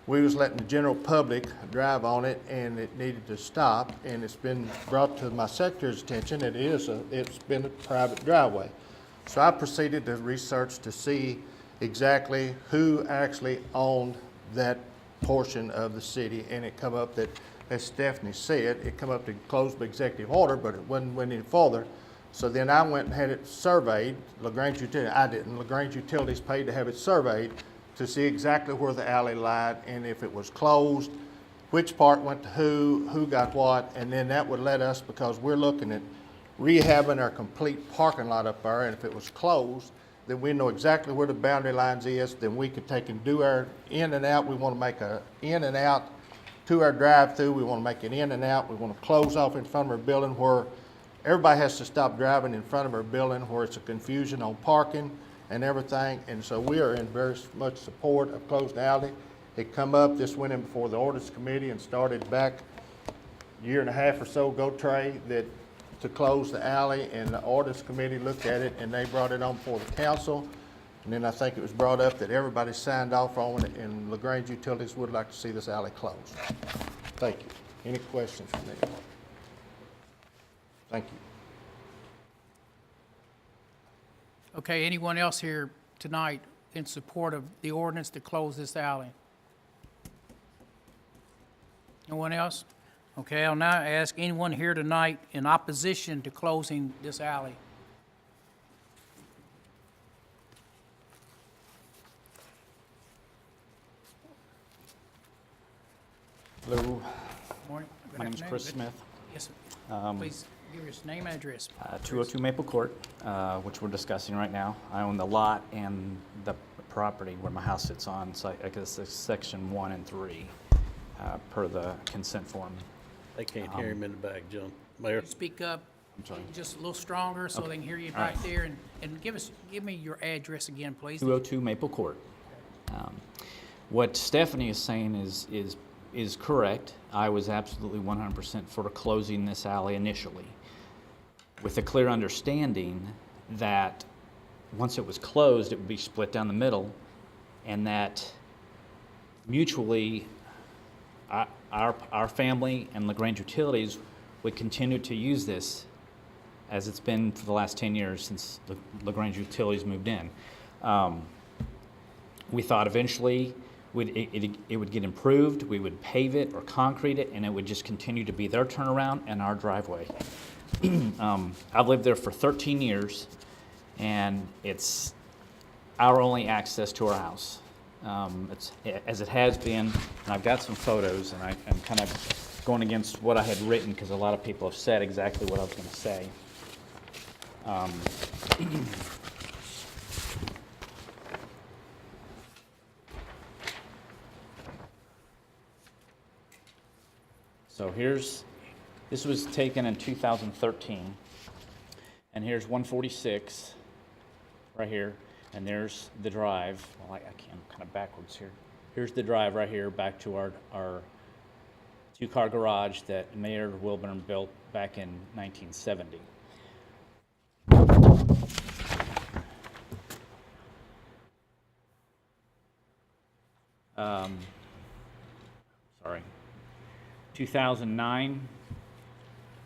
we was letting the general public drive on it and it needed to stop. And it's been brought to my secretary's attention that it's been a private driveway. So I proceeded to research to see exactly who actually owned that portion of the city, and it come up that as Stephanie said, it come up to close by executive order, but it went any further. So then I went and had it surveyed. LaGrange Utilities, I didn't. LaGrange Utilities paid to have it surveyed to see exactly where the alley lied and if it was closed, which part went to who got what, and then that would let us, because we're looking at rehabbing our complete parking lot up there, and if it was closed, then we know exactly where the boundary lines is, then we could take and do our in and out. We want to make a in and out to our drive-through. We want to make it in and out. We want to close off in front of our building where everybody has to stop driving in front of our building, where it's a confusion on parking and everything. And so we are in very much support of closed alley. It come up, this went in before the ordinance committee and started back a year and a half or so ago, Trey, that to close the alley, and the ordinance committee looked at it and they brought it on before the council. And then I think it was brought up that everybody signed off on it, and LaGrange Utilities would like to see this alley closed. Thank you. Any questions from me? Thank you. Okay, anyone else here tonight in support of the ordinance to close this alley? No one else? Okay, I'll now ask anyone here tonight in opposition to closing this alley. Hello. Morning. Good My name is afternoon. Chris Good- Smith. Yes, sir. Please give us name and address. 202 Maple Court, which we're discussing right now. I own the lot and the property where my house sits on, so I guess it's section 1 and 3 per the consent form. They can't hear him in the back, John. Mayor? Speak up I'm sorry. just a little stronger so they can hear you All right. back there, and give me your address again, please. 202 Maple Court. What Stephanie is saying is correct. I was absolutely 100% for closing this alley initially, with a clear understanding that once it was closed, it would be split down the middle, and that mutually our family and LaGrange Utilities would continue to use this as it's been for the last 10 years since LaGrange Utilities moved in. We thought eventually it would get improved, we would pave it or concrete it, and it would just continue to be their turnaround and our driveway. I've lived there for 13 years, and it's our only access to our house. It's as it has been, and I've got some photos, and I'm kind of going against what I had written because a lot of people have said exactly what I was going to say. So this was taken in 2013, and here's 146 right here, and there's the drive. Well, I can't, I'm kind of backwards here. Here's the drive right here back to our two-car garage that Mayor Wilburn built back in 1970. Sorry. 2009,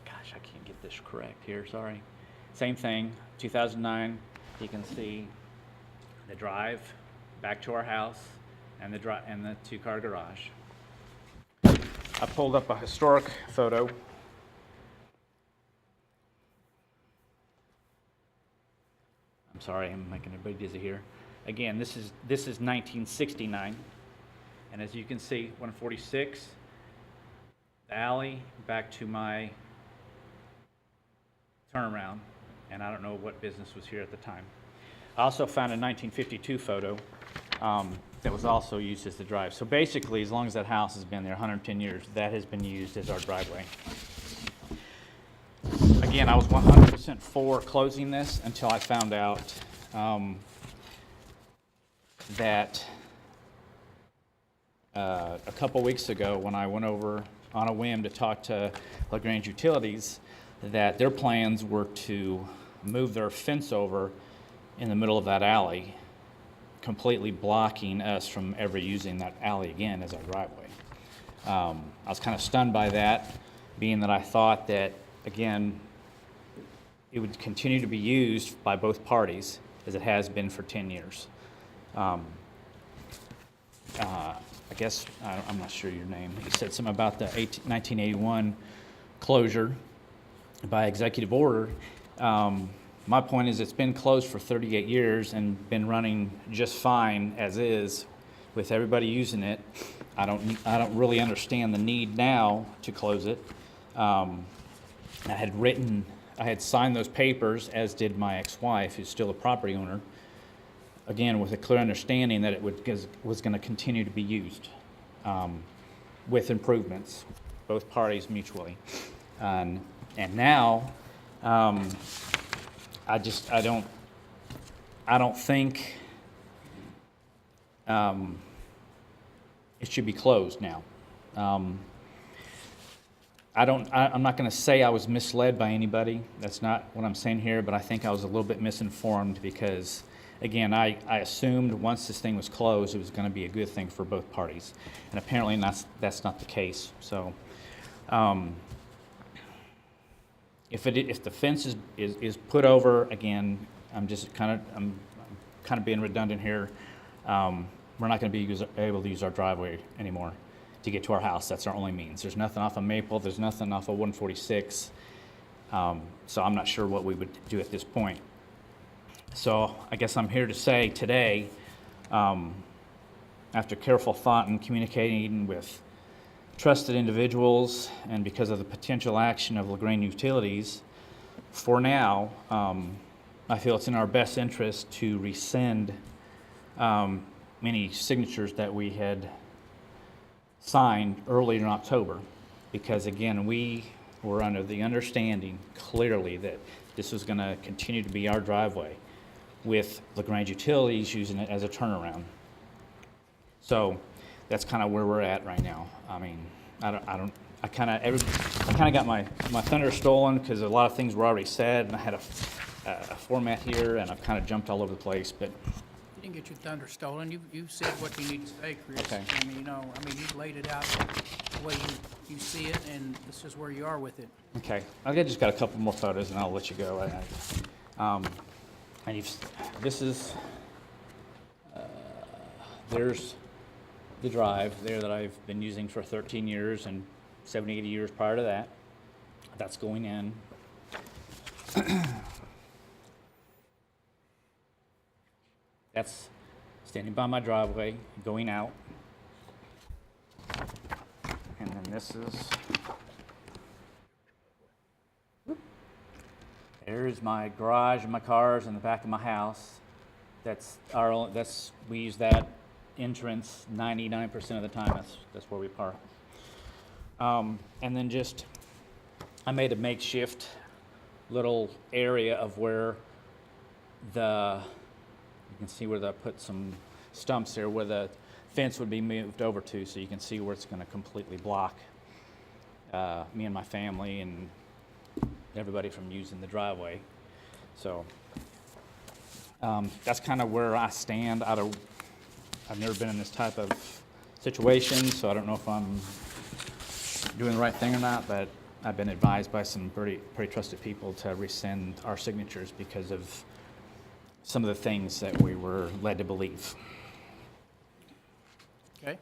gosh, I can't get this correct here, sorry. Same thing, 2009, you can see the drive back to our house and the two-car garage. I pulled up a historic photo. I'm sorry, I'm making everybody dizzy here. Again, this is 1969, and as you can see, 146, the alley back to my turnaround, and I don't know what business was here at the time. I also found a 1952 photo that was also used as the drive. So basically, as long as that house has been there 110 years, that has been used as our driveway. Again, I was 100% for closing this until I found out that a couple weeks ago when I went over on a whim to talk to LaGrange Utilities, that their plans were to move their fence over in the middle of that alley, completely blocking us from ever using that alley again as our driveway. I was kind of stunned by that, being that I thought that, again, it would continue to be used by both parties as it has been for 10 years. I guess, I'm not sure your name, you said something about the 1981 closure by executive order. My point is it's been closed for 38 years and been running just fine as is with everybody using it. I don't really understand the need now to close it. I had signed those papers, as did my ex-wife, who's still a property owner, again, with a clear understanding that it was going to continue to be used with improvements, both parties mutually. And now, I don't think it should be closed now. I'm not going to say I was misled by anybody. That's not what I'm saying here, but I think I was a little bit misinformed because, again, I assumed once this thing was closed, it was going to be a good thing for both parties. And apparently that's not the case. So if the fence is put over, again, I'm kind of being redundant here. We're not going to be able to use our driveway anymore to get to our house. That's our only means. There's nothing off of Maple. There's nothing off of 146. So I'm not sure what we would do at this point. So I guess I'm here to say today, after careful thought and communicating with trusted individuals and because of the potential action of LaGrange Utilities, for now, I feel it's in our best interest to rescind many signatures that we had signed early in October, because again, we were under the understanding clearly that this was going to continue to be our driveway with LaGrange Utilities using it as a turnaround. So that's kind of where we're at right now. I mean, I kind of got my thunder stolen because a lot of things were already said, and I had a format here, and I've kind of jumped all over the place, but You didn't get your thunder stolen. You said what you need to say, Chris. Okay. I mean, you laid it out the way you see it, and this is where you are with it. okay. I just got a couple more photos, and I'll let you go. There's the drive there that I've been using for 13 years and 70, 80 years prior to that. That's going in. That's standing by my driveway, going out. And then this is, there's my garage and my cars in the back of my house. We use that entrance 99% of the time. That's where we park. And then I made a makeshift little area of where you can see where I put some stumps there where the fence would be moved over to, so you can see where it's going to completely block me and my family and everybody from using the driveway. So that's kind of where I stand. I've never been in this type of situation, so I don't know if I'm doing the right thing or not, but I've been advised by some pretty trusted people to rescind our signatures because of some of the things that we were led to believe. Okay?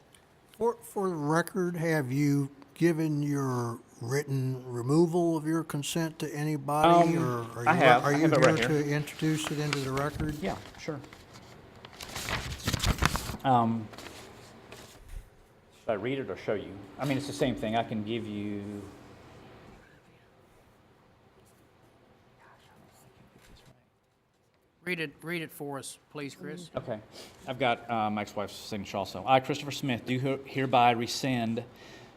For the record, have you given your written removal of your consent to anybody? Or I have. Are I you have it right here here. to introduce it into the record? Yeah, sure. Should I read it or show you? I mean, it's the same thing. I can give you. Read it for us, please, Chris. Okay. I've got my ex-wife's signature also. I, Christopher Smith, do hereby rescind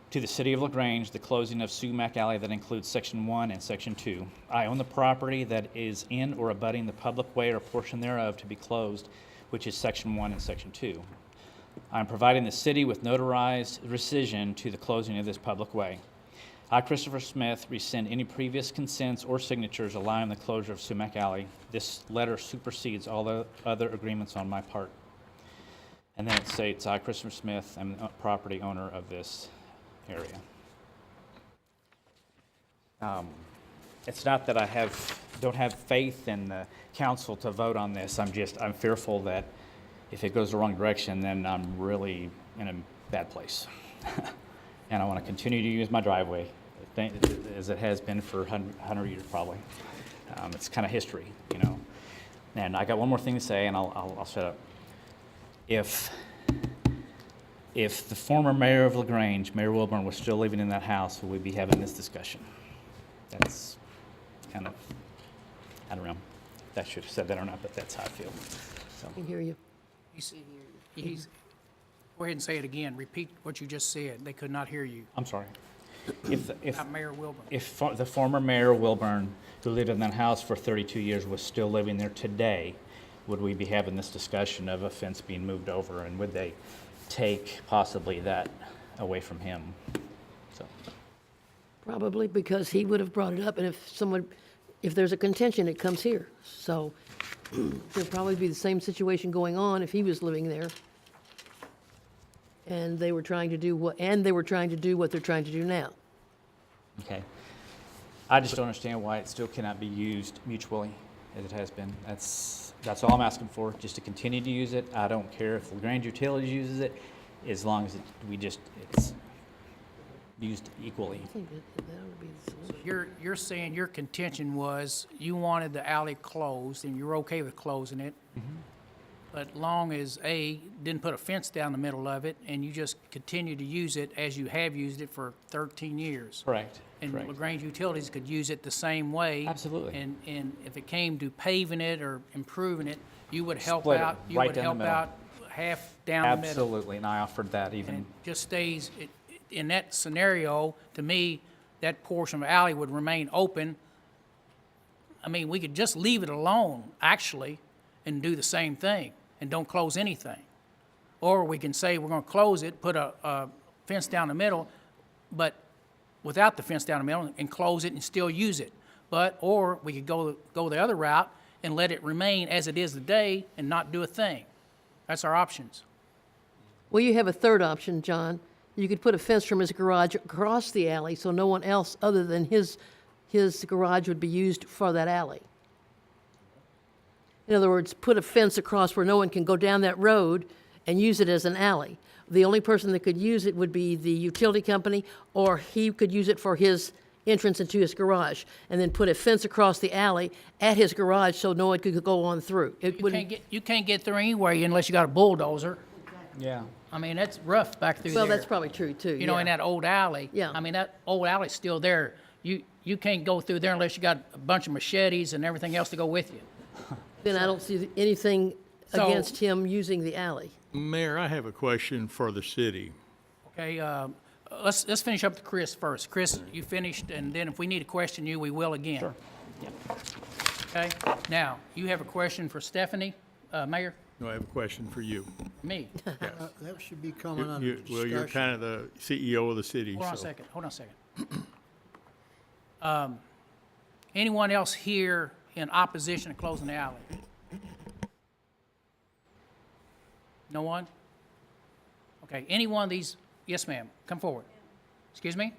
to the City of LaGrange the closing of Sumac Alley that includes Section 1 and Section 2. I own the property that is in or abutting the public way or portion thereof to be closed, which is Section 1 and Section 2. I am providing the city with notarized rescission to the closing of this public way. I, Christopher Smith, rescind any previous consents or signatures allowing the closure of Sumac Alley. This letter supersedes all the other agreements on my part. And then it states, I, Christopher Smith, am the property owner of this area. It's not that I don't have faith in the council to vote on this. I'm fearful that if it goes the wrong direction, then I'm really in a bad place. And I want to continue to use my driveway as it has been for 100 years probably. It's kind of history, you know. And I got one more thing to say, and I'll shut up. If the former mayor of LaGrange, Mayor Wilburn, was still living in that house, would we be having this discussion? That's kind of, I don't know if I should have said that or not, but that's how I feel. So. I can hear you. He's, go ahead and say it again. Repeat what you just said. They could not hear you. I'm sorry. If Not Mayor Wilburn. If the former Mayor Wilburn, who lived in that house for 32 years, was still living there today, would we be having this discussion of a fence being moved over, and would they take possibly that away from him? So. Probably because he would have brought it up, and if there's a contention, it comes here. So there'd probably be the same situation going on if he was living there. And they were trying to do what they're trying to do now. Okay. I just don't understand why it still cannot be used mutually as it has been. That's all I'm asking for, just to continue to use it. I don't care if LaGrange Utilities uses it, as long as it's used equally. I think that would be the solution. You're saying your contention was you wanted the alley closed, and you're okay with closing it. But long as didn't put a fence down the middle of it, and you just continue to use it as you have used it for 13 years. Correct. And Correct. LaGrange Utilities could use it the same way. Absolutely. And if it came to paving it or improving it, you would help Split it out. You right would down the help middle. out half down the middle. Absolutely, and I offered that even. And it just stays, in that scenario, to me, that portion of the alley would remain open. I mean, we could just leave it alone, actually, and do the same thing, and don't close anything. Or we can say we're gonna close it, put a fence down the middle, but without the fence down the middle, and close it and still use it. Or we could go the other route and let it remain as it is today and not do a thing. That's our options. Well, you have a third option, John. You could put a fence from his garage across the alley so no one else other than his garage would be used for that alley. In other words, put a fence across where no one can go down that road and use it as an alley. The only person that could use it would be the utility company, or he could use it for his entrance into his garage, and then put a fence across the alley at his garage so no one could go on through. You can't get through anyway unless you got a bulldozer. Yeah. I mean, that's rough back through there. Well, that's probably true, too. You know, in that old alley. Yeah. I mean, that old alley's still there. You can't go through there unless you got a bunch of machetes and everything else to go with you. Then I don't see anything So- against him using the alley. Mayor, I have a question for the city. Okay, let's finish up to Chris first. Chris, you finished, and then if we need to question you, we will again. Sure. Okay? Now, you have a question for Stephanie, Mayor? No, I have a question for you. Me? That should be coming under Well, you're discussion. kind of the CEO of the city, Hold on a so- second, hold on a second. Anyone else here in opposition to closing the alley? No one? Okay, any one of these, yes, ma'am, come forward. Excuse me?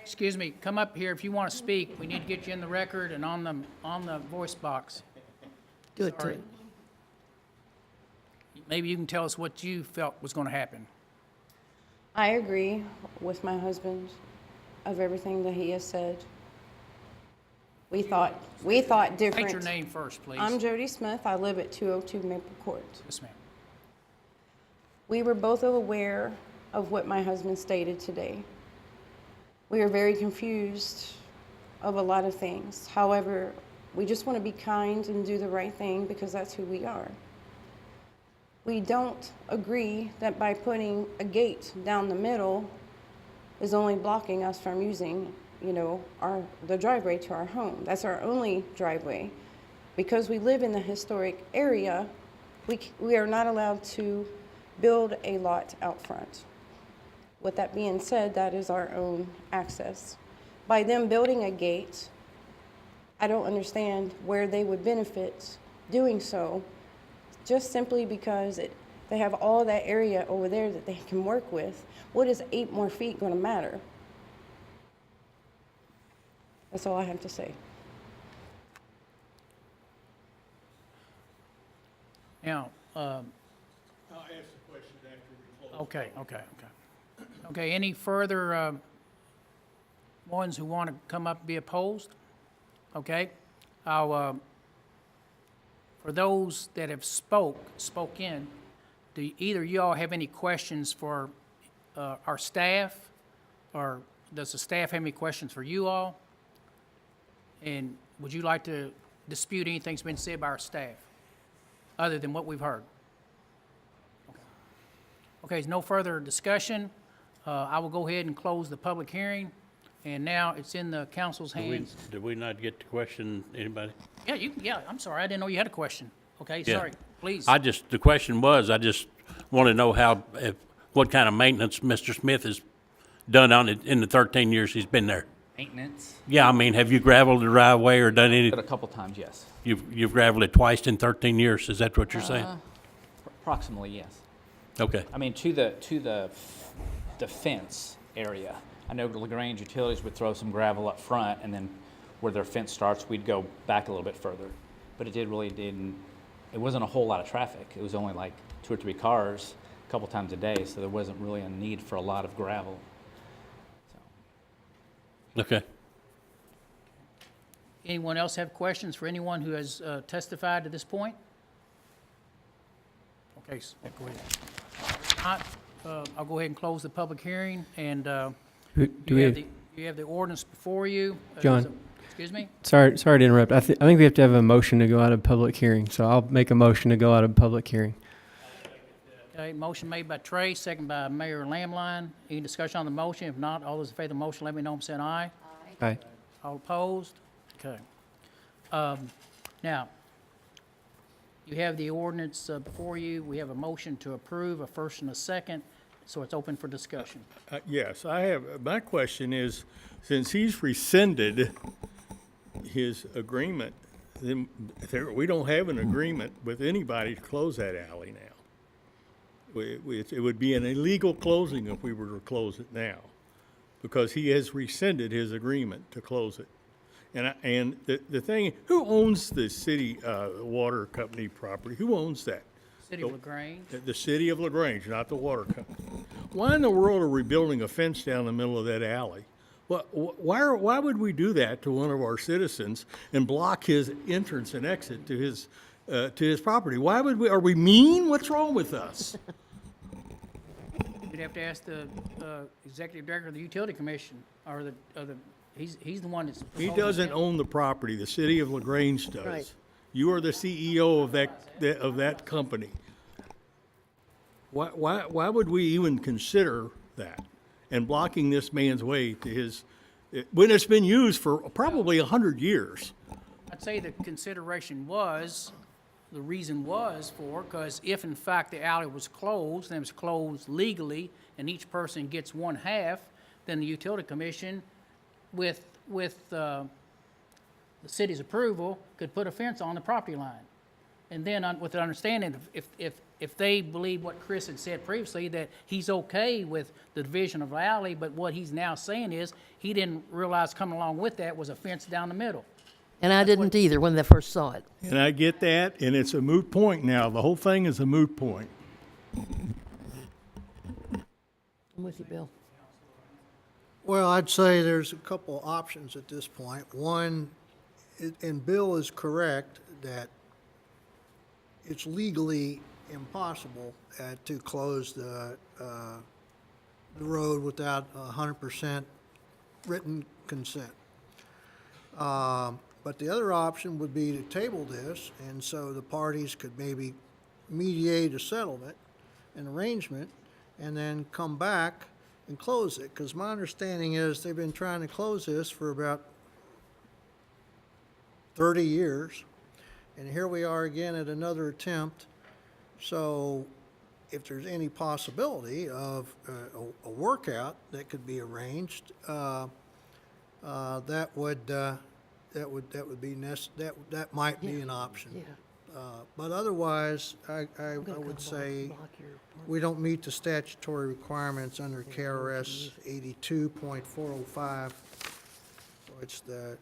Excuse me, come up here if you want to speak. We need to get you in the record and on the voice box. Do it to Sorry. him. Maybe you can tell us what you felt was going to happen. I agree with my husband of everything that he has said. We thought different. State your name first, please. I'm Jody Smith. I live at 202 Maple Court. Yes, ma'am. We were both aware of what my husband stated today. We are very confused of a lot of things. However, we just want to be kind and do the right thing because that's who we are. We don't agree that by putting a gate down the middle is only blocking us from using, the driveway to our home. That's our only driveway. Because we live in the historic area, we are not allowed to build a lot out front. With that being said, that is our own access. By them building a gate, I don't understand where they would benefit doing so, just simply because they have all that area over there that they can work with. What is 8 more feet going to matter? That's all I have to say. Now, I'll ask the question Okay, okay, okay. Okay, any further ones who want to come up and be opposed? Okay, I'll, for those that have spoken, do either of y'all have any questions for our staff? Or does the staff have any questions for you all? And would you like to dispute anything that's been said by our staff, other than what we've heard? Okay, there's no further discussion. I will go ahead and close the public hearing, and now it's in the council's hands. Did we not get to question anybody? Yeah, I'm sorry, I didn't know you had a question. Okay, Yeah. sorry, please. The question was, I just want to know what kind of maintenance Mr. Smith has done on it in the 13 years he's been there. Maintenance? Yeah, I mean, have you gravelled the driveway or done any? A couple times, yes. You've gravelled it twice in 13 years, is that what you're saying? Approximately, yes. Okay. I mean, to the fence area. I know LaGrange Utilities would throw some gravel up front, and then where their fence starts, we'd go back a little bit further. But it wasn't a whole lot of traffic. It was only like 2 or 3 cars a couple times a day, so there wasn't really a need for a lot of gravel. Okay. Anyone else have questions for anyone who has testified to this point? Okay, go ahead. I'll go ahead and close the public hearing, and you have the ordinance before you. John. Excuse me? Sorry to interrupt. I think we have to have a motion to go out of public hearing, so I'll make a motion to go out of public hearing. Okay, motion made by Trey, second by Mayor Lamline. Any discussion on the motion? If not, all those in favor of the motion, let me know by saying aye. Aye. All opposed? Okay. Now, you have the ordinance before you. We have a motion to approve, a first and a second, so it's open for discussion. Yes, I have, my question is, since he's rescinded his agreement, then we don't have an agreement with anybody to close that alley now. It would be an illegal closing if we were to close it now, because he has rescinded his agreement to close it. And the thing, who owns the city water company property? Who owns that? City of LaGrange. The city of LaGrange, not the water company. Why in the world are we building a fence down the middle of that alley? Why would we do that to one of our citizens and block his entrance and exit to his property? Why would we? Are we mean? What's wrong with us? You'd have to ask the executive director of the utility commission, or he's the one that's. He doesn't own the property. The city of LaGrange does. Right. You are the CEO of that company. Why would we even consider that and blocking this man's way to his, when it's been used for probably 100 years? I'd say the consideration was, the reason was because if in fact the alley was closed, and it was closed legally, and each person gets one half, then the utility commission, with the city's approval, could put a fence on the property line. And then with the understanding, if they believe what Chris had said previously, that he's okay with the division of the alley, but what he's now saying is, he didn't realize coming along with that was a fence down the middle. And I didn't either when I first saw it. And I get that, and it's a moot point now. The whole thing is a moot point. I'm with you, Bill. Well, I'd say there's a couple options at this point. One, and Bill is correct, that it's legally impossible to close the road without 100% written consent. But the other option would be to table this, and so the parties could maybe mediate a settlement, an arrangement, and then come back and close it. Because my understanding is they've been trying to close this for about 30 years, and here we are again at another attempt. So if there's any possibility of a workout that could be arranged, that might be an option. Yeah. But otherwise, I would say we don't meet the statutory requirements under KRS 82.405. So it's the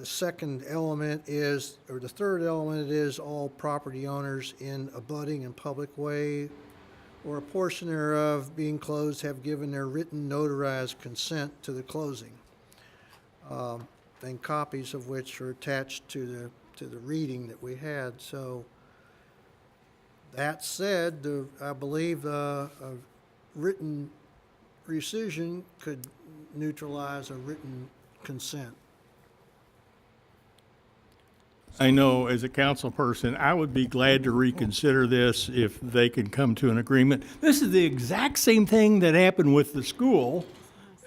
second element is, or the third element is all property owners in abutting and public way or a portion thereof being closed have given their written notarized consent to the closing, and copies of which are attached to the reading that we had. So that said, I believe a written rescission could neutralize a written consent. I know as a council person, I would be glad to reconsider this if they can come to an agreement. This is the exact same thing that happened with the school,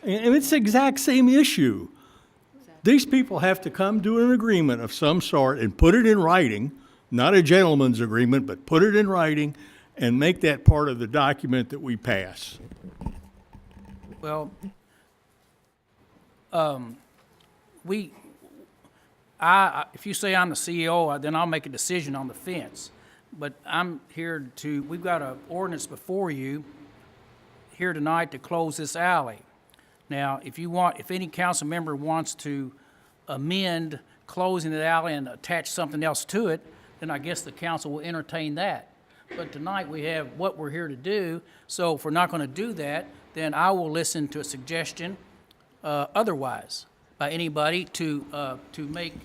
and it's the exact same issue. These people have to come to an agreement of some sort and put it in writing, not a gentleman's agreement, but put it in writing and make that part of the document that we pass. Well, if you say I'm the CEO, then I'll make a decision on the fence. But I'm here we've got an ordinance before you here tonight to close this alley. Now, if any council member wants to amend closing the alley and attach something else to it, then I guess the council will entertain that. But tonight we have what we're here to do, so if we're not going to do that, then I will listen to a suggestion otherwise by anybody to make.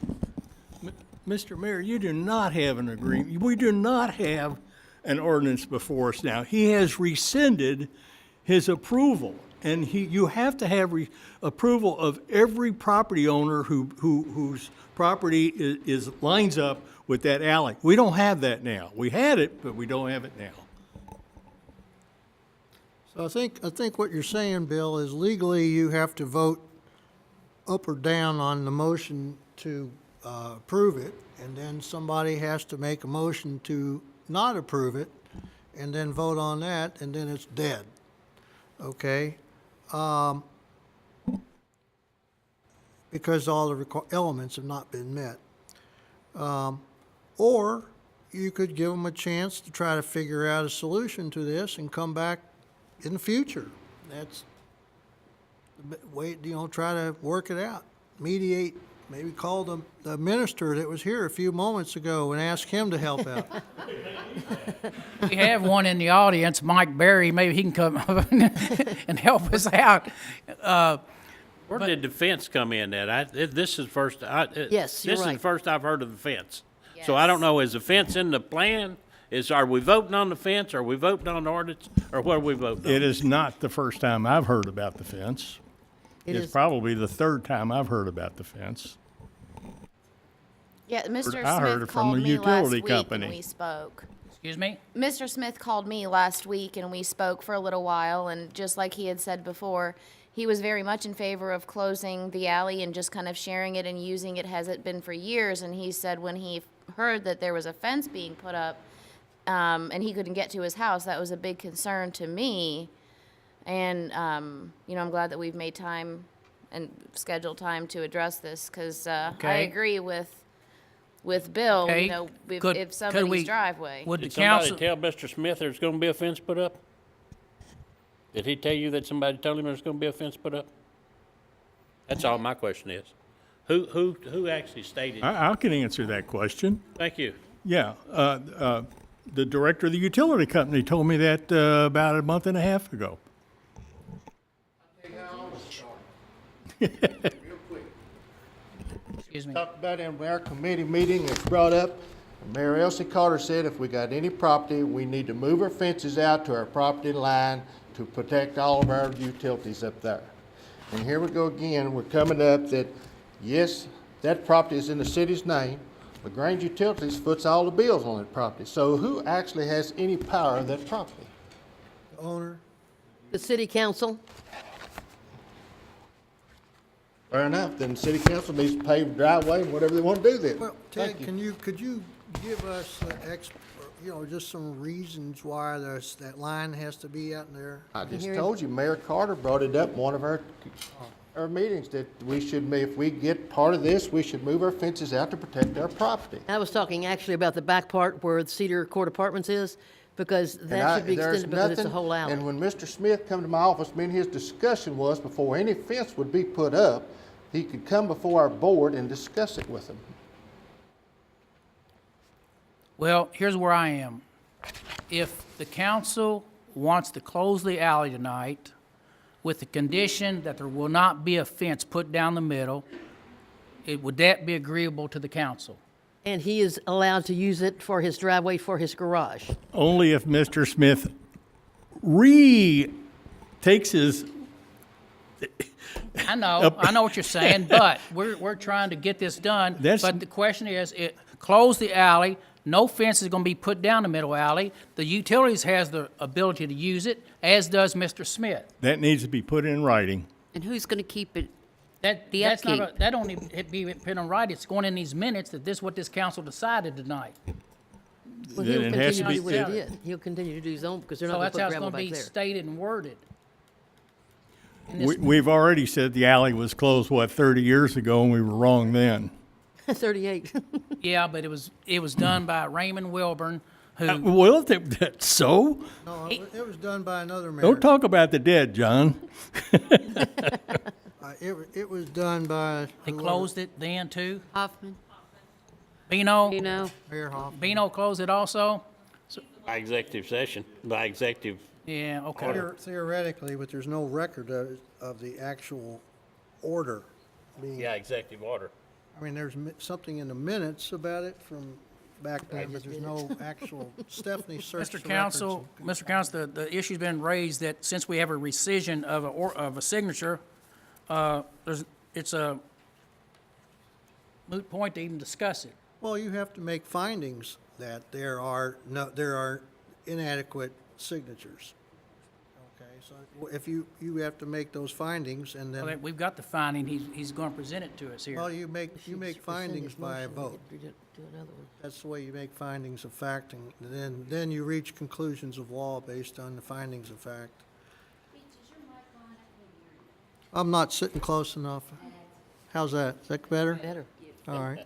Mr. Mayor, you do not have an agreement. We do not have an ordinance before us now. He has rescinded his approval, and you have to have approval of every property owner whose property lines up with that alley. We don't have that now. We had it, but we don't have it now. So I think what you're saying, Bill, is legally you have to vote up or down on the motion to approve it, and then somebody has to make a motion to not approve it, and then vote on that, and then it's dead. Okay? Because all the elements have not been met. Or you could give them a chance to try to figure out a solution to this and come back in the future. That's the way, try to work it out, mediate, maybe call the minister that was here a few moments ago and ask him to help out. We have one in the audience, Mike Berry. Maybe he can come and help us out. Where did the fence come in at? This is first. Yes, you're This is right. the first I've heard of the fence. So I don't know, is the fence in the plan? Are we voting on the fence? Are we voting on the ordinance? Or what are we voting on? It is not the first time I've heard about the fence. It's probably the third time I've heard about the fence. Yeah, Mr. I heard Smith it from called the me last utility week company. and we spoke. Excuse me? Mr. Smith called me last week and we spoke for a little while, and just like he had said before, he was very much in favor of closing the alley and just kind of sharing it and using it as it been for years. And he said when he heard that there was a fence being put up and he couldn't get to his house, that was a big concern to me. And, I'm glad that we've made time and scheduled time to address this, because I Okay. agree with Bill, Okay. if somebody's driveway. Would the Did somebody council, tell Mr. Smith there's gonna be a fence put up? Did he tell you that somebody told him there's gonna be a fence put up? That's all my question is. Who actually stated? I can answer that question. Thank you. Yeah, the director of the utility company told me that about a month and a half ago. excuse me, Talked about in our committee meeting, it's brought up, Mayor Elsie Carter said if we got any property, we need to move our fences out to our property line to protect all of our utilities up there. And here we go again, we're coming up that, yes, that property is in the city's name, but Grange Utilities foots all the bills on that property. So who actually has any power of that property? The owner? The city council? Fair enough, then the city council needs to pave the driveway and whatever they want to do then. Well, Thank Ted, could you give us, just some reasons why that line has to be out there? I just told you, Mayor Carter brought it up in one of our meetings that we should, if we get part of this, we should move our fences out to protect our property. I was talking actually about the back part where the Cedar Court Apartments is, because that should be extended because it's a whole alley. And when Mr. Smith come to my office, me and his discussion was before any fence would be put up, he could come before our board and discuss it with them. well, here's where I am. If the council wants to close the alley tonight with the condition that there will not be a fence put down the middle. Would that be agreeable to the council? And he is allowed to use it for his driveway, for his garage. Only if Mr. Smith takes his, I know what you're saying, but we're trying to get this done. That's- But the question is, close the alley, no fence is gonna be put down the middle alley. The utilities has the ability to use it, as does Mr. Smith. that needs to be put in writing. And who's going to keep it? The That's not, upkeep. that don't even be put on right, it's going in these minutes that this is what this council decided tonight. Well, Then he'll it has continue to to be- do what he did. He'll continue to do his own, because they're not So gonna that's put how it's gravel gonna back be there. stated and worded. In this- We've already said the alley was closed, 30 years ago, and we were wrong then. 38. Yeah, but it was done by Raymond Wilburn, who, Well, that's so? No, it was done by another mayor. Don't talk about the dead, John. It was done by. they closed it then too. Hoffman? Bino, Mayor Hoffman. Bino closed it also? By executive session, by executive, Yeah, okay. Theoretically, but there's no record of the actual order being. yeah, executive order. I mean, there's something in the minutes about it from back then, but there's no actual, Stephanie searched the Mr. records. Council, the issue's been raised that since we have a rescission of a signature, it's a moot point to even discuss it. Well, you have to make findings that there are inadequate signatures. Okay, so if you have to make those findings and Well, then, we've got the finding, he's gonna present it to us here. well, you make findings by a vote. Do another one. That's the way you make findings of fact, and then you reach conclusions of law based on the findings of fact. I'm not sitting close enough. How's that? Is that better? Better. All right.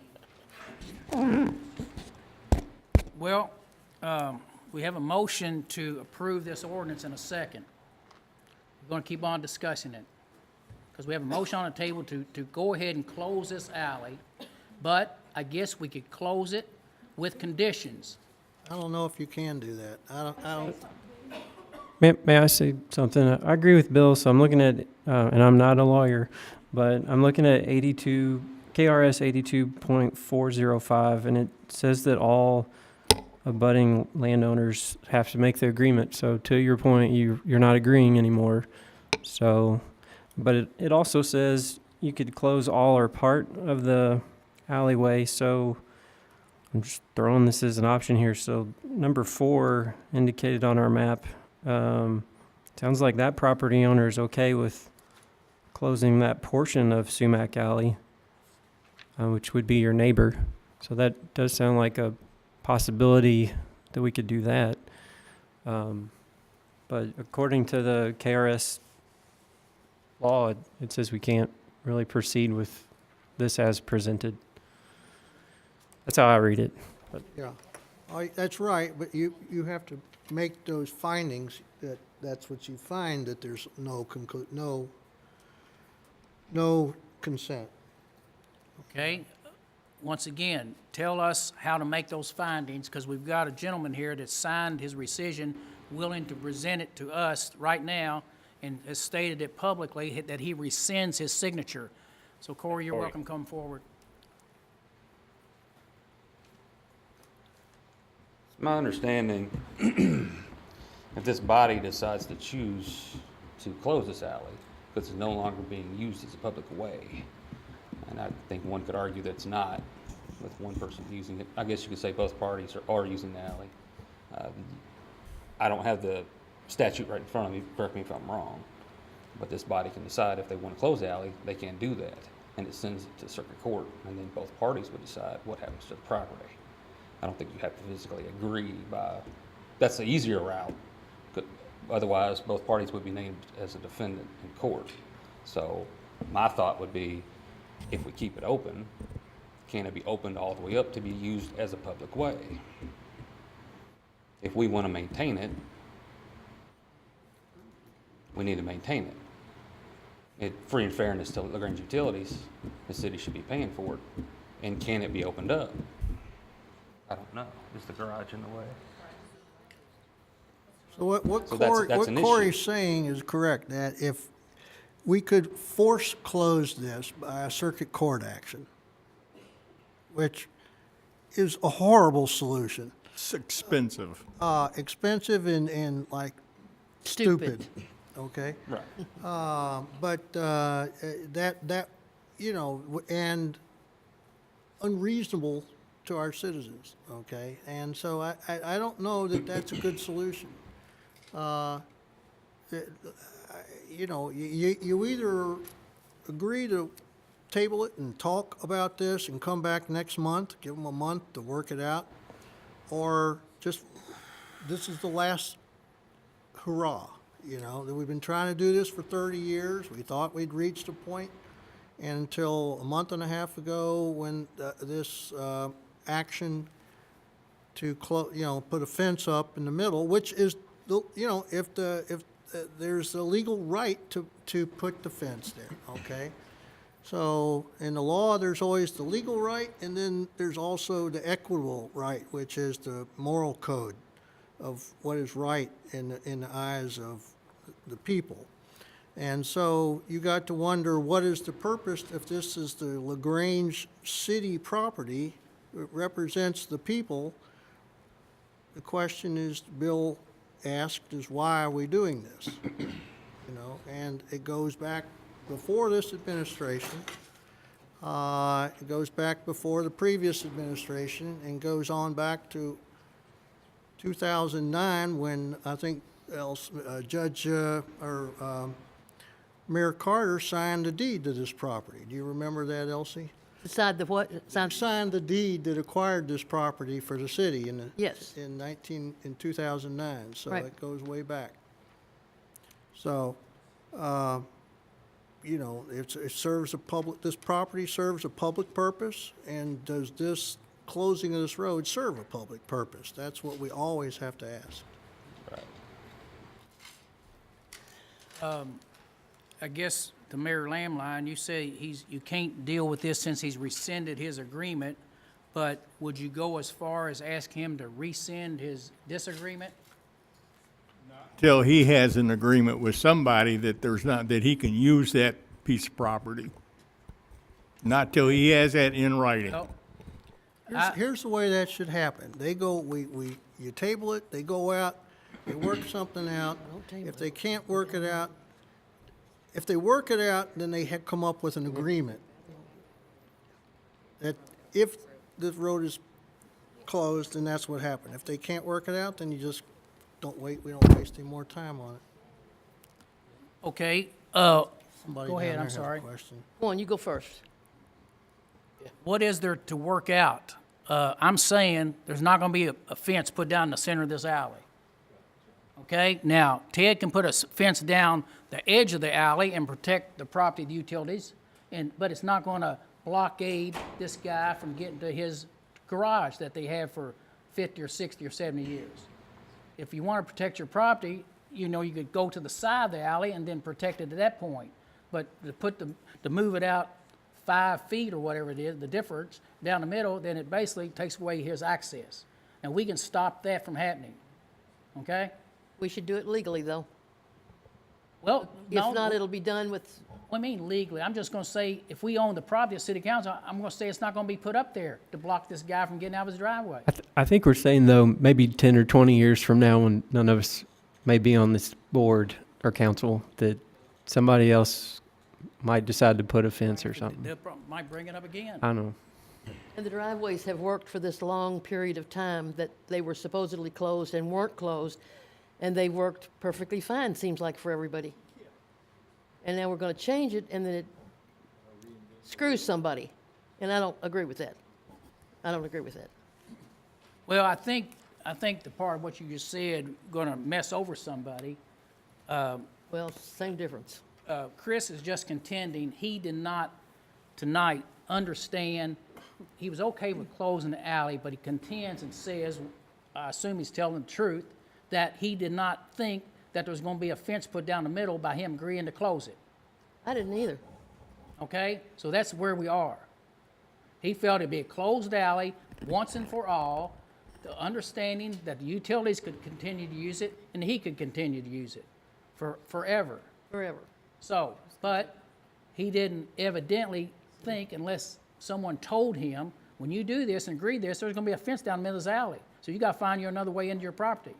Well, we have a motion to approve this ordinance in a second. We're gonna keep on discussing it. Because we have a motion on the table to go ahead and close this alley, but I guess we could close it with conditions. I don't know if you can do that. I don't, May I say something? I agree with Bill, so I'm looking at, and I'm not a lawyer, but I'm looking at KRS 82.405, and it says that all abutting landowners have to make the agreement. So to your point, you're not agreeing anymore. So, but it also says you could close all or part of the alleyway. So I'm just throwing this as an option here. So number 4 indicated on our map, sounds like that property owner is okay with closing that portion of Sumac Alley, which would be your neighbor. So that does sound like a possibility that we could do that. But according to the KRS law, it says we can't really proceed with this as presented. That's how I read it. But yeah. That's right, but you have to make those findings, that's what you find, that there's no consent. Okay? Once again, tell us how to make those findings, because we've got a gentleman here that signed his rescission, willing to present it to us right now, and has stated it publicly that he rescinds his signature. So Corey, you're welcome to come forward. It's my understanding, if this body decides to choose to close this alley, because it's no longer being used as a public way, and I think one could argue that it's not, with one person using it. I guess you could say both parties are using the alley. I don't have the statute right in front of me, correct me if I'm wrong, but this body can decide if they want to close the alley, they can do that, and it sends it to circuit court, and then both parties would decide what happens to the property. I don't think you have to physically agree that's the easier route. Otherwise, both parties would be named as a defendant in court. So my thought would be, if we keep it open, can it be opened all the way up to be used as a public way? If we want to maintain it, we need to maintain it. Free and fairness to Grange Utilities, the city should be paying for it. And can it be opened up? I don't know. Is the garage in the way? So what So that's Corey, what an issue. Corey's saying is correct, that if we could force close this by a circuit court action, which is a horrible solution. It's expensive. Expensive and like stupid, okay? Right. But that, you know, and unreasonable to our citizens, okay? And so I don't know that that's a good solution. You know, you either agree to table it and talk about this and come back next month, give them a month to work it out, or just, this is the last hurrah, you know, that we've been trying to do this for 30 years. We thought we'd reached a point, and until a month and a half ago, when this action to put a fence up in the middle, which is, you know, if there's a legal right to put the fence there, okay? So in the law, there's always the legal right, and then there's also the equitable right, which is the moral code of what is right in the eyes of the people. And so you got to wonder, what is the purpose if this is the Grange city property, it represents the people? The question is, Bill asked, is why are we doing this? You know, and it goes back before this administration. It goes back before the previous administration and goes on back to 2009 when I think Mayor Carter signed the deed to this property. Do you remember that, Elsie? Decide the what? Signed the deed that acquired this property for the city Yes. in 2009, so Right. it goes way back. So, you know, it serves this property serves a public purpose, and does this closing of this road serve a public purpose? That's what we always have to ask. I guess to Mayor Lamline, you say you can't deal with this since he's rescinded his agreement, but would you go as far as ask him to rescind his disagreement? Till he has an agreement with somebody that that he can use that piece of property. Not till he has that in writing. Oh, Here's the way that should happen. They go, you table it, they go out, they work something out. If they can't work it out, then they come up with an agreement that if this road is closed, then that's what happened. If they can't work it out, then you just we don't waste any more time on it. okay, Somebody go down ahead, there I'm has a sorry. question. Go on, you go first. What is there to work out? I'm saying there's not gonna be a fence put down in the center of this alley. Okay, now, Ted can put a fence down the edge of the alley and protect the property, the utilities, but it's not gonna blockade this guy from getting to his garage that they have for 50 or 60 or 70 years. If you wanna protect your property, you know, you could go to the side of the alley and then protect it at that point. But to move it out 5 feet or whatever it is, the difference down the middle, then it basically takes away his access. And we can stop that from happening, okay? We should do it legally, though. Well, no. If not, it'll be done with, What do you mean legally? I'm just gonna say, if we own the property as city council, I'm gonna say it's not gonna be put up there to block this guy from getting out of his driveway. I think we're saying, though, maybe 10 or 20 years from now, when none of us may be on this board or council, that somebody else might decide to put a fence or something. They might bring it up again. I don't know. and the driveways have worked for this long period of time that they were supposedly closed and weren't closed, and they worked perfectly fine, seems like, for everybody. And now we're gonna change it, and then it screws somebody, and I don't agree with that. I don't agree with that. Well, I think the part of what you just said, gonna mess over somebody, Well, same difference. Chris is just contending, he did not tonight understand, he was okay with closing the alley, but he contends and says, I assume he's telling the truth, that he did not think that there was gonna be a fence put down the middle by him agreeing to close it, I didn't either. okay? So that's where we are. He felt it'd be a closed alley, once and for all, the understanding that the utilities could continue to use it and he could continue to use it forever. Forever. So, but he didn't evidently think, unless someone told him, when you do this and agree this, there's gonna be a fence down the middle of this alley. So you gotta find you another way into your property.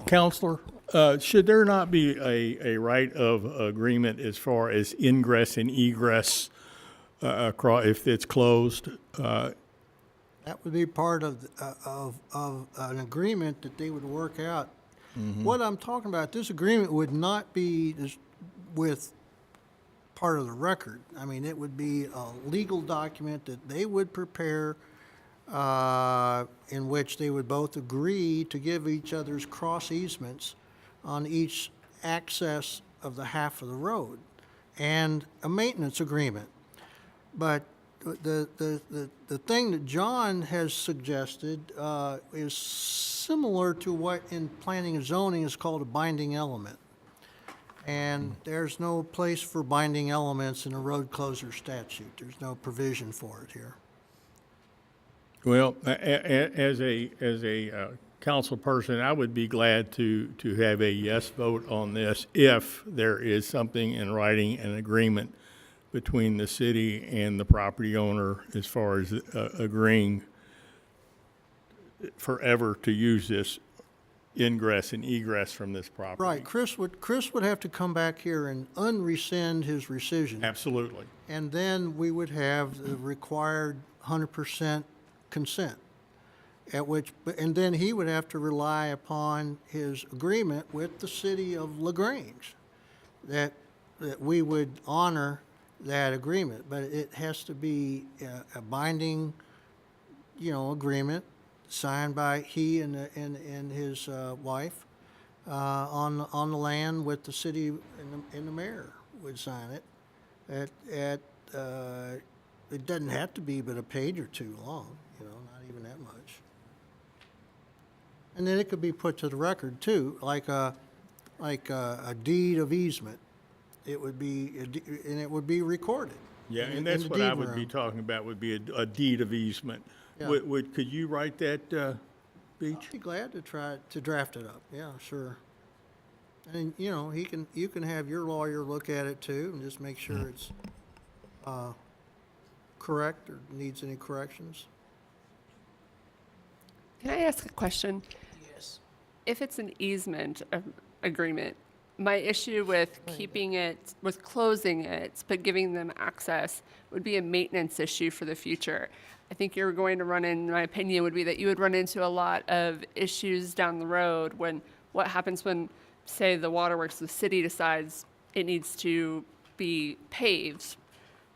Counselor, should there not be a right of agreement as far as ingress and egress across, if it's closed? That would be part of an agreement that they would work out. What I'm talking about, this agreement would not be with part of the record. I mean, it would be a legal document that they would prepare, in which they would both agree to give each other's cross easements on each access of the half of the road, and a maintenance agreement. But the thing that John has suggested is similar to what in planning and zoning is called a binding element. And there's no place for binding elements in a road closure statute. There's no provision for it here. Well, as a council person, I would be glad to have a yes vote on this if there is something in writing, an agreement between the city and the property owner as far as agreeing forever to use this ingress and egress from this property. Right, Chris would have to come back here and unrescind his rescission. Absolutely. And then we would have the required 100% consent, and then he would have to rely upon his agreement with the city of LaGrange, that we would honor that agreement, but it has to be a binding, agreement signed by he and his wife on the land, with the city and the mayor would sign it. It doesn't have to be but a page or two long, not even that much. And then it could be put to the record too, like a deed of easement. It would be, and it would be recorded. Yeah, in and that's the what I deed would be room. talking about, would be a deed of easement. Yeah. Could you write that, Beach? I'd be glad to try to draft it up. Yeah, sure. And you can have your lawyer look at it too, and just make sure it's correct or needs any corrections. Can I ask a question? Yes. If it's an easement agreement, my issue with keeping it, with closing it, but giving them access would be a maintenance issue for the future. I think you're going to run in, my opinion would be that you would run into a lot of issues down the road when, what happens when, say, the waterworks, the city decides it needs to be paved,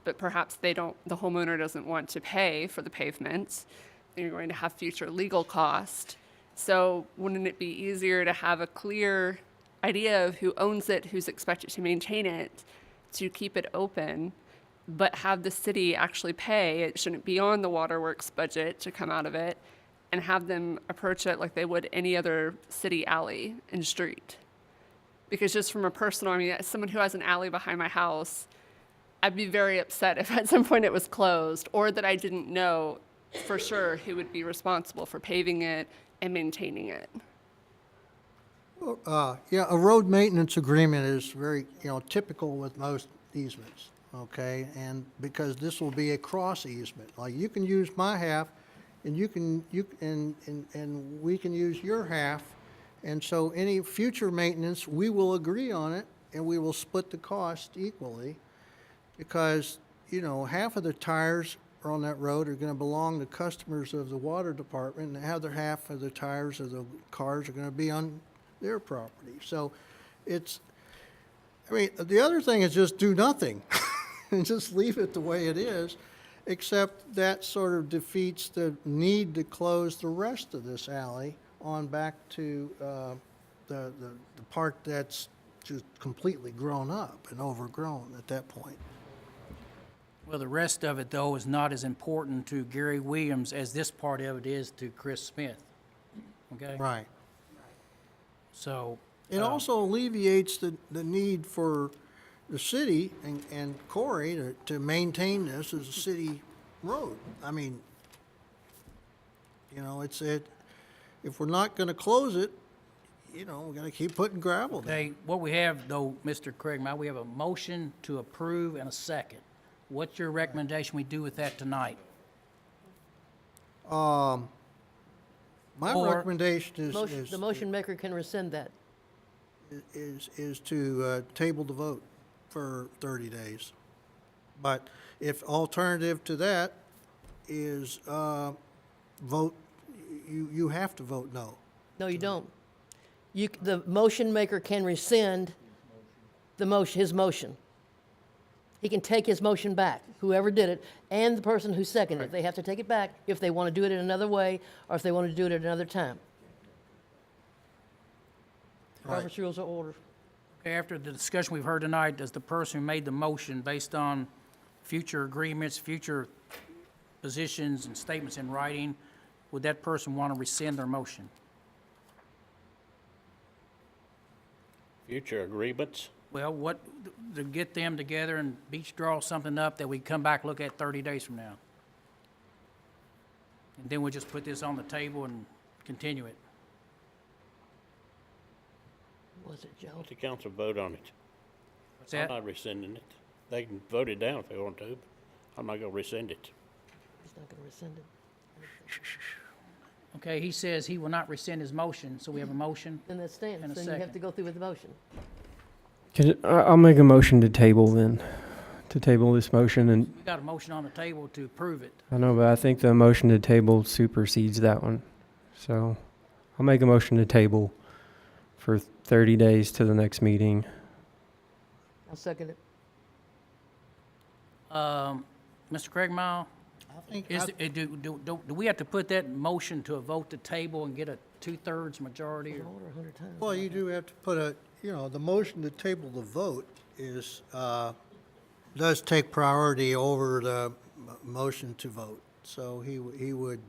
but perhaps the homeowner doesn't want to pay for the pavement. You're going to have future legal cost. So wouldn't it be easier to have a clear idea of who owns it, who's expected to maintain it, to keep it open, but have the city actually pay? It shouldn't be on the waterworks budget to come out of it, and have them approach it like they would any other city alley and street. Because just from a personal, as someone who has an alley behind my house, I'd be very upset if at some point it was closed, or that I didn't know for sure who would be responsible for paving it and maintaining it. Yeah, a road maintenance agreement is very, typical with most easements, okay? And because this will be a cross easement, like you can use my half, and and we can use your half, and so any future maintenance, we will agree on it, and we will split the cost equally, because, half of the tires on that road are going to belong to customers of the water department, and the other half of the tires of the cars are going to be on their property. So the other thing is just do nothing and just leave it the way it is, except that sort of defeats the need to close the rest of this alley on back to the part that's just completely grown up and overgrown at that point. Well, the rest of it, though, is not as important to Gary Williams as this part of it is to Chris Smith. Okay? Right. So. It also alleviates the need for, the city and Corey to maintain this as a city road. I mean, you know, if we're not gonna close it, you know, we're gonna keep putting gravel down. Okay, what we have though, Mr. Craig, we have a motion to approve and a second. What's your recommendation we do with that tonight? My Or- recommendation The motion maker can rescind that. is to table the vote for 30 days. But if alternative to that is vote, you have to vote no. No, you don't. The motion maker can rescind his motion. He can take his motion back, whoever did it, and the person who seconded it. They have to take it back if they want to do it in another way, or if they want to do it at another time. Robert's Rules of Order. Okay, after the discussion we've heard tonight, does the person who made the motion, based on future agreements, future positions and statements in writing, would that person want to rescind their motion? Future agreements? Well, to get them together and each draw something up that we come back, look at 30 days from now. And then we'll just put this on the table and continue it. Was it Joe? Let the council vote on it. What's I'm that? not rescinding it. They can vote it down if they want to, but I'm not gonna rescind it. He's not going to rescind it. Okay, he says he will not rescind his motion, so we have a motion. Then that stands. And a Then you have second. to go through with the motion. I'll make a motion to table then, to table this motion, and We got a motion on the table to approve it. I know, but I think the motion to table supersedes that one. So I'll make a motion to table for 30 days to the next meeting. I'll second it. Mr. Craigmile, do we have to put that motion to a vote to table and get a 2/3 majority? Or? Order 100 times. Well, you do have to put the motion to table the vote does take priority over the motion to vote. So he would,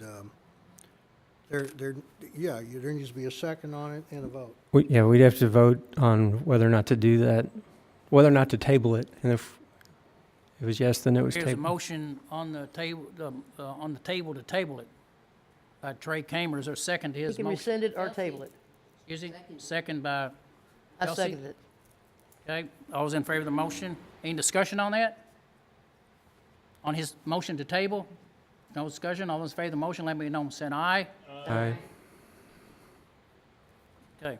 there needs to be a second on it and a vote. We'd have to vote on whether or not to do that, whether or not to table it. And if it was yes, then it was There's a tabled. motion on the table, to table it. By Trey Kamer, is there a second to He his can motion? rescind it or table it. Is he? Second by I Elsie? seconded it. Okay, all those in favor of the motion? Any discussion on that? On his motion to table? No discussion? All those in favor of the motion, let me know, saying aye. Aye. Okay.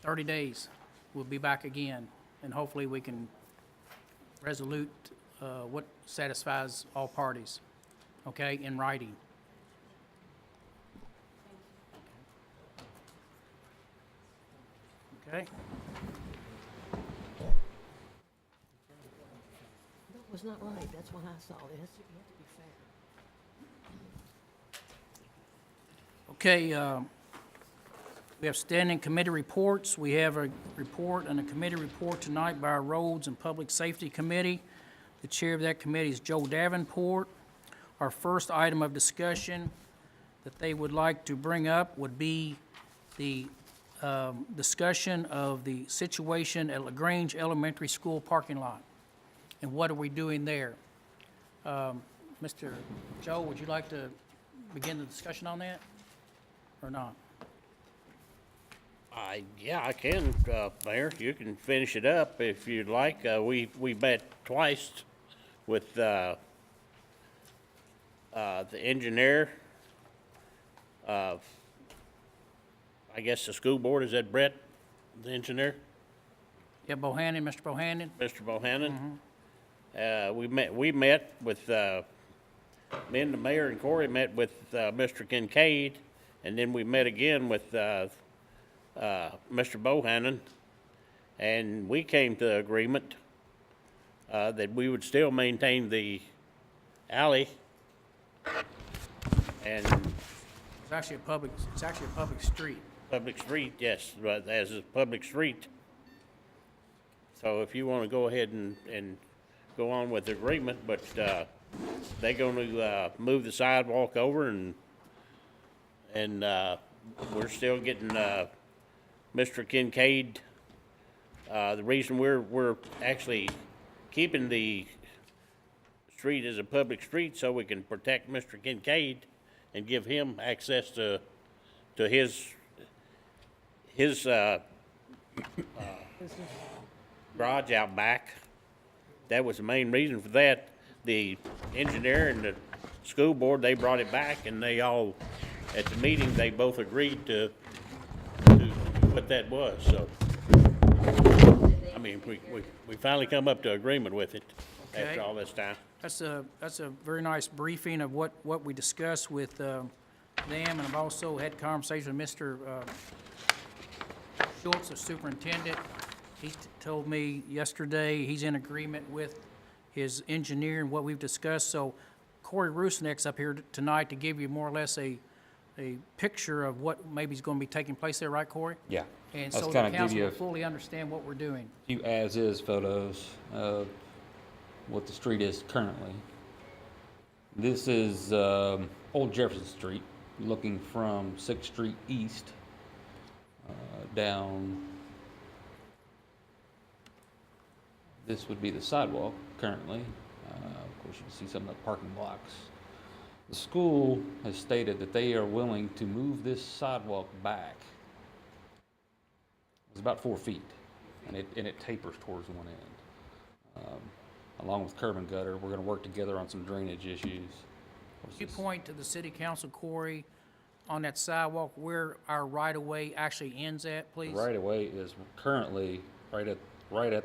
30 days, we'll be back again, and hopefully we can resolute what satisfies all parties, okay, in writing. Okay? That was not right. That's what I saw. You have to be fair. Okay, we have standing committee reports. We have a report and a committee report tonight by our Roads and Public Safety Committee. The chair of that committee is Joe Davenport. Our first item of discussion that they would like to bring up would be the discussion of the situation at Grange Elementary School parking lot. And what are we doing there? Mr. Joe, would you like to begin the discussion on that, or not? Yeah, I can, Mayor. You can finish it up if you'd like. We met twice with the engineer. I guess the school board, is that Brett, the engineer? Yeah, Bohannon, Mr. Bohannon? Mr. Bohannon. We met with, me and the mayor and Corey met with Mr. Kincaid, and then we met again with Mr. Bohannon, and we came to agreement that we would still maintain the alley, and It's actually a public street. public street, yes, but as a public street. So if you want to go ahead and go on with the agreement, but they're going to move the sidewalk over, and we're still getting Mr. Kincaid The reason we're actually keeping the street as a public street so we can protect Mr. Kincaid and give him access to his garage out back. That was the main reason for that. The engineer and the school board, they brought it back, and they all, at the meeting, they both agreed to what that was, so. I mean, we finally come up to agreement with it after Okay. all this time. That's a very nice briefing of what we discussed with them, and I've also had conversations with Mr. Schultz, the superintendent. He told me yesterday he's in agreement with his engineer and what we've discussed. So Corey Rusnick's up here tonight to give you more or less a picture of what maybe is going to be taking place there, right, Corey? Yeah. And Let's so the kinda give council you will a fully understand what we're doing. few as-is photos of what the street is currently. This is Old Jefferson Street, looking from 6th Street East down. This would be the sidewalk currently. Of course, you can see some of the parking blocks. The school has stated that they are willing to move this sidewalk back. It's about 4 feet, and it tapers towards one end. Along with curb and gutter, we're going to work together on some drainage issues. Could you point to the city council, Corey, on that sidewalk where our right-of-way actually ends at, please? The right-of-way is currently right at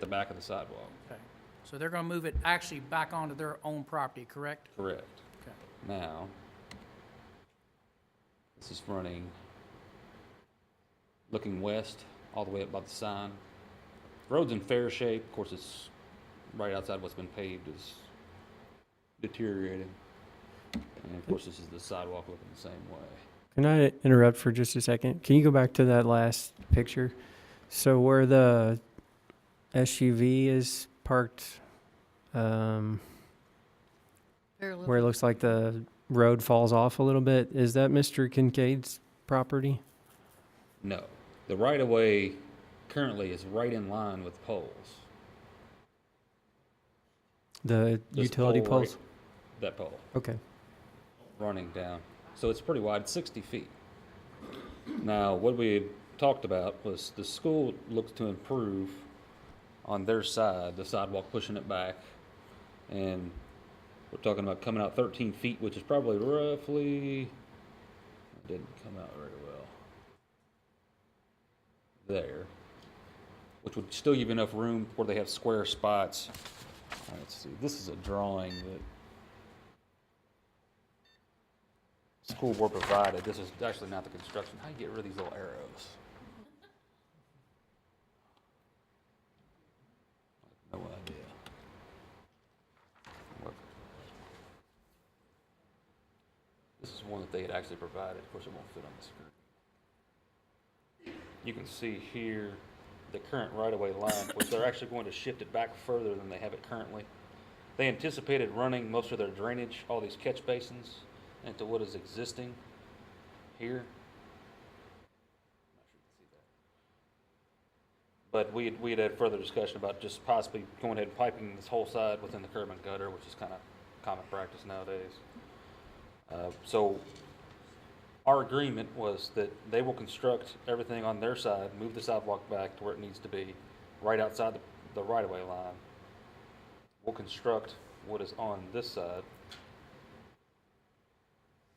the back of the sidewalk. Okay. So they're going to move it actually back onto their own property, correct? Correct. Okay. Now, this is looking west, all the way up by the sign. The road's in fair shape. Of course, it's right outside what's been paved is deteriorating. And of course, this is the sidewalk looking the same way. Can I interrupt for just a second? Can you go back to that last picture? So where the SUV is parked, where it looks like the road falls off a little bit, is that Mr. Kincaid's property? No. The right-of-way currently is right in line with poles. The This utility pole poles? right- that pole. Okay. Running down. So it's pretty wide, 60 feet. Now, what we had talked about was the school looks to improve on their side, the sidewalk pushing it back. And we're talking about coming out 13 feet, which is probably roughly, it didn't come out very well. There. Which would still give you enough room where they have square spots. Let's see, this is a drawing that school board provided. This is actually not the construction. How do you get rid of these little arrows? I have no idea. What? This is one that they had actually provided. Of course, it won't fit on the screen. You can see here the current right-of-way line, which they're actually going to shift it back further than they have it currently. They anticipated running most of their drainage, all these catch basins, into what is existing here. But we had further discussion about just possibly going ahead and piping this whole side within the curb and gutter, which is kind of common practice nowadays. So our agreement was that they will construct everything on their side, move the sidewalk back to where it needs to be, right outside the right-of-way line. We'll construct what is on this side,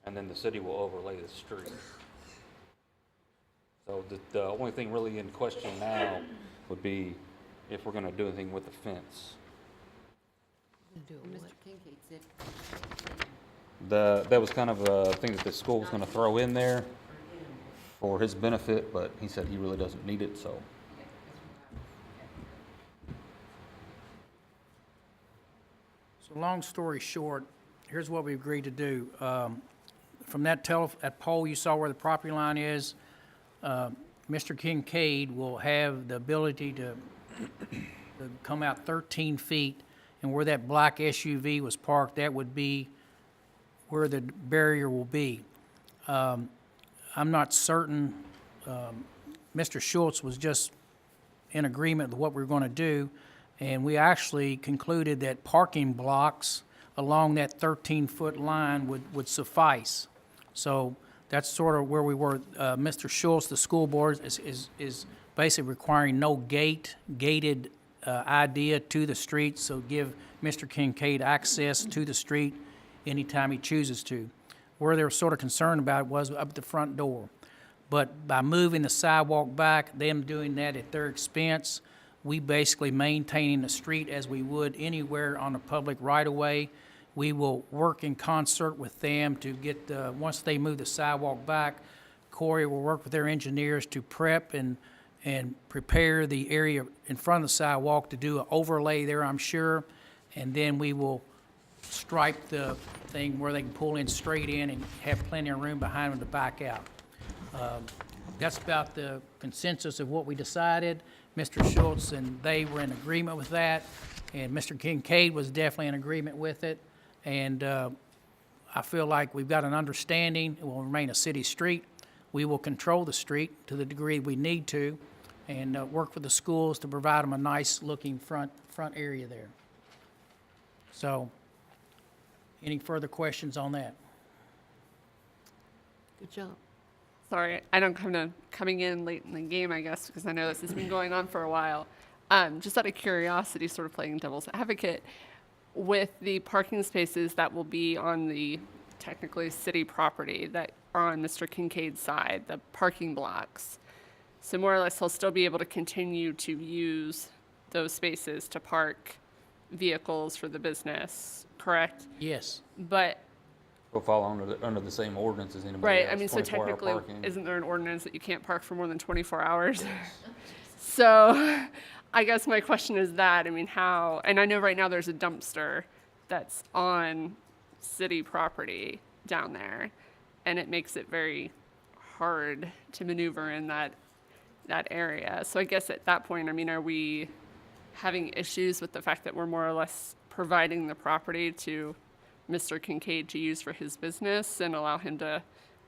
and then the city will overlay the street. So the only thing really in question now would be if we're going to do anything with the fence. Mr. Kincaid said That was kind of a thing that the school was going to throw in there for his benefit, but he said he really doesn't need it, so. So long story short, here's what we agreed to do. From that pole you saw where the property line is, Mr. Kincaid will have the ability to come out 13 feet, and where that black SUV was parked, that would be where the barrier will be. I'm not certain, Mr. Schultz was just in agreement with what we're going to do, and we actually concluded that parking blocks along that 13-foot line would suffice. So that's sort of where we were. Mr. Schultz, the school board, is basically requiring no gated idea to the street, so give Mr. Kincaid access to the street anytime he chooses to. Where they were sort of concerned about it was up at the front door. But by moving the sidewalk back, them doing that at their expense, we basically maintaining the street as we would anywhere on a public right-of-way. We will work in concert with them to get, once they move the sidewalk back, Corey will work with their engineers to prep and prepare the area in front of the sidewalk to do an overlay there, I'm sure. And then we will stripe the thing where they can pull in straight in and have plenty of room behind them to back out. That's about the consensus of what we decided. Mr. Schultz and they were in agreement with that, and Mr. Kincaid was definitely in agreement with it. And I feel like we've got an understanding. It will remain a city street. We will control the street to the degree we need to, and work with the schools to provide them a nice-looking front area there. So, any further questions on that? Good job. Sorry, I don't coming in late in the game, I guess, because I know this has been going on for a while. Just out of curiosity, sort of playing devil's advocate, with the parking spaces that will be on the technically city property that are on Mr. Kincaid's side, the parking blocks. So more or less, he'll still be able to continue to use those spaces to park vehicles for the business, correct? Yes. But Will fall under the same ordinance as anybody right, else. I mean, so 24-hour technically, parking. isn't there an ordinance that you can't park for more than 24 hours? So I guess my question is that, I mean, how, and I know right now there's a dumpster that's on city property down there, and it makes it very hard to maneuver in that area. So I guess at that point, I mean, are we having issues with the fact that we're more or less providing the property to Mr. Kincaid to use for his business and allow him to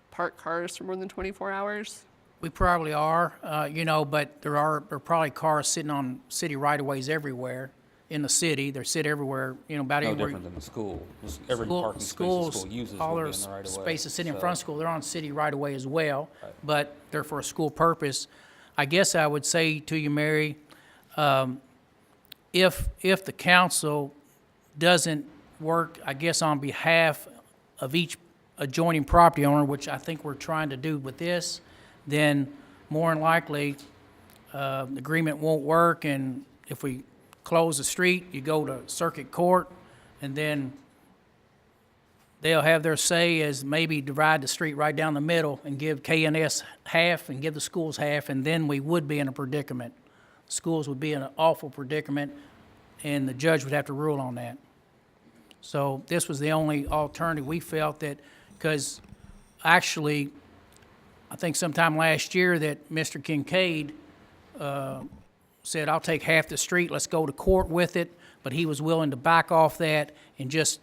park cars for more than 24 hours? We probably are, but there are probably cars sitting on city right-of-ways everywhere in the city. They sit everywhere, about No anywhere. different than the school. Just every parking space the school uses all will their be in the right of way. spaces sitting in So- front of school, they're on city right-of-way as well, Right. but they're for a school purpose. I guess I would say to you, Mary, if the council doesn't work, I guess, on behalf of each adjoining property owner, which I think we're trying to do with this, then more than likely, the agreement won't work, and if we close the street, you go to circuit court, and then they'll have their say as maybe divide the street right down the middle and give K&S half and give the schools half, and then we would be in a predicament. Schools would be in an awful predicament, and the judge would have to rule on that. So this was the only alternative we felt that, because actually, I think sometime last year that Mr. Kincaid said, I'll take half the street, let's go to court with it, but he was willing to back off that and just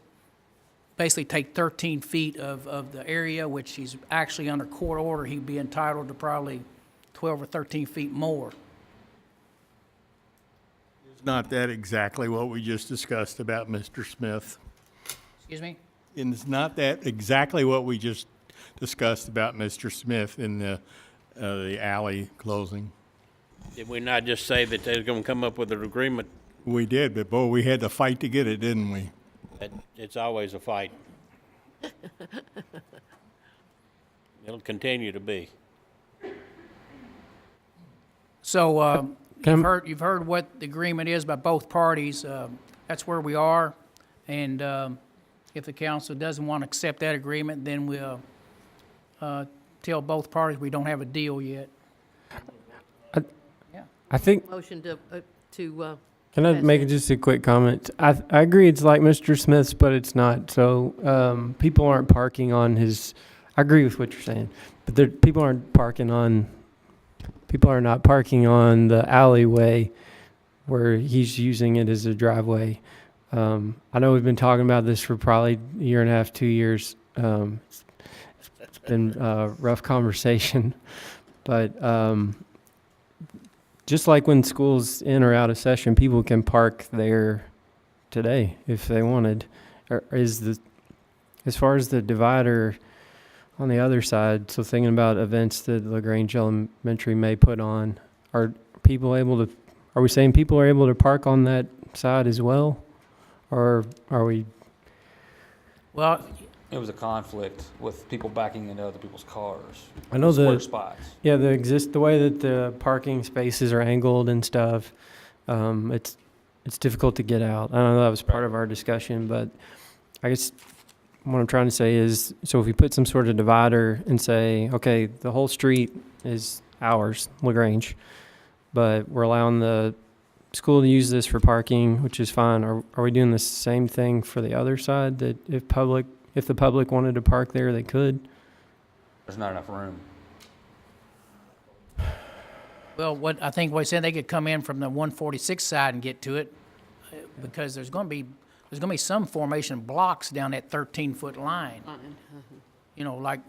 basically take 13 feet of the area, which he's actually under court order, he'd be entitled to probably 12 or 13 feet more. It's not that exactly what we just discussed about Mr. Smith. Excuse me? And it's not that exactly what we just discussed about Mr. Smith in the alley closing. Did we not just say that they're gonna come up with an agreement? We did, but boy, we had to fight to get it, didn't we? It's always a fight. It'll continue to be. So, you've heard what the agreement is by both parties. That's where we are. And if the council doesn't want to accept that agreement, then we'll tell both parties we don't have a deal yet. I think. Motion to Can I make just a quick comment? I agree it's like Mr. Smith's, but it's not. So people aren't parking on his. I agree with what you're saying, but people are not parking on the alleyway where he's using it as a driveway. I know we've been talking about this for probably a year and a half, 2 years. It's been a rough conversation, but just like when school's in or out of session, people can park there today if they wanted. Or as far as the divider on the other side, so thinking about events that LaGrange Elementary may put on, are we saying people are able to park on that side as well? Or are we? Well, It was a conflict with people backing into other people's cars. I know Square the spots. Yeah, the way that the parking spaces are angled and stuff, it's difficult to get out. I know that was part of our discussion, but I guess what I'm trying to say is, so if we put some sort of divider and say, okay, the whole street is ours, LaGrange, but we're allowing the school to use this for parking, which is fine. Are we doing the same thing for the other side, that if the public wanted to park there, they could? There's not enough room. well, what I think what he said, they could come in from the 146 side and get to it, because there's going to be some formation blocks down that 13-foot line. You know, like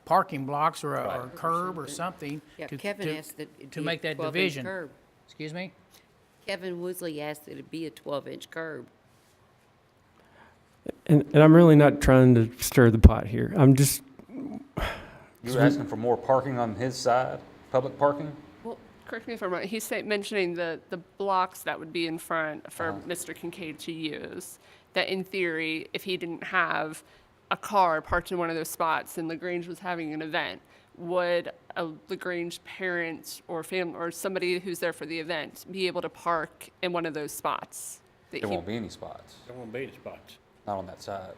parking blocks or a curb or something. Yeah, to- Kevin to- asked that it to be a make that 12-inch division. curb. Excuse me? Kevin Woosley asked that it be a 12-inch curb. And I'm really not trying to stir the pot here. I'm just, You were asking for more parking on his side, public parking? Well, correct me if I'm wrong, he's mentioning the blocks that would be in front for Uh-huh. Mr. Kincaid to use. That in theory, if he didn't have a car parked in one of those spots and LaGrange was having an event, would a LaGrange parent or family or somebody who's there for the event be able to park in one of those spots? that There he- won't be any spots, There won't be any spots. not on that side.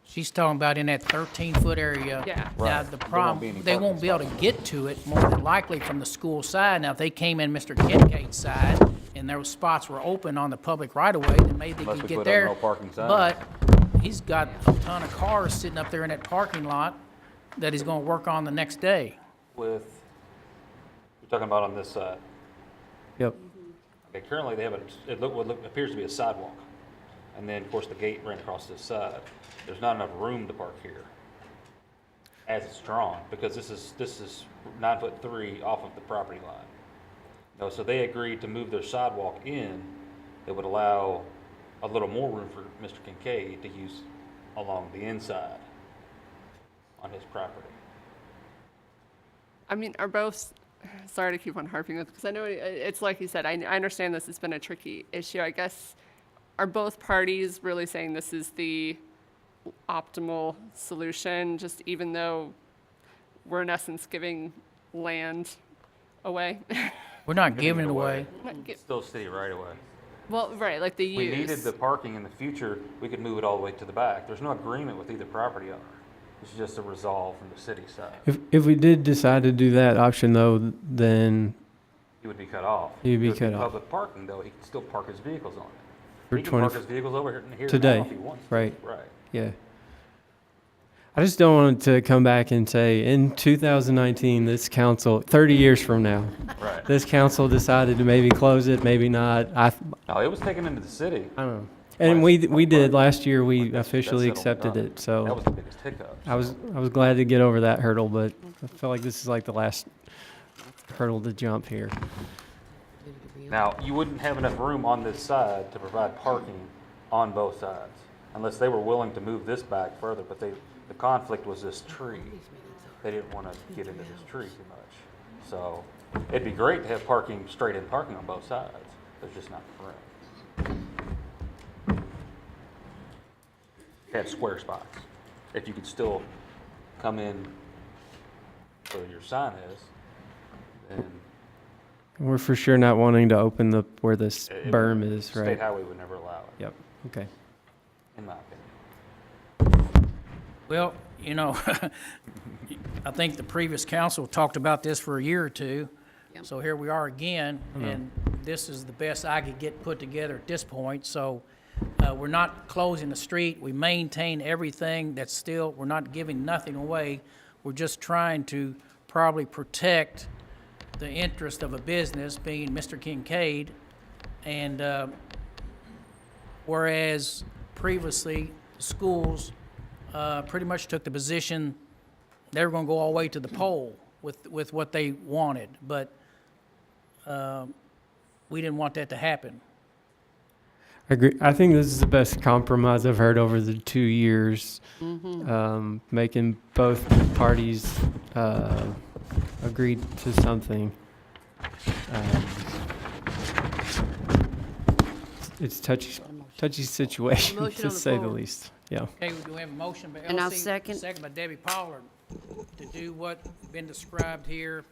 She's talking about in that 13-foot area. Yeah. Now, Right. the There won't problem, be any they won't parking be able to get to it more than likely from the school side. Now, if they came in Mr. Kincaid's side and those spots were open on the public right-of-way, then maybe they Unless could we get put up there. no parking signs. But he's got a ton of cars sitting up there in that parking lot that he's gonna work on the next day. You're talking about on this side. yep. Okay, currently they have appears to be a sidewalk. And then, of course, the gate ran across this side. There's not enough room to park here as it's drawn, because this is 9'3" off of the property line. No, so they agreed to move their sidewalk in that would allow a little more room for Mr. Kincaid to use along the inside on his property. I mean, are both, sorry to keep on harping on this, because I know it's like you said, I understand this has been a tricky issue. I guess, are both parties really saying this is the optimal solution, just even though we're in essence giving land away? We're not giving it away. It's still city right away. Well, right, like the We use. needed the parking in the future, we could move it all the way to the back. There's no agreement with either property owner. It's just a resolve from the city side. If we did decide to do that option though, then He would be cut off. He'd be It would cut off. Public parking though, he can still park his vehicles on it. For He can 20 park his vehicles over here today, now if he wants to. right. Right. Yeah. I just don't want it to come back and say, in 2019, this council, 30 years from now, Right. this council decided to maybe close it, maybe not. No, it was taken into the city. I don't know. And we did last year. We That's officially settled accepted done. it. So That was the biggest hiccup. I was glad to get over that hurdle, but I feel like this is like the last hurdle to jump here. Now, you wouldn't have enough room on this side to provide parking on both sides, unless they were willing to move this back further, but the conflict was this tree. They didn't want to get into this tree too much. So it'd be great to have parking, straight in parking on both sides. There's just not room. Have square spots. If you could still come in where your sign is, then We're for sure not wanting to open where this it berm would- is, right? State highway would never allow it, Yep. Okay. in my opinion. Well, you know, I think the previous council talked about this for a year or two. So here we are again, and this is the best I could get put together at this point. So we're not closing the street. We maintain everything that's still, we're not giving nothing away. We're just trying to probably protect the interest of a business, being Mr. Kincaid. And whereas previously, schools pretty much took the position they were going to go all the way to the pole. with what they wanted, but we didn't want that to happen. I agree. I think this is the best compromise I've heard over the 2 years, making both parties agree to something. It's touchy situation, Motion to on the say the floor. least. Yeah. Okay, we do have a motion by Elsie. And I'll second. Second by Debbie Pollard to do what been described here,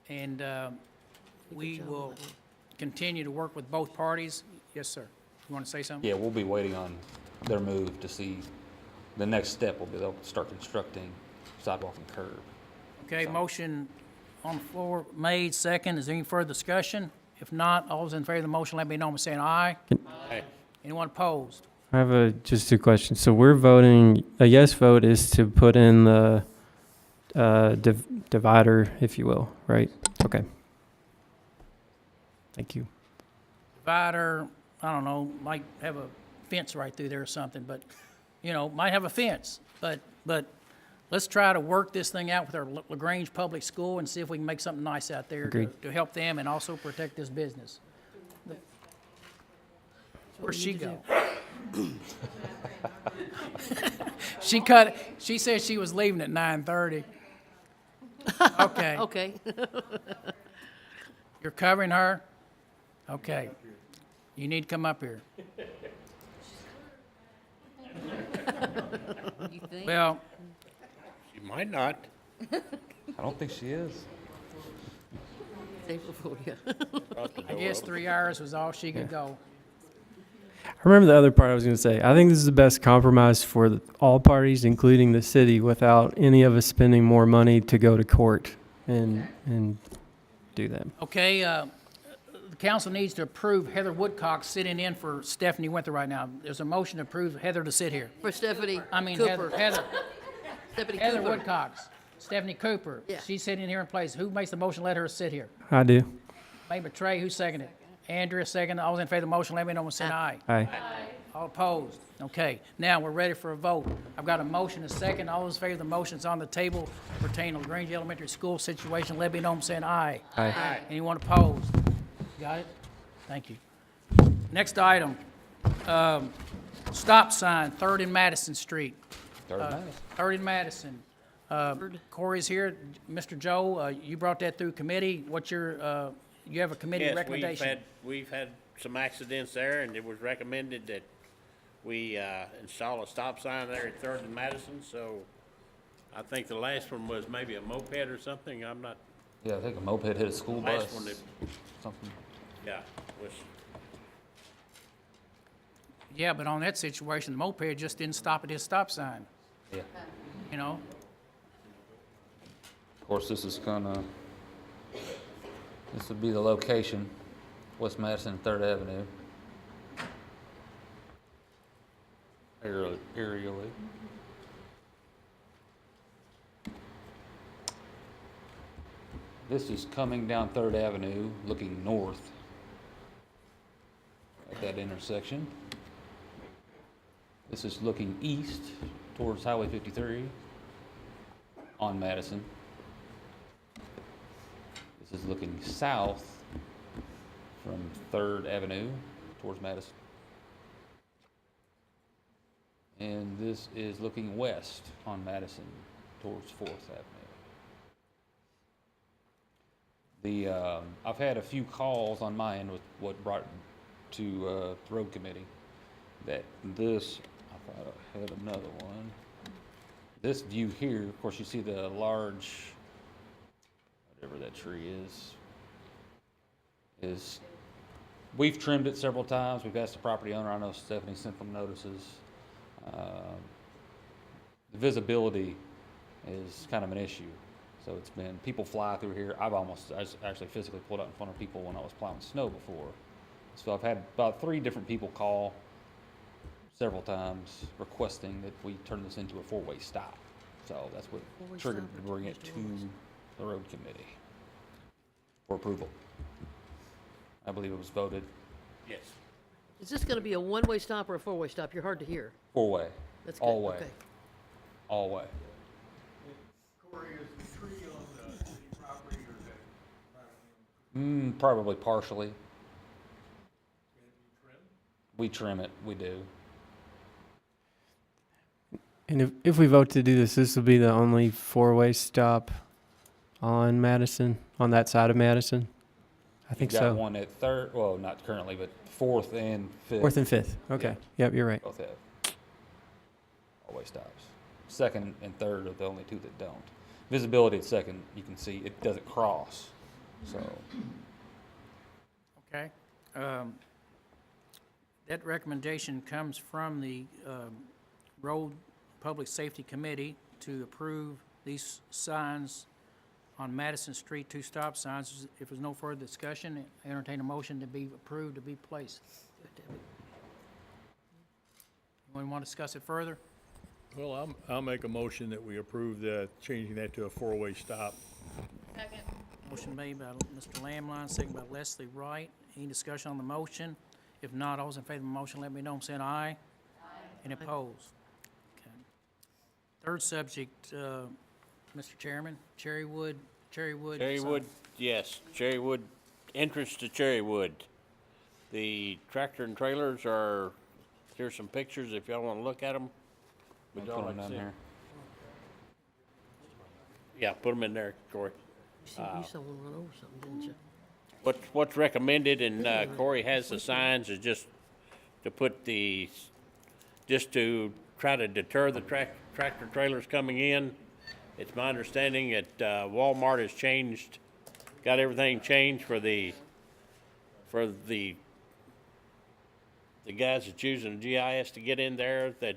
and we will continue to work with both parties. Yes, sir. You want to say something? Yeah, we'll be waiting on their move to see, the next step will be they'll start constructing sidewalk and curb. Okay, motion on the floor made, second. Is there any further discussion? If not, all those in favor of the motion, let me know by saying aye. Aye. Anyone opposed? I have just two questions. So we're voting, a yes vote is to put in the divider, if you will, right? Okay. Thank you. Divider, I don't know, might have a fence right through there or something, but, might have a fence. But let's try to work this thing out with our LaGrange Public School and see if we can make something nice out there to help them and also protect this business. Where'd she go? She said she was leaving at 9:30. Okay. Okay. You're covering her? Okay. You need to come up here. You think? Well, You might not. I don't think she is. April Fool, yeah. I guess 3 hours was all she could go. I remember the other part I was going to say. I think this is the best compromise for all parties, including the city, without any of us spending more money to go to court and do that. Okay, the council needs to approve Heather Woodcock sitting in for Stephanie Winther right now. There's a motion to approve Heather to sit here. For Stephanie Heather, Cooper. Heather Cooper. Woodcock, Stephanie Cooper. Yeah. She's sitting here in place. Who makes the motion? Let her sit here. I do. Made by Trey. Who seconded? Andrea seconded. All those in favor of the motion, let me know by saying aye. Aye. All opposed? Okay, now we're ready for a vote. I've got a motion, a second. All those in favor of the motion's on the table pertaining to Grange Elementary School situation, let me know by saying aye. Aye. Anyone opposed? Got it? Thank you. Next item, stop sign, 3rd and Madison Street. Third Madison. 3rd and Madison. Corey's here. Mr. Joe, you brought that through committee. What's your, you have a committee Yes, recommendation? we've had some accidents there, and it was recommended that we install a stop sign there at 3rd and Madison, so I think the last one was maybe a moped or something, I'm not, Yeah, I think a moped hit a school bus. last one that, Something. yeah, was, Yeah, but on that situation, the moped just didn't stop at his stop sign, Yeah. you know? Of course, this would be the location, West Madison and 3rd Avenue. Aerially. This is coming down 3rd Avenue, looking north at that intersection. This is looking east towards Highway 53 on Madison. This is looking south from 3rd Avenue towards Madison. And this is looking west on Madison towards 4th Avenue. I've had a few calls on my end with what brought to the road committee that this, I thought I had another one. This view here, of course, you see the large, whatever that tree is, we've trimmed it several times. We've asked the property owner, I know Stephanie sent them notices. The visibility is kind of an issue. So it's been, people fly through here. I actually physically pulled out in front of people when I was plowing snow before. So I've had about 3 different people call several times requesting that we turn this into a 4-way stop. So that's what triggered to bring it to the road committee for approval. I believe it was voted yes. Is this going to be a one-way stop or a four-way stop? You're hard to hear. 4-way. That's good. All way. Okay. All way. Corey, is the tree on the Probably partially. We trim it, we do. And if we vote to do this, this will be the only four-way stop on Madison, on that side of Madison? I think You've got so. one at Third, well, not currently, but Fourth and Fifth. Fourth and Fifth, okay. Yep, you're right. Both have always stops. Second and Third are the only two that don't. Visibility at Second, you can see it doesn't cross, so. Okay. That recommendation comes from the Road Public Safety Committee to approve these signs on Madison Street, 2 stop signs. If there's no further discussion, entertain a motion to be approved, to be placed. Anyone want to discuss it further? Well, I'll make a motion that we approve changing that to a 4-way stop. Second. Motion made by Mr. Lamline, second by Leslie Wright. Any discussion on the motion? If not, all those in favor of the motion, let me know, saying aye. Aye. Any opposed? Okay. Third subject, Mr. Chairman, Cherrywood. Cherrywood, yes, Cherrywood, entrance to Cherrywood. The tractor and trailers are, here's some pictures if y'all want to look at them. Would y'all like to see 'em? Yeah, put them in there, Corey. You saw one run over something, didn't you? What's recommended, and Corey has the signs, is just to put just to try to deter the tractor trailers coming in. It's my understanding that Walmart has got everything changed for the guys that's using the GIS to get in there, that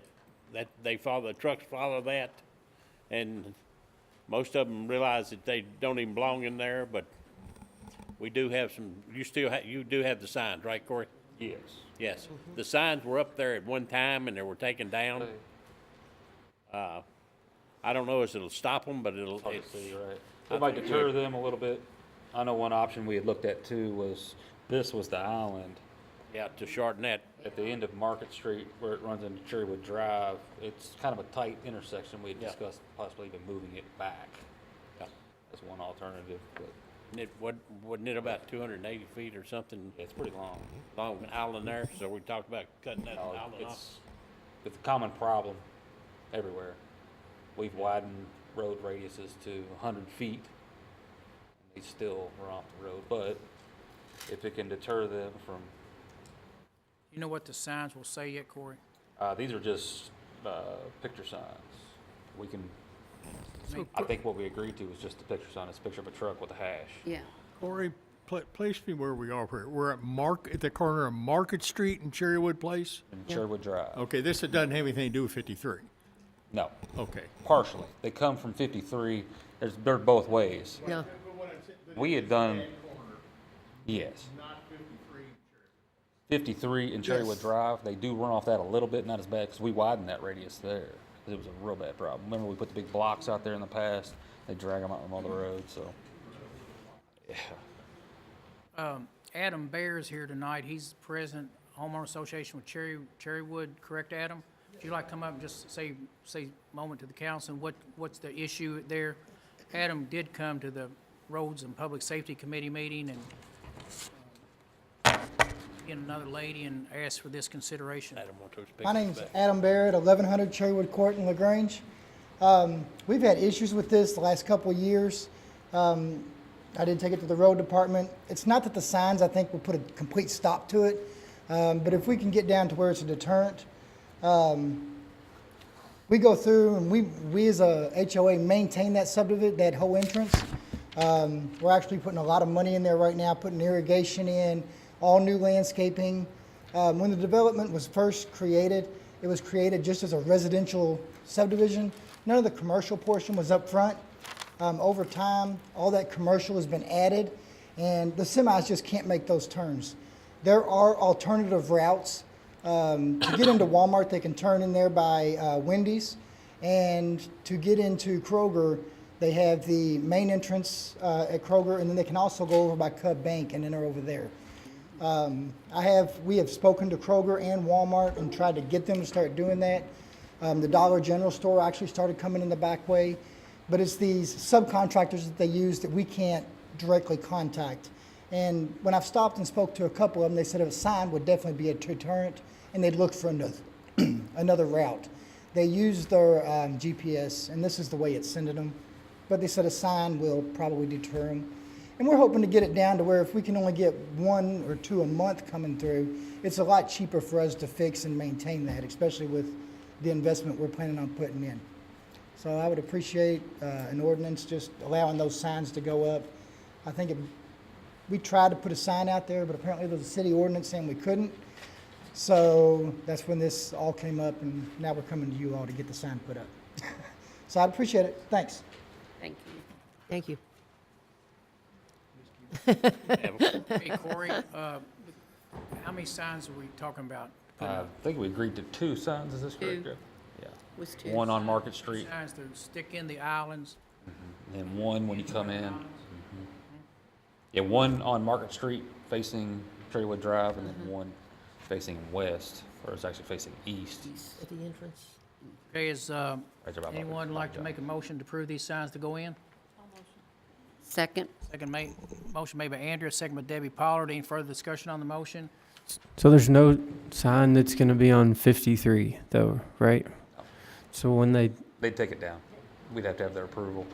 they follow, the trucks follow that, and most of them realize that they don't even belong in there, but we do have some, you do have the signs, right, Corey? Yes. Yes. The signs were up there at one time and they were taken down. I don't know if it'll stop them, but it'll. Hard to see, right. It might deter them a little bit. I know one option we had looked at too was, this was the island. Yeah, to shorten that. At the end of Market Street where it runs into Cherrywood Drive, it's kind of a tight intersection. We had discussed possibly even moving it back. Yeah. As one alternative, but. Wasn't it about 280 feet or something? Yeah, it's pretty long. Long island there, so we talked about cutting that island off. It's a common problem everywhere. We've widened road radiuses to 100 feet. And they still run off the road, but if it can deter them from. You know what the signs will say yet, Corey? These are just picture signs. We can. I think what we agreed to was just a picture sign. It's a picture of a truck with a hash. Yeah. Corey, place me where we are. We're at the corner of Market Street and Cherrywood Place? And Cherrywood Drive. Okay, this doesn't have anything to do with 53. No. Okay. Partially. They come from 53. They're both ways. Yeah. We had done, yes. 53 and Cherrywood Drive, they do run off that a little bit, not as bad, because we widened that radius there. It was a real bad problem. Remember, we put the big blocks out there in the past? They drag them out on all the roads, so. Yeah. Adam Bear is here tonight. He's the president, homeowner association with Cherrywood, correct, Adam? Would you like to come up and just say a moment to the council, and what's the issue there? Adam did come to the Roads and Public Safety Committee meeting, and another lady, and asked for this consideration. My name's Adam Barrett, 1100 Cherrywood Court in LaGrange. We've had issues with this the last couple of years. I did take it to the road department. It's not that the signs, I think, will put a complete stop to it, but if we can get down to where it's a deterrent, we go through and we as a HOA maintain that subdivision, that whole entrance. We're actually putting a lot of money in there right now, putting irrigation in, all new landscaping. When the development was first created, it was created just as a residential subdivision. None of the commercial portion was up front. Over time, all that commercial has been added, and the semis just can't make those turns. There are alternative routes. To get into Walmart, they can turn in there by Wendy's, and to get into Kroger, they have the main entrance at Kroger, and then they can also go over by Cub Bank and enter over there. We have spoken to Kroger and Walmart and tried to get them to start doing that. The Dollar General store actually started coming in the back way, but it's these subcontractors that they use that we can't directly contact. And when I've stopped and spoke to a couple of them, they said a sign would definitely be a deterrent, and they'd look for another, another route. They use their GPS, and this is the way it's sending them. But they said a sign will probably deter them. And we're hoping to get it down to where if we can only get 1 or 2 a month coming through, it's a lot cheaper for us to fix and maintain that, especially with the investment we're planning on putting in. So I would appreciate an ordinance just allowing those signs to go up. I think we tried to put a sign out there, but apparently there was a city ordinance saying we couldn't. So that's when this all came up, and now we're coming to you all to get the sign put up. So I'd appreciate it. Thanks. Thank you. Thank you. Hey, Corey, how many signs are we talking about? I think we agreed to 2 signs, is this correct, Two. Jeff? Yeah. Was two. One on Market Street, Signs to stick in the islands. and one when you come in. Yeah, one on Market Street facing Cherrywood Drive, and then one facing west, or it's actually facing east. At the entrance. Okay, is Right there by anyone Bobby like to John. make a motion to approve these signs to go in? Second. Motion made by Andrea, second by Debbie Pollard. Any further discussion on the motion? So there's no sign that's going to be on 53, though, right? So when They'd take it down. We'd have to have their approval.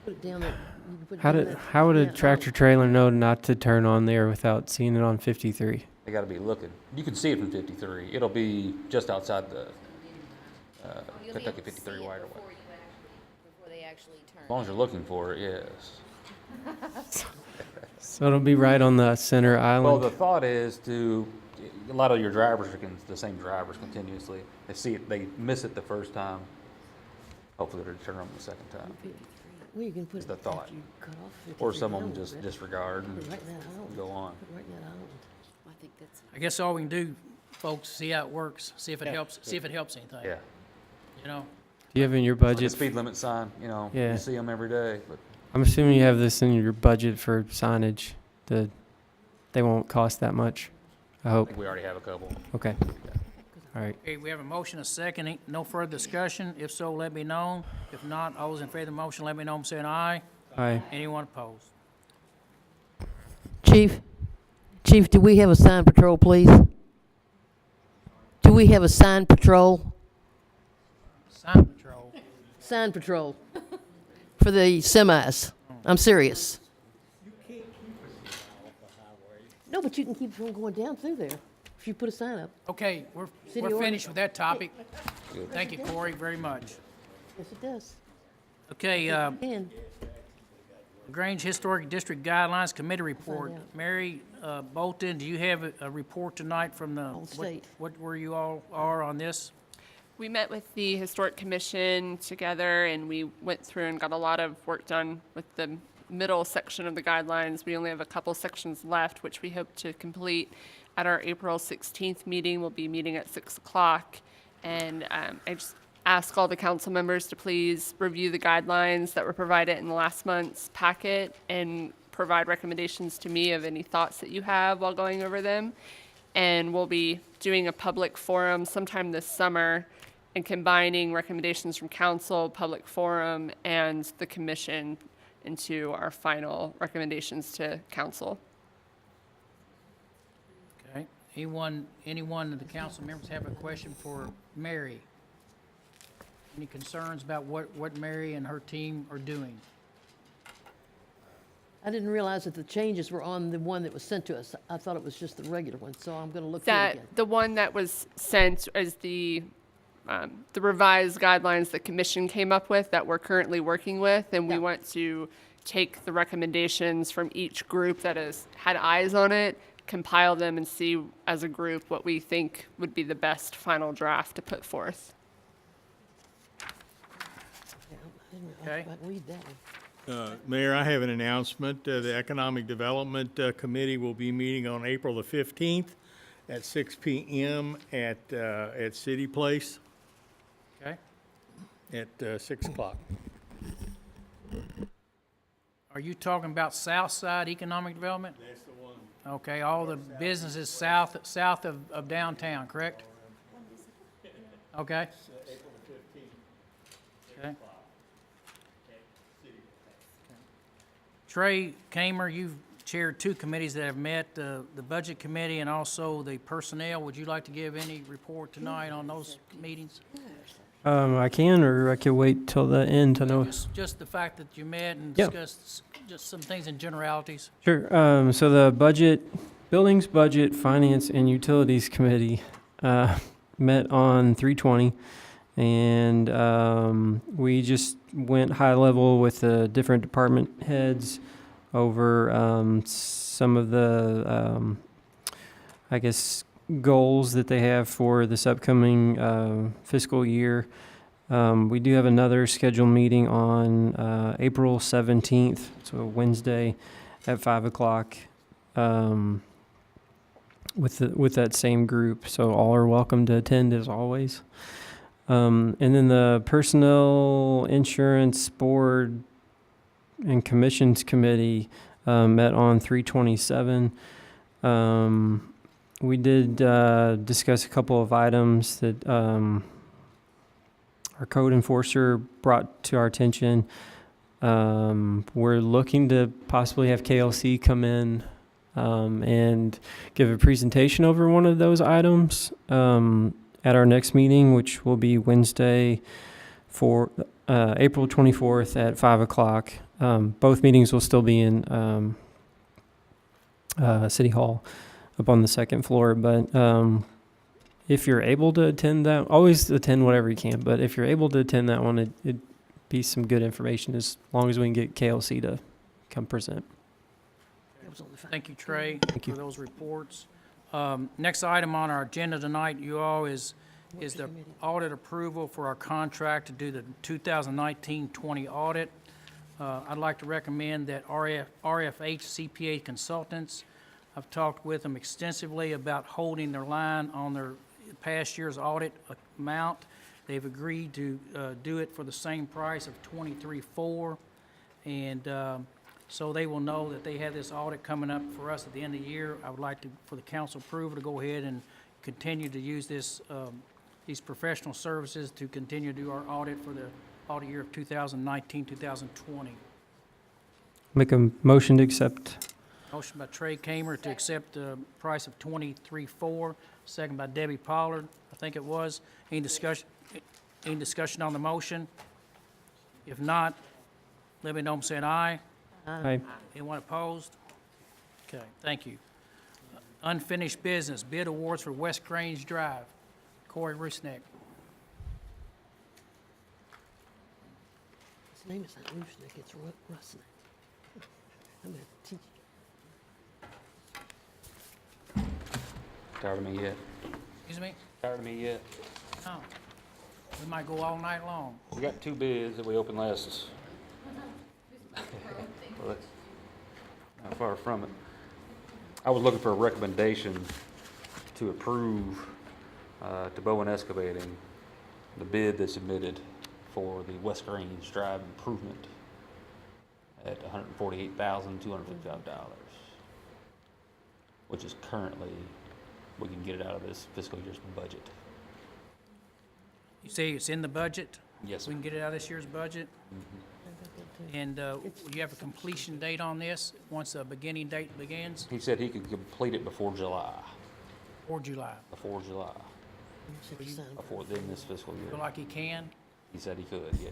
Put it down there. You can put it how down did there. how would a Yeah, tractor trailer know not to turn on there without seeing it on 53? They gotta be looking. You can see it from 53. It'll be just outside the Kentucky 53 right away. Before they actually turn. As long as you're looking for it, yes. So it'll be right on the center Well, island. the thought is a lot of your drivers are the same drivers continuously. They see it, they miss it the first time. Hopefully they'll turn on the second time. Well, you can put Is it the after thought. you cut off Or 53 some of down them a just little bit. disregard Put it and right in that island. go on. Put it right in that island. I think that's. I guess all we can do, folks, see how it works, see if it helps anything. Yeah. You know? Do you have in your Like a budget? speed limit sign, Yeah. you see them every day, but I'm assuming you have this in your budget for signage. They won't cost that much. I I hope. think we already have a couple. Okay. All right. Okay, we have a motion, a second. No further discussion. If so, let me know. If not, all those in favor of the motion, let me know. I'm saying aye. Aye. Anyone opposed? Chief, do we have a sign patrol, please? Do we have a sign patrol? Sign patrol. Sign patrol for the semis. I'm serious. No, but you can keep from going down through there if you put a sign up. Okay, we're City finished ordinance. with that topic. Thank you, Corey, very much. Yes, it does. Okay, And Grange Historic District Guidelines Committee report. out. Mary Bolton, do you have a report tonight from the, All state. where you all are on this? We met with the Historic Commission together, and we went through and got a lot of work done with the middle section of the guidelines. We only have a couple sections left, which we hope to complete at our April 16th meeting. We'll be meeting at 6 o'clock. And I just ask all the council members to please review the guidelines that were provided in last month's packet and provide recommendations to me of any thoughts that you have while going over them. And we'll be doing a public forum sometime this summer and combining recommendations from council, public forum, and the commission into our final recommendations to council. Okay, anyone of the council members have a question for Mary? Any concerns about what Mary and her team are doing? I didn't realize that the changes were on the one that was sent to us. I thought it was just the regular one, so I'm going to look through it That again. the one that was sent is the revised guidelines the commission came up with that we're currently working with, and we want to take the recommendations from each group that has had eyes on it, compile them, and see as a group what we think would be the best final draft to put forth. Okay. I read that one. Mayor, I have an announcement. The Economic Development Committee will be meeting on April the 15th at 6 p.m. at City Place Okay, at 6 o'clock. are you talking about South Side Economic Development? That's the one. Okay, all the businesses south of downtown, correct? Okay. April the 15th. Okay. Trey Kamer, you've chaired two committees that have met, the Budget Committee and also the Personnel. Would you like to give any report tonight on those meetings? I can, or I could wait till the end to know. Just the fact that you met and Yeah. discussed just some things in generalities. Sure. So the Buildings, Budget, Finance, and Utilities Committee met on 3/20, and we just went high level with the different department heads over some of the, I guess, goals that they have for this upcoming fiscal year. We do have another scheduled meeting on April 17th, so Wednesday at 5 o'clock with that same group. So all are welcome to attend as always. And then the Personnel Insurance Board and Commissions Committee met on 3/27. We did discuss a couple of items that our code enforcer brought to our attention. We're looking to possibly have KLC come in and give a presentation over one of those items at our next meeting, which will be Wednesday for April 24th at 5 o'clock. Both meetings will still be in City Hall up on the second floor, but if you're able to attend that, always attend whatever you can, but if you're able to attend that one, it'd be some good information as long as we can get KLC to come present. Thank you, Trey, Thank you. for those reports. Next item on our agenda tonight, you all, is the audit approval for our contract to do the 2019-20 audit. I'd like to recommend that RFH CPA Consultants, I've talked with them extensively about holding their line on their past year's audit amount. They've agreed to do it for the same price of $23,400, and so they will know that they have this audit coming up for us at the end of the year. I would like to, for the council approval, to go ahead and continue to use this, these professional services to continue to do our audit for the audit year of 2019-2020. Make a motion to accept. Motion by Trey Kamer to accept the price of $23,400, second by Debbie Pollard, I think it was. Any discussion on the motion? If not, let me know by saying aye. Aye. Anyone opposed? Okay, thank you. Unfinished business, bid awards for West Grange Drive. Corey Rusnick. His name is not Rusnick, it's Rusnick. I'm going to teach you. Tired of me yet? Excuse me? Tired of me yet? No. We might go all night long. We got two bids that we opened last. Well, that's not far from it. I was looking for a recommendation to approve to Bowen Excavating the bid they submitted for the West Grange Drive improvement at $148,255, which is currently, we can get it out of this fiscal year's budget. You say it's in the budget? Yes, sir. We can get it out of this year's budget? And do you have a completion date on this, once a beginning date begins, He said he could complete it before July. or July? Before July. Before then this fiscal year. Feel like he can? He said he could, yes.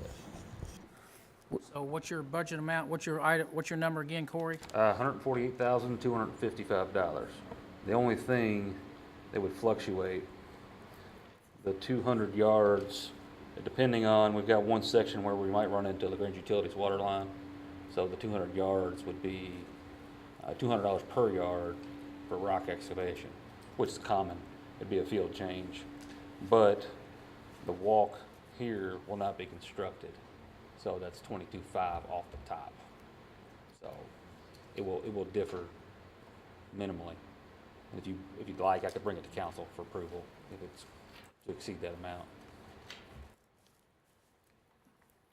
So what's your budget amount, what's your item, what's your number again, Corey? $148,255. The only thing that would fluctuate, the 200 yards, depending on, we've got one section where we might run into the Grange Utilities water line. So the 200 yards would be $200 per yard for rock excavation, which is common. It'd be a field change. But the walk here will not be constructed. So that's $22,500 off the top. So it will differ minimally. And if you'd like, I could bring it to council for approval if it's to exceed that amount.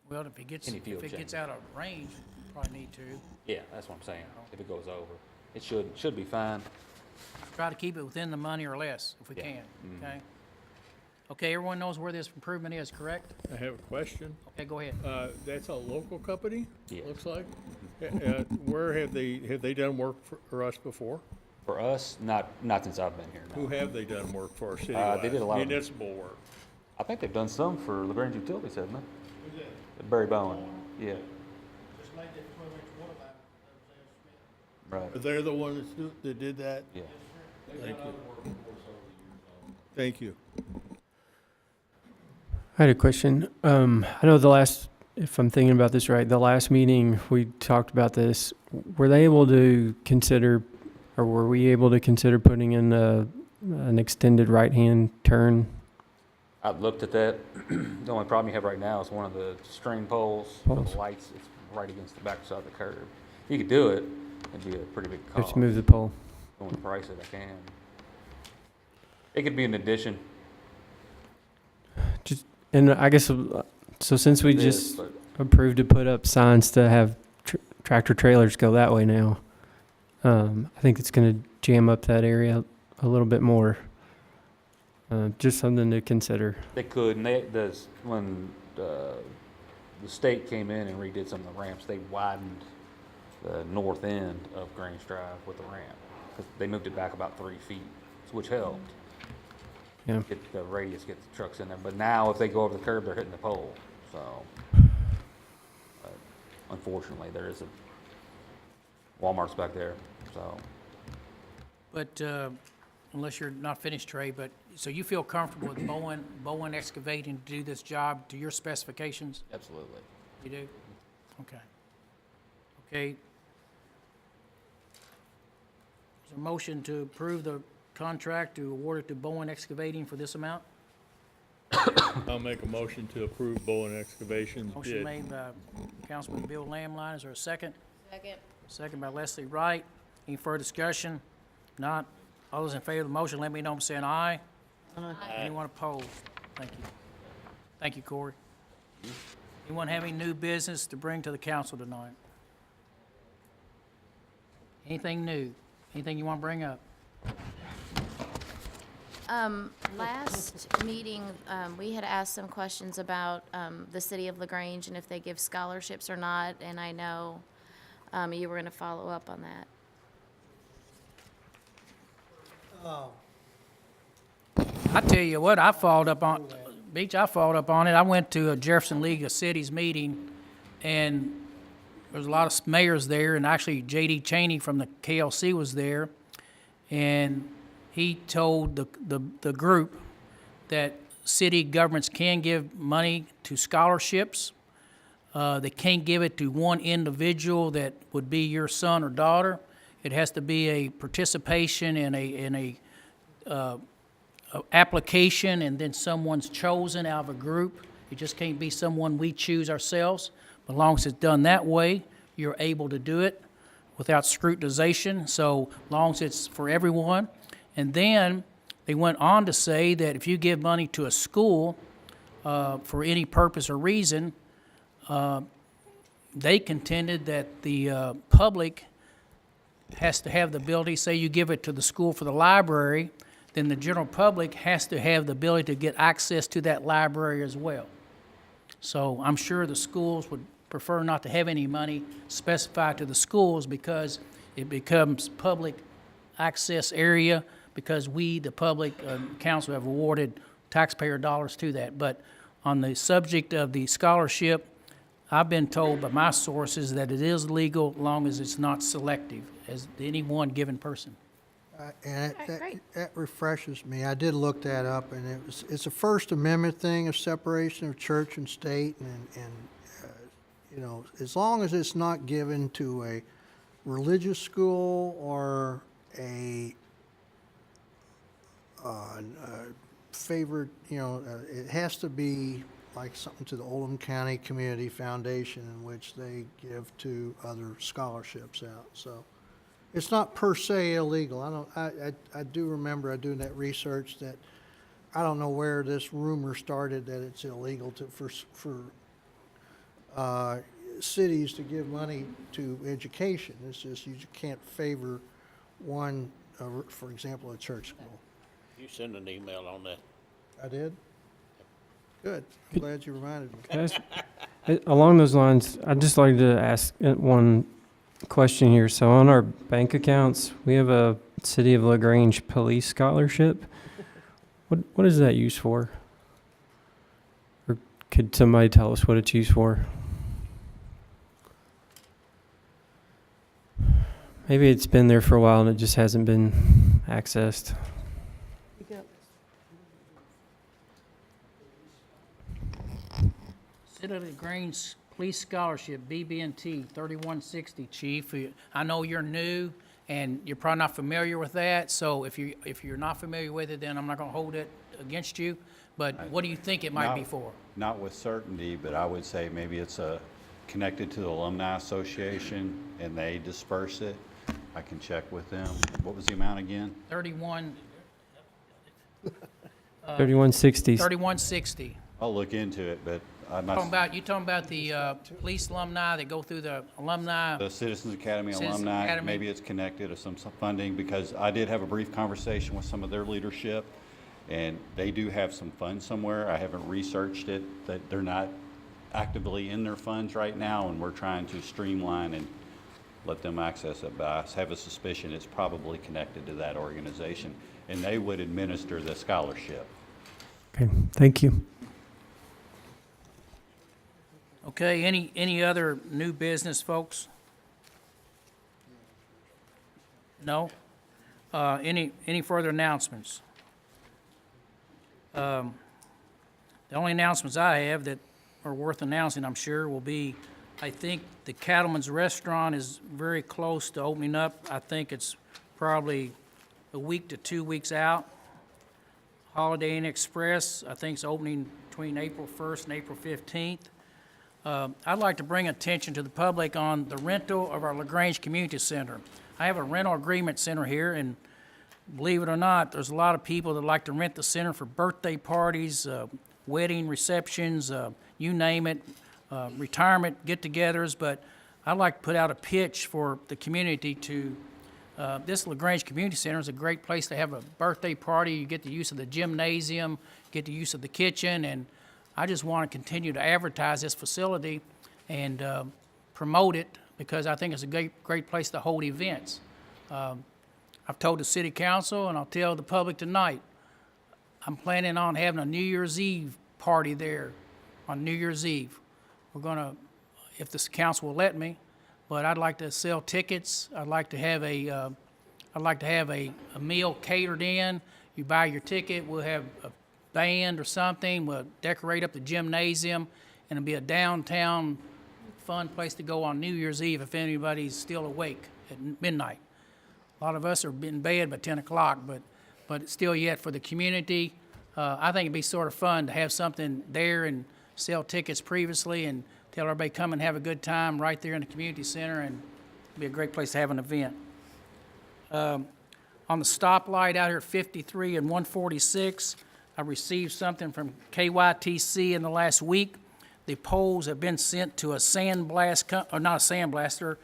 Well, if it gets, Any field change. out of range, probably need to. Yeah, that's what I'm saying. If it goes over, it should be fine. Try to keep it within the money or less, if we Yeah. can, okay? Okay, everyone knows where this improvement is, correct? I have a question. Okay, go ahead. That's a local company? Yes. Looks like? Where have they done work for us before? For us, not since I've been here, no. Who have they done work for They citywide? did a lot of- Municipal work. I think they've done some for LaGrange Utilities, haven't they? Barry Bowen, yeah. Right. They're the ones that did that? Yeah. Thank you. Thank you. I had a question. I know if I'm thinking about this right, the last meeting we talked about this. Were they able to consider, or were we able to consider putting in an extended right-hand turn? I've looked at that. The only problem you have right now is one of the string poles, the lights, it's right against the backside of the curb. You could do it, it'd be a pretty big cost. Have to move the pole. If you want to price it, I can. It could be an addition. And I guess, so since we It is, just but- approved to put up signs to have tractor trailers go that way now, I think it's going to jam up that area a little bit more. Just something to consider. They could, and when the state came in and redid some of the ramps, they widened the north end of Grange Drive with the ramp. 'Cause they moved it back about 3 feet, which helped. Yeah. Get the radius, get the trucks in there. But now if they go over the curb, they're hitting the pole, so. Unfortunately, there is a Walmart's back there, so. But unless you're not finished, Trey, but, so you feel comfortable with Bowen Excavating to do this job to your specifications? Absolutely. You do? Okay. Okay. Is there a motion to approve the contract to award it to Bowen Excavating for this amount? I'll make a motion to approve Bowen Excavation's Motion bid. made by Councilman Bill Lamline. Is there a second? Second. Second by Leslie Wright. Any further discussion? Not. All those in favor of the motion, let me know by saying aye. Aye. Anyone opposed? Thank you. Thank you, Corey. Anyone have any new business to bring to the council tonight? Anything new? Anything you want to bring up? Last meeting, we had asked some questions about the city of LaGrange and if they give scholarships or not, and I know you were going to follow up on that. I tell you what, I followed up on, Beach, I followed up on it. I went to a Jefferson League of Cities meeting, and there was a lot of mayors there, and actually J.D. Cheney from the KLC was there, and he told the group that city governments can give money to scholarships. They can't give it to one individual that would be your son or daughter. It has to be a participation in a application, and then someone's chosen out of a group. It just can't be someone we choose ourselves. But as long as it's done that way, you're able to do it without scrutinization. So long as it's for everyone. And then they went on to say that if you give money to a school for any purpose or reason, they contended that the public has to have the ability, say you give it to the school for the library, then the general public has to have the ability to get access to that library as well. So I'm sure the schools would prefer not to have any money specified to the schools because it becomes public access area because we, the public council, have awarded taxpayer dollars to that. But on the subject of the scholarship, I've been told by my sources that it is legal as long as it's not selective as to any one given person. And that refreshes me. I did look that up, and it's a First Amendment thing, a separation of church and state, and you know, as long as it's not given to a religious school or a favored, you know, it has to be like something to the Oldham County Community Foundation in which they give to other scholarships out. So it's not per se illegal. I do remember doing that research that I don't know where this rumor started that it's illegal for cities to give money to education. It's just you can't favor one, for example, a church school. You send an email on that. I did? Good. I'm glad you reminded me. Along those lines, I'd just like to ask one question here. So on our bank accounts, we have a City of LaGrange Police Scholarship. What is that used for? Or could somebody tell us what it's used for? Maybe it's been there for a while and it just hasn't been accessed. City of Grange Police Scholarship, BB&T, 3160, Chief. I know you're new, and you're probably not familiar with that, so if you're not familiar with it, then I'm not going to hold it against you. But what do you think it might be for? Not with certainty, but I would say maybe it's connected to the Alumni Association, and they disperse it. I can check with them. What was the amount again? 3160. 3160. I'll look into it, but I'm You not. talking about the police alumni that go through the alumni? The Citizens Academy Citizens alumni, Academy. maybe it's connected to some funding, because I did have a brief conversation with some of their leadership, and they do have some funds somewhere. I haven't researched it, that they're not actively in their funds right now, and we're trying to streamline and let them access it. But I have a suspicion it's probably connected to that organization, and they would administer the scholarship. Okay, thank you. Okay, any other new business, folks? No? Any further announcements? The only announcements I have that are worth announcing, I'm sure, will be, I think the Cattleman's Restaurant is very close to opening up. I think it's probably a week to 2 weeks out. Holiday Inn Express, I think, is opening between April 1st and April 15th. I'd like to bring attention to the public on the rental of our LaGrange Community Center. I have a rental agreement center here, and believe it or not, there's a lot of people that like to rent the center for birthday parties, wedding receptions, you name it, retirement get-togethers, but I'd like to put out a pitch for the community to, this LaGrange Community Center is a great place to have a birthday party. You get the use of the gymnasium, get the use of the kitchen, and I just want to continue to advertise this facility and promote it, because I think it's a great place to hold events. I've told the city council, and I'll tell the public tonight, I'm planning on having a New Year's Eve party there on New Year's Eve. We're gonna, if this council will let me, but I'd like to sell tickets. I'd like to have a meal catered in. You buy your ticket, we'll have a band or something, we'll decorate up the gymnasium, and it'll be a downtown fun place to go on New Year's Eve if anybody's still awake at midnight. A lot of us are in bed by 10 o'clock, but still yet for the community, I think it'd be sort of fun to have something there and sell tickets previously and tell everybody come and have a good time right there in the community center, and it'd be a great place to have an event. On the stoplight out here at 53 and 146, I received something from KYTC in the last week. The poles have been sent to a sandblast, or not a sandblaster,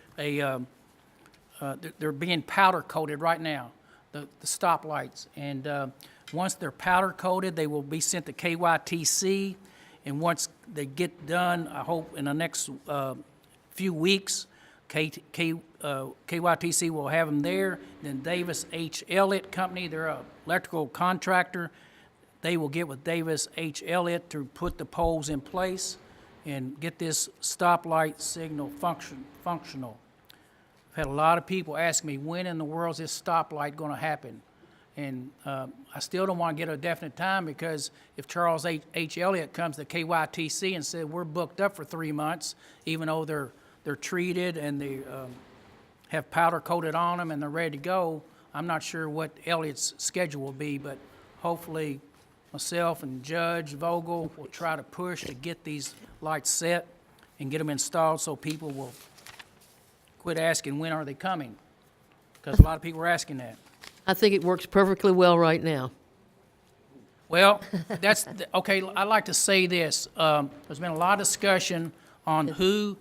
they're being powder coated right now, the stoplights. And once they're powder coated, they will be sent to KYTC. And once they get done, I hope in the next few weeks, KYTC will have them there. Then Davis H. Elliott Company, they're an electrical contractor. They will get with Davis H. Elliott to put the poles in place and get this stoplight signal functional. I've had a lot of people ask me, when in the world is this stoplight going to happen? And I still don't want to get a definite time, because if Charles H. Elliott comes to KYTC and said, we're booked up for 3 months, even though they're treated and they have powder coated on them and they're ready to go, I'm not sure what Elliott's schedule will be, but hopefully myself and Judge Vogel will try to push to get these lights set and get them installed so people will quit asking when are they coming, because a lot of people are asking that. I think it works perfectly well right now. Well, okay, I'd like to say this. There's been a lot of discussion on who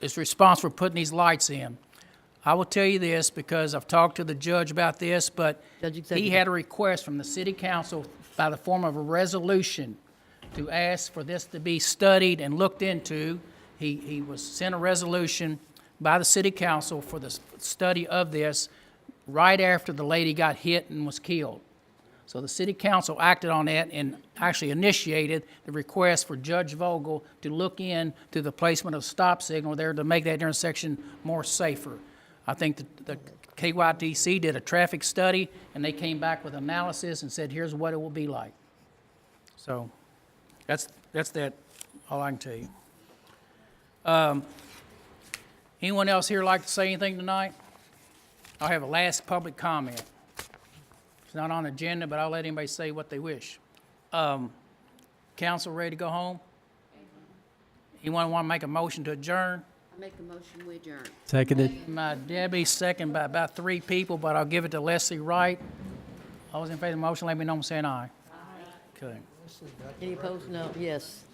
is responsible for putting these lights in. I will tell you this, because I've talked to the judge about this, but he had a request from the city council by the form of a resolution to ask for this to be studied and looked into. He was sent a resolution by the city council for the study of this right after the lady got hit and was killed. So the city council acted on that and actually initiated the request for Judge Vogel to look into the placement of stop signal there to make that intersection more safer. I think the KYTC did a traffic study, and they came back with analysis and said, here's what it will be like. So that's that, all I can tell you. Anyone else here like to say anything tonight? I'll have a last public comment. It's not on the agenda, but I'll let anybody say what they wish. Council ready to go home? Anyone want to make a motion to adjourn? I make a motion, we adjourn. Seconded. My Debbie, second by about 3 people, but I'll give it to Leslie Wright. All those in favor of the motion, let me know I'm saying aye. Aye. Okay. Any opposed? No. Yes.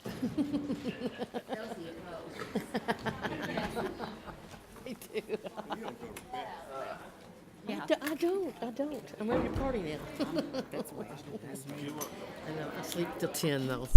Me too. I don't. I'm ready to party now. I know, I sleep till 10 though.